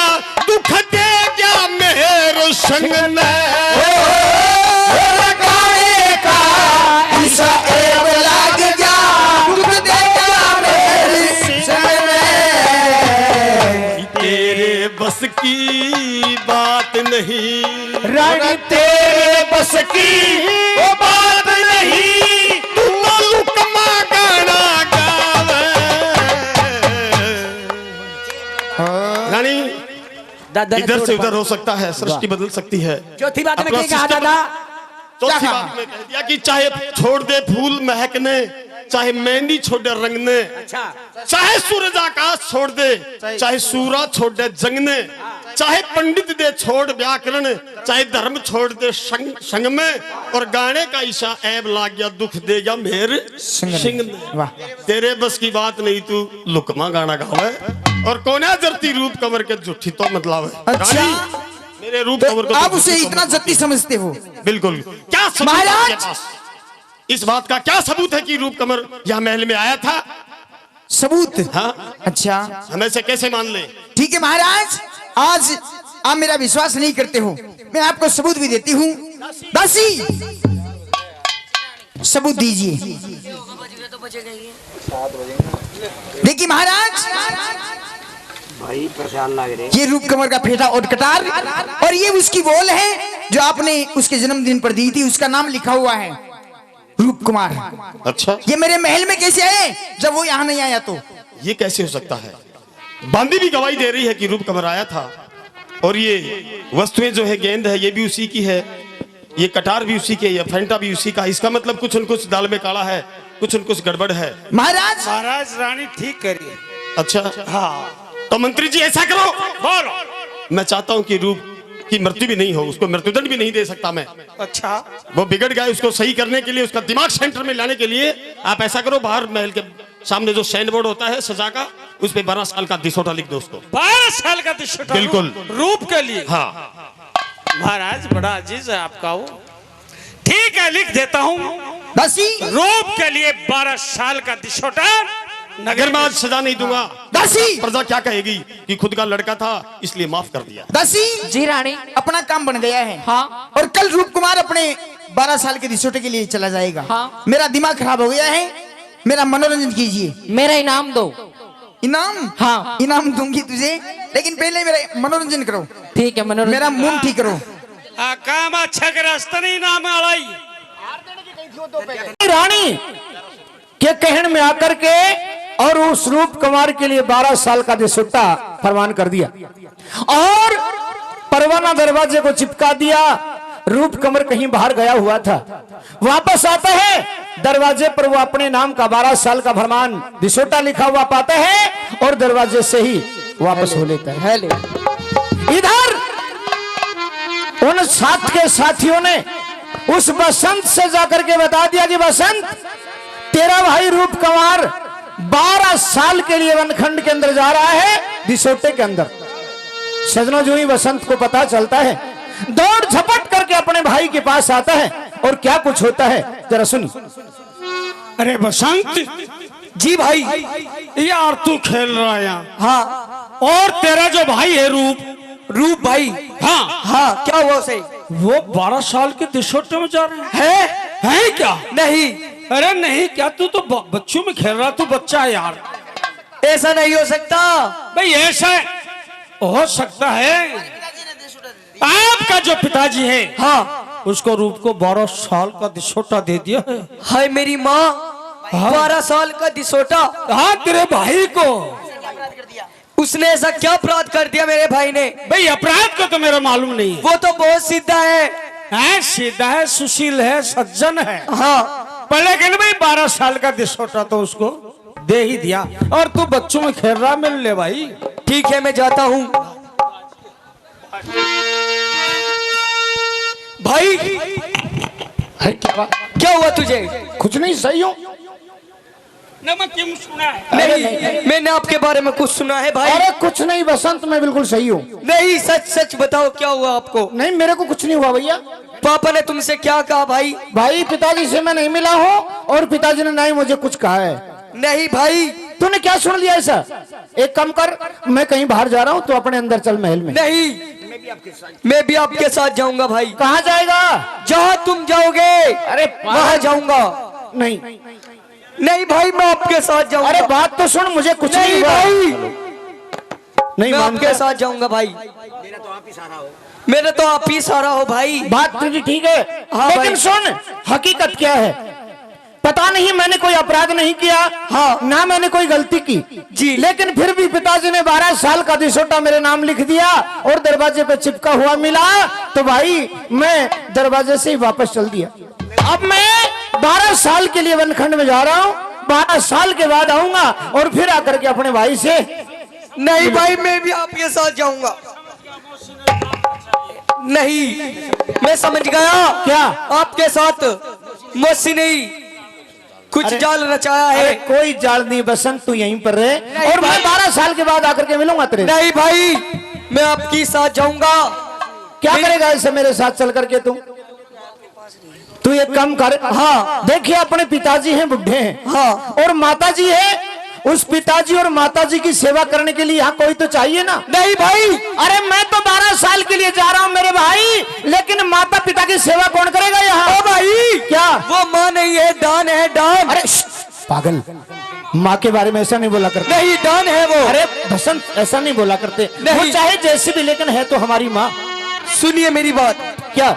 [SPEAKER 9] दुख दे गया मेरे संग ने,
[SPEAKER 1] गाने का ऐसा ऐब लग गया, दुख देगा मेरे संग में,
[SPEAKER 9] तेरे बस की बात नहीं,
[SPEAKER 1] रण तेरे बस की वो बात नहीं,
[SPEAKER 9] तू तो लुकमा गाना गावे। रानी
[SPEAKER 8] दादा ने
[SPEAKER 9] इधर से
[SPEAKER 8] छोड़
[SPEAKER 9] उधर हो सकता है, सृष्टि बदल सकती है।
[SPEAKER 8] चौथी बात में
[SPEAKER 9] अपना
[SPEAKER 8] क्या कहा
[SPEAKER 9] सिस्टम-
[SPEAKER 8] दादा?
[SPEAKER 9] चौथी बात में कह दिया कि चाहे छोड़ दे फूल महकने, चाहे मेहंदी छोड़ दे रंगने,
[SPEAKER 8] अच्छा
[SPEAKER 9] चाहे सूरज आकाश छोड़ दे, चाहे सूरा छोड़ दे जंगने, चाहे पंडित दे छोड़ व्याकरण, चाहे धर्म छोड़ दे संग में, और गाने का ईशा ऐब लाग गया, दुख दे गया मेरे सिंह ने।
[SPEAKER 10] वाह।
[SPEAKER 9] तेरे बस की बात नहीं, तू लुकमा गाना गावे, और कोना जरती रूप कमर के झूठी तो मतलब है।
[SPEAKER 10] अच्छा।
[SPEAKER 9] रानी, मेरे रूप
[SPEAKER 10] तो
[SPEAKER 9] कमर को
[SPEAKER 10] आप
[SPEAKER 9] तो
[SPEAKER 10] उसे
[SPEAKER 9] झूठी
[SPEAKER 10] इतना
[SPEAKER 9] तो
[SPEAKER 10] जल्दी समझते हो?
[SPEAKER 9] बिल्कुल। क्या सबूत है
[SPEAKER 10] महाराज!
[SPEAKER 9] आपके पास? इस बात का क्या सबूत है कि रूप कमर यहाँ महल में आया था?
[SPEAKER 10] सबूत?
[SPEAKER 9] हाँ,
[SPEAKER 10] अच्छा
[SPEAKER 9] हमें से कैसे मान ले?
[SPEAKER 10] ठीक है महाराज, आज आप मेरा विश्वास नहीं करते हो, मैं आपको सबूत भी देती हूँ। दासी सबूत दीजिए। देखिए महाराज,
[SPEAKER 8] भाई परेशान लग रहे।
[SPEAKER 10] ये रूप कमर का फेटा और कटार, और ये उसकी बोल है जो आपने उसके जन्मदिन पर दी थी। उसका नाम लिखा हुआ है रूप कुमार।
[SPEAKER 9] अच्छा,
[SPEAKER 10] ये मेरे महल में कैसे आए जब वो यहाँ नहीं आया? तो
[SPEAKER 9] ये कैसे हो सकता है? बांदी भी गवाही दे रही है कि रूप कमर आया था, और ये वस्तुएं जो है, गेंद है, ये भी उसी की है, ये कटार भी उसी की है, ये फेंटा भी उसी का। इसका मतलब कुछ न कुछ दाल में काला है, कुछ न कुछ गड़बड़ है।
[SPEAKER 10] महाराज
[SPEAKER 7] महाराज रानी ठीक करिए।
[SPEAKER 9] अच्छा,
[SPEAKER 7] हाँ
[SPEAKER 9] तो मंत्री जी ऐसा करो,
[SPEAKER 7] बोलो।
[SPEAKER 9] मैं चाहता हूं कि रूप की मृत्यु भी नहीं हो, उसको मृत्युदंड भी नहीं दे सकता मैं।
[SPEAKER 7] अच्छा,
[SPEAKER 9] वो बिगड़ गया, उसको सही करने के लिए, उसका दिमाग सेंटर में लाने के लिए आप ऐसा करो, बाहर महल के सामने जो साइन बोर्ड होता है सजा का, उस पे 12 साल का दिसोटा लिख दो उसको।
[SPEAKER 7] 12 साल का दिसोटा?
[SPEAKER 9] बिल्कुल।
[SPEAKER 7] रूप के लिए?
[SPEAKER 9] हाँ
[SPEAKER 7] महाराज बड़ा अजीज है आपका वो। ठीक है, लिख देता हूँ।
[SPEAKER 10] दासी
[SPEAKER 7] रूप के लिए 12 साल का दिसोटा।
[SPEAKER 9] अगर मैं आज सजा नहीं दूंगा,
[SPEAKER 10] दासी
[SPEAKER 9] प्रजा क्या कहेगी कि खुद का लड़का था इसलिए माफ कर दिया।
[SPEAKER 10] दासी
[SPEAKER 6] जी रानी।
[SPEAKER 10] अपना काम बन गया है।
[SPEAKER 6] हाँ।
[SPEAKER 10] और कल रूप कुमार अपने 12 साल के रिसोर्ट के लिए चला जाएगा।
[SPEAKER 6] हाँ।
[SPEAKER 10] मेरा दिमाग खराब हो गया है, मेरा मनोरंजन कीजिए।
[SPEAKER 6] मेरा इनाम दो।
[SPEAKER 10] इनाम?
[SPEAKER 6] हाँ।
[SPEAKER 10] इनाम दूंगी तुझे, लेकिन पहले मेरा मनोरंजन करो।
[SPEAKER 6] ठीक है, मनोरंजन।
[SPEAKER 10] मेरा मुंह ठीक करो।
[SPEAKER 7] काम अच्छा के रास्ता नहीं नाम आलाई।
[SPEAKER 1] रानी के कहने में आकर के और उस रूप कुमार के लिए 12 साल का दिसुट्टा फरमान कर दिया और परवाना दरवाजे को चिपका दिया। रूप कमर कहीं बाहर गया हुआ था, वापस आता है, दरवाजे पर वो अपने नाम का 12 साल का फरमान दिसोटा लिखा हुआ पाता है और दरवाजे से ही वापस हो लेता है। इधर उन साथ के साथियों ने उस बसंत से जाकर के बता दिया कि बसंत, तेरा भाई रूप कुमार 12 साल के लिए वनखंड के अंदर जा रहा है, दिसोटे के अंदर। सजनों, जो ही बसंत को पता चलता है, दौड़ झपट करके अपने भाई के पास आता है और क्या कुछ होता है जरा सुनी।
[SPEAKER 7] अरे बसंत
[SPEAKER 6] जी भाई।
[SPEAKER 7] यार तू खेल रहा है यहाँ?
[SPEAKER 6] हाँ।
[SPEAKER 7] और तेरा जो भाई है
[SPEAKER 6] रूप भाई?
[SPEAKER 7] हाँ
[SPEAKER 6] हाँ, क्या हुआ उसे?
[SPEAKER 7] वो 12 साल के दिसोटे में जा रहे हैं क्या?
[SPEAKER 6] नहीं।
[SPEAKER 7] अरे नहीं क्या, तू तो बच्चों में खेल रहा, तू बच्चा है यार।
[SPEAKER 6] ऐसा नहीं हो सकता
[SPEAKER 7] भाई, ऐसा हो सकता है। आपका जो पिताजी है,
[SPEAKER 6] हाँ,
[SPEAKER 7] उसको रूप को 12 साल का दिसोटा दे दिया है।
[SPEAKER 6] हाय मेरी माँ, 12 साल का दिसोटा?
[SPEAKER 7] हाँ, तेरे भाई को।
[SPEAKER 6] उसने ऐसा क्या अपराध कर दिया मेरे भाई ने?
[SPEAKER 7] भाई अपराध को तो मेरा मालूम नहीं है।
[SPEAKER 6] वो तो बहुत सीधा है।
[SPEAKER 7] सीधा है, सुशील है, सज्जन है।
[SPEAKER 6] हाँ,
[SPEAKER 7] पर लेकिन भाई 12 साल का दिसोटा तो उसको दे ही दिया, और तू बच्चों में खेल रहा, मिल ले भाई।
[SPEAKER 6] ठीक है, मैं जाता हूँ। भाई क्या हुआ तुझे?
[SPEAKER 1] कुछ नहीं, सही हो?
[SPEAKER 7] मैं क्यों सुना है?
[SPEAKER 6] नहीं, मैंने आपके बारे में कुछ सुना है भाई।
[SPEAKER 1] अरे कुछ नहीं बसंत, मैं बिल्कुल सही हूँ।
[SPEAKER 6] नहीं, सच सच बताओ, क्या हुआ आपको?
[SPEAKER 1] नहीं, मेरे को कुछ नहीं हुआ भैया।
[SPEAKER 6] पापा ने तुमसे क्या कहा भाई?
[SPEAKER 1] भाई, पिताजी से मैं नहीं मिला हूँ और पिताजी ने नहीं मुझे कुछ कहा है।
[SPEAKER 6] नहीं भाई।
[SPEAKER 1] तूने क्या सुन लिया ऐसा? एक काम कर, मैं कहीं बाहर जा रहा हूँ, तो अपने अंदर चल महल में।
[SPEAKER 6] नहीं, मैं भी आपके साथ जाऊंगा भाई।
[SPEAKER 1] कहाँ जाएगा?
[SPEAKER 6] जहाँ तुम जाओगे
[SPEAKER 1] अरे
[SPEAKER 6] वहाँ जाऊंगा।
[SPEAKER 1] नहीं
[SPEAKER 6] नहीं भाई, मैं आपके साथ जाऊंगा।
[SPEAKER 1] अरे बात तो सुन, मुझे कुछ नहीं हुआ।
[SPEAKER 6] भाई,
[SPEAKER 1] नहीं,
[SPEAKER 6] मैं आपके साथ जाऊंगा भाई। मेरा तो आप ही सहारा हो भाई।
[SPEAKER 1] बात तुझी ठीक है,
[SPEAKER 6] हाँ
[SPEAKER 1] लेकिन
[SPEAKER 6] भाई।
[SPEAKER 1] सुन, हकीकत क्या है? पता नहीं, मैंने कोई अपराध नहीं किया, हाँ, ना मैंने कोई गलती की
[SPEAKER 6] जी,
[SPEAKER 1] लेकिन फिर भी पिताजी ने 12 साल का दिसोटा मेरे नाम लिख दिया और दरवाजे पे चिपका हुआ मिला, तो भाई मैं दरवाजे से ही वापस चल दिया। अब मैं 12 साल के लिए वनखंड में जा रहा हूँ, 12 साल के बाद आऊंगा और फिर आकर के अपने भाई से।
[SPEAKER 6] नहीं भाई, मैं भी आपके साथ जाऊंगा। नहीं, मैं समझ गया।
[SPEAKER 1] क्या?
[SPEAKER 6] आपके साथ मौसी नहीं, कुछ जाल रचाया है।
[SPEAKER 1] कोई जाल नहीं बसंत, तू यहीं पर रहे और मैं 12 साल के बाद आकर के मिलूंगा तेरे।
[SPEAKER 6] नहीं भाई, मैं आपके साथ जाऊंगा।
[SPEAKER 1] क्या करेगा ऐसे मेरे साथ चल करके? तू एक काम कर। हाँ, देखिए अपने पिताजी हैं, बुढ़े हैं, हाँ, और माताजी है, उस पिताजी और माताजी की सेवा करने के लिए यहाँ कोई तो चाहिए ना।
[SPEAKER 6] नहीं भाई,
[SPEAKER 1] अरे मैं तो 12 साल के लिए जा रहा हूँ मेरे भाई, लेकिन माता पिता की सेवा कौन करेगा यहाँ?
[SPEAKER 6] ओ भाई
[SPEAKER 1] क्या
[SPEAKER 6] वो माँ नहीं है, डान है डान।
[SPEAKER 1] अरे पागल, माँ के बारे में ऐसा नहीं बोला करते।
[SPEAKER 6] नहीं डान है वो।
[SPEAKER 1] अरे बसंत, ऐसा नहीं बोला करते।
[SPEAKER 6] नहीं।
[SPEAKER 1] वो चाहे जैसी भी, लेकिन है तो हमारी माँ।
[SPEAKER 6] सुनिए मेरी बात।
[SPEAKER 1] क्या?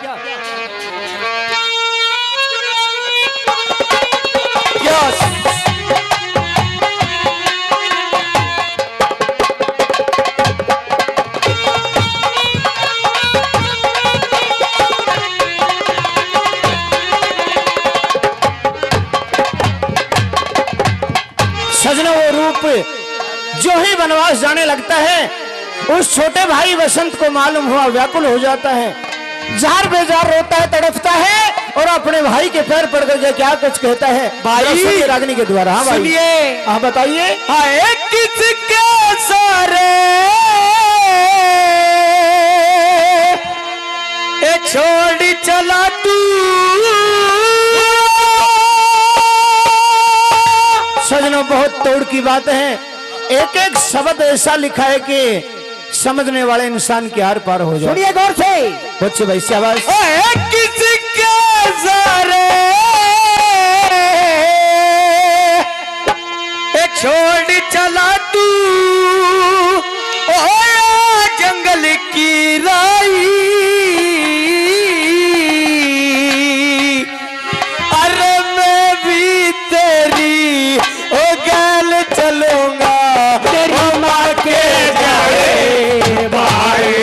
[SPEAKER 1] सजना वो रूप जो ही वनवास जाने लगता है, उस छोटे भाई वसंत को मालूम हुआ, व्याकुल हो जाता है, जार बेजार रोता है, तड़पता है और अपने भाई के पैर पड़ करके क्या कुछ कहता है भाई रागनी के द्वारा। हाँ भाई
[SPEAKER 6] सुनिए।
[SPEAKER 1] हाँ बताइए।
[SPEAKER 6] हाय किसके सारे ए छोड़ चला तू,
[SPEAKER 1] सजनों बहुत तोड़ की बात है। एक एक शब्द ऐसा लिखा है कि समझने वाले इंसान के आर पार हो जाए।
[SPEAKER 6] सुनिए गौर से।
[SPEAKER 1] बच्चे भाई शाबाश।
[SPEAKER 6] किसके सारे ए छोड़ चला तू, ओ जंगल की राई, अरे मैं भी तेरी ओ गैल चलूंगा, तेरी माँ के जाए भाई।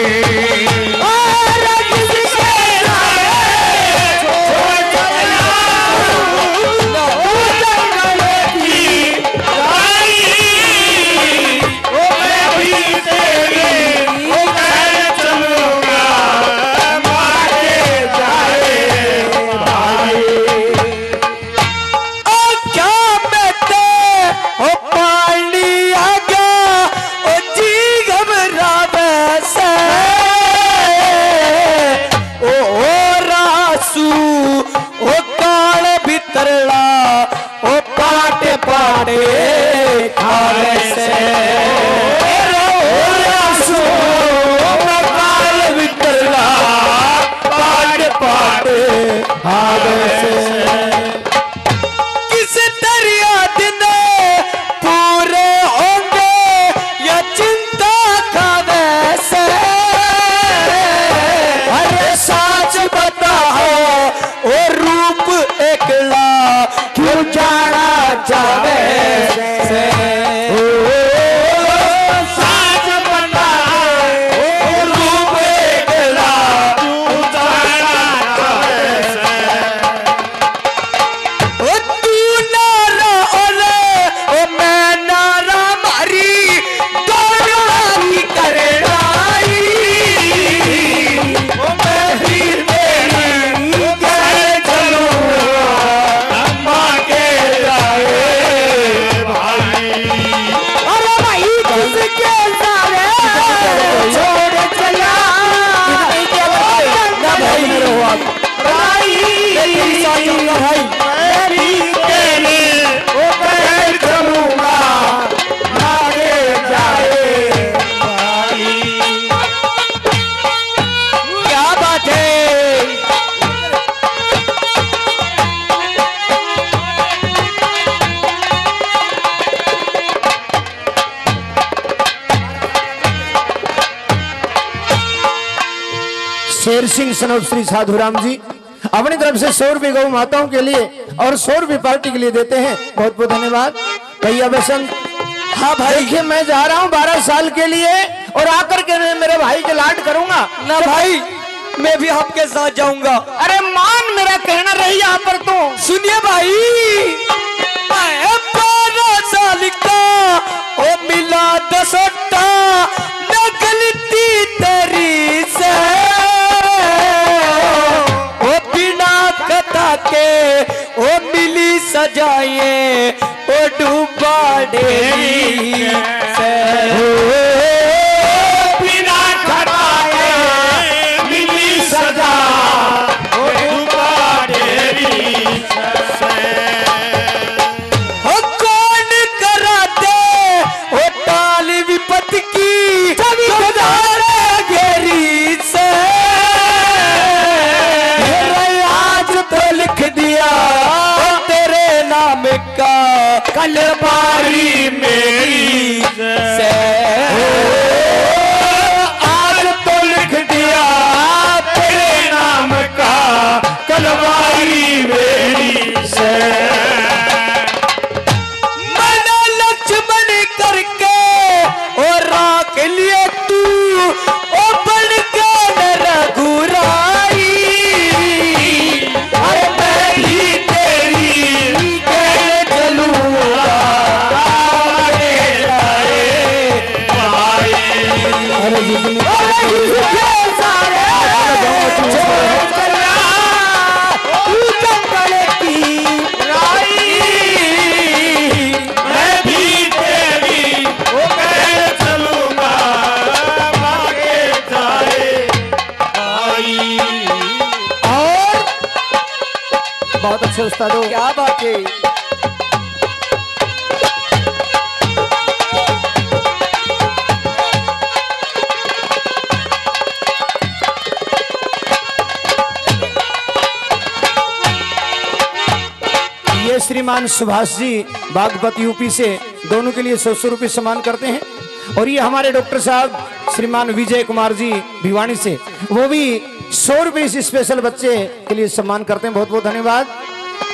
[SPEAKER 6] किस दरिया दिन पूरे होंगे या चिंता का वैसे, अरे सच बताओ ओ रूप एकला क्यों जाना चाहे से, सच बताओ ओ रूप एकला क्यों जाना चाहे से। ओ तू नारा ओले ओ मैं नारा मारी, दोनों ही करनाई, ओ मैं भी तेरी गैल चलूंगा, अम्मा के जाए भाई। अरे भाई किसके सारे छोड़ चला, ना भाई मेरे हो आप भाई, तेरी साथी भाई
[SPEAKER 1] शेर सिंह सनोप श्री साधुराम जी अपनी तरफ से 100 रुपये गौ माताओं के लिए और 100 रुपये पार्टी के लिए देते हैं। बहुत बहुत धन्यवाद भैया बसंत। हाँ भाई देखिए, मैं जा रहा हूँ 12 साल के लिए और आकर के मैं मेरे भाई के लाड करूंगा
[SPEAKER 6] ना भाई, मैं भी आपके साथ जाऊंगा।
[SPEAKER 1] अरे मान मेरा कहना रही यहाँ पर तो।
[SPEAKER 6] सुनिए भाई, 12 साल का ओ मिला 10 न गलती तेरी से, ओ बिना कथा के ओ मिली सजाए ओ डूबा डेरी से,
[SPEAKER 3] बिना खटाए मिली सजा ओ डूबा डेरी से।
[SPEAKER 6] ओ कौन करा दे
[SPEAKER 3] तलवारी मेरी से आज तो लिख दिया तेरे नाम का तलवारी मेरी से
[SPEAKER 2] मैंने लक्ष्मण करके और राख लिए तू ओ बन के रघुराई
[SPEAKER 3] अरे मैं भी तेरी कह चलूंगा आगे जाए भाई
[SPEAKER 1] अरे जितनी
[SPEAKER 3] सारे छोड़ चला तू जंगल की राई मैं भी तेरी कह चलूंगा आगे जाए भाई
[SPEAKER 1] और बहुत अच्छे उस्तादो,
[SPEAKER 2] क्या बात है।
[SPEAKER 1] ये श्रीमान सुभाष जी बागपत यूपी से दोनों के लिए 100 रुपये सम्मान करते हैं। और ये हमारे डॉक्टर साहब श्रीमान विजय कुमार जी भिवानी से, वो भी 100 रुपये इस स्पेशल बच्चे के लिए सम्मान करते हैं। बहुत बहुत धन्यवाद।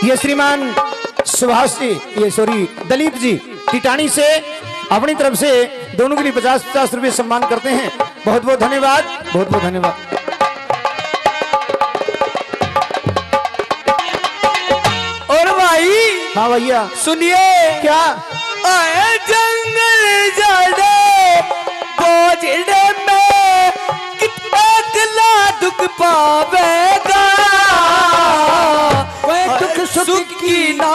[SPEAKER 1] ये श्रीमान सुभाष जी, ये सॉरी दलीप जी टिटानी से अपनी तरफ से दोनों के लिए 50-50 रुपये सम्मान करते हैं। बहुत बहुत धन्यवाद, बहुत बहुत धन्यवाद।
[SPEAKER 2] और भाई
[SPEAKER 1] हाँ भैया,
[SPEAKER 2] सुनिए,
[SPEAKER 1] क्या
[SPEAKER 2] आए जंगल जाने बोझने में कितना गला दुख पावेगा वह दुख सुख की ना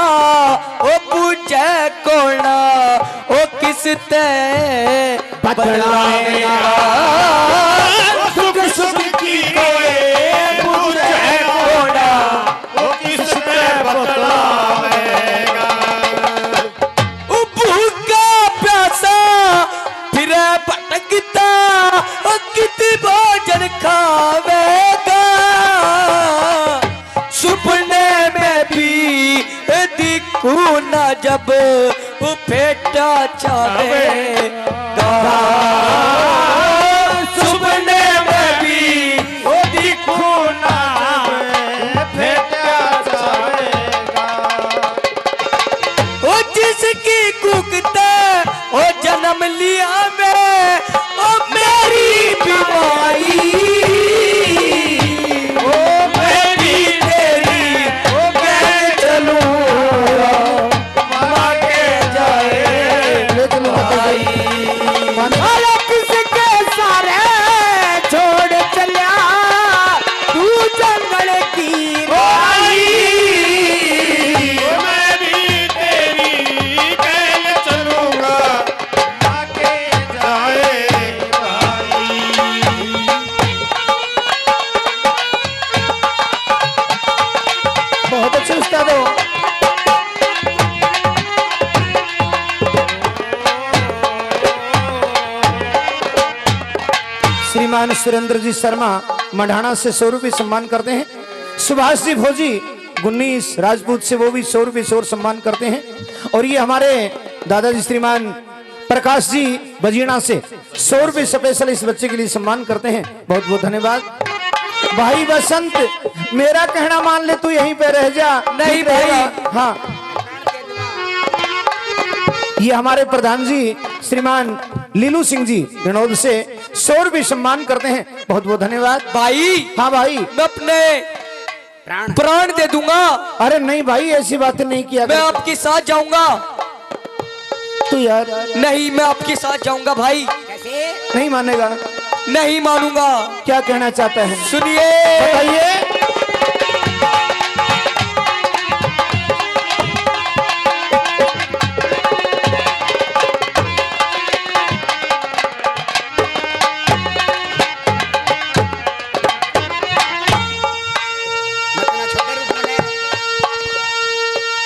[SPEAKER 2] ओ पूछे कोना ओ किस ते बतलाएगा
[SPEAKER 3] सुख सुख की पूछे कोना वो किस पे बतलाएगा
[SPEAKER 2] ओ भूखा प्यासा फिर भटकता ओ कितनी भोजन खावेगा सुपने में भी दिखू ना जब वो फेटा चाहेगा सुपने में भी वो दिखू ना फेटा चाहेगा ओ जिसकी कुकता ओ जन्म लिया मैं ओ मेरी बीमारी ओ मेरी तेरी ओ मैं चलूंगा मांगे जाए भाई अरे किसके सारे छोड़ चलिया तू जंगल की राई
[SPEAKER 3] मैं भी तेरी कह चलूंगा आगे जाए भाई
[SPEAKER 1] बहुत अच्छे उस्ताद हो। श्रीमान सुरेंद्र जी शर्मा मढ़ाना से 100 रुपये सम्मान करते हैं। सुभाष जी भोजी गुन्नीस राजपूत से वो भी 100 रुपये शोर सम्मान करते हैं। और ये हमारे दादाजी श्रीमान प्रकाश जी बजीना से 100 रुपये स्पेशल इस बच्चे के लिए सम्मान करते हैं। बहुत बहुत धन्यवाद। भाई बसंत, मेरा कहना मान ले, तू यहीं पे रह जा।
[SPEAKER 2] नहीं
[SPEAKER 1] ठीक रहेगा।
[SPEAKER 2] भाई।
[SPEAKER 1] हाँ, ये हमारे प्रधान जी श्रीमान लीलू सिंह जी विनोद से 100 रुपये सम्मान करते हैं। बहुत बहुत धन्यवाद
[SPEAKER 2] भाई।
[SPEAKER 1] हाँ भाई,
[SPEAKER 2] मैं अपने प्राण दे दूंगा।
[SPEAKER 1] अरे नहीं भाई, ऐसी बातें नहीं किया
[SPEAKER 2] मैं
[SPEAKER 1] कर।
[SPEAKER 2] आपके साथ जाऊंगा।
[SPEAKER 1] तू यार
[SPEAKER 2] नहीं, मैं आपके साथ जाऊंगा भाई।
[SPEAKER 1] नहीं मानेगा।
[SPEAKER 2] नहीं मानूंगा।
[SPEAKER 1] क्या कहना चाहता है,
[SPEAKER 2] सुनिए,
[SPEAKER 1] बताइए।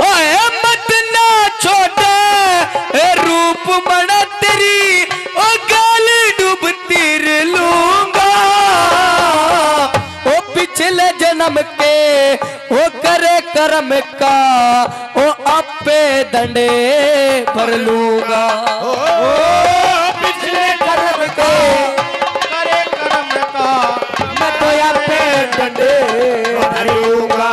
[SPEAKER 2] ओए मत ना छोटे रूप बड़ा तेरी ओ गाल डूब तिर लूंगा ओ पिछले जन्म के ओ करे कर्म का ओ आपे डंडे भर लूंगा।
[SPEAKER 3] पिछले कर्म के
[SPEAKER 6] करे कर्म का
[SPEAKER 3] मैं तो यार पे डंडे भर लूंगा।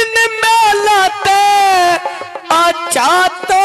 [SPEAKER 2] इन मेलाते अच्छा तो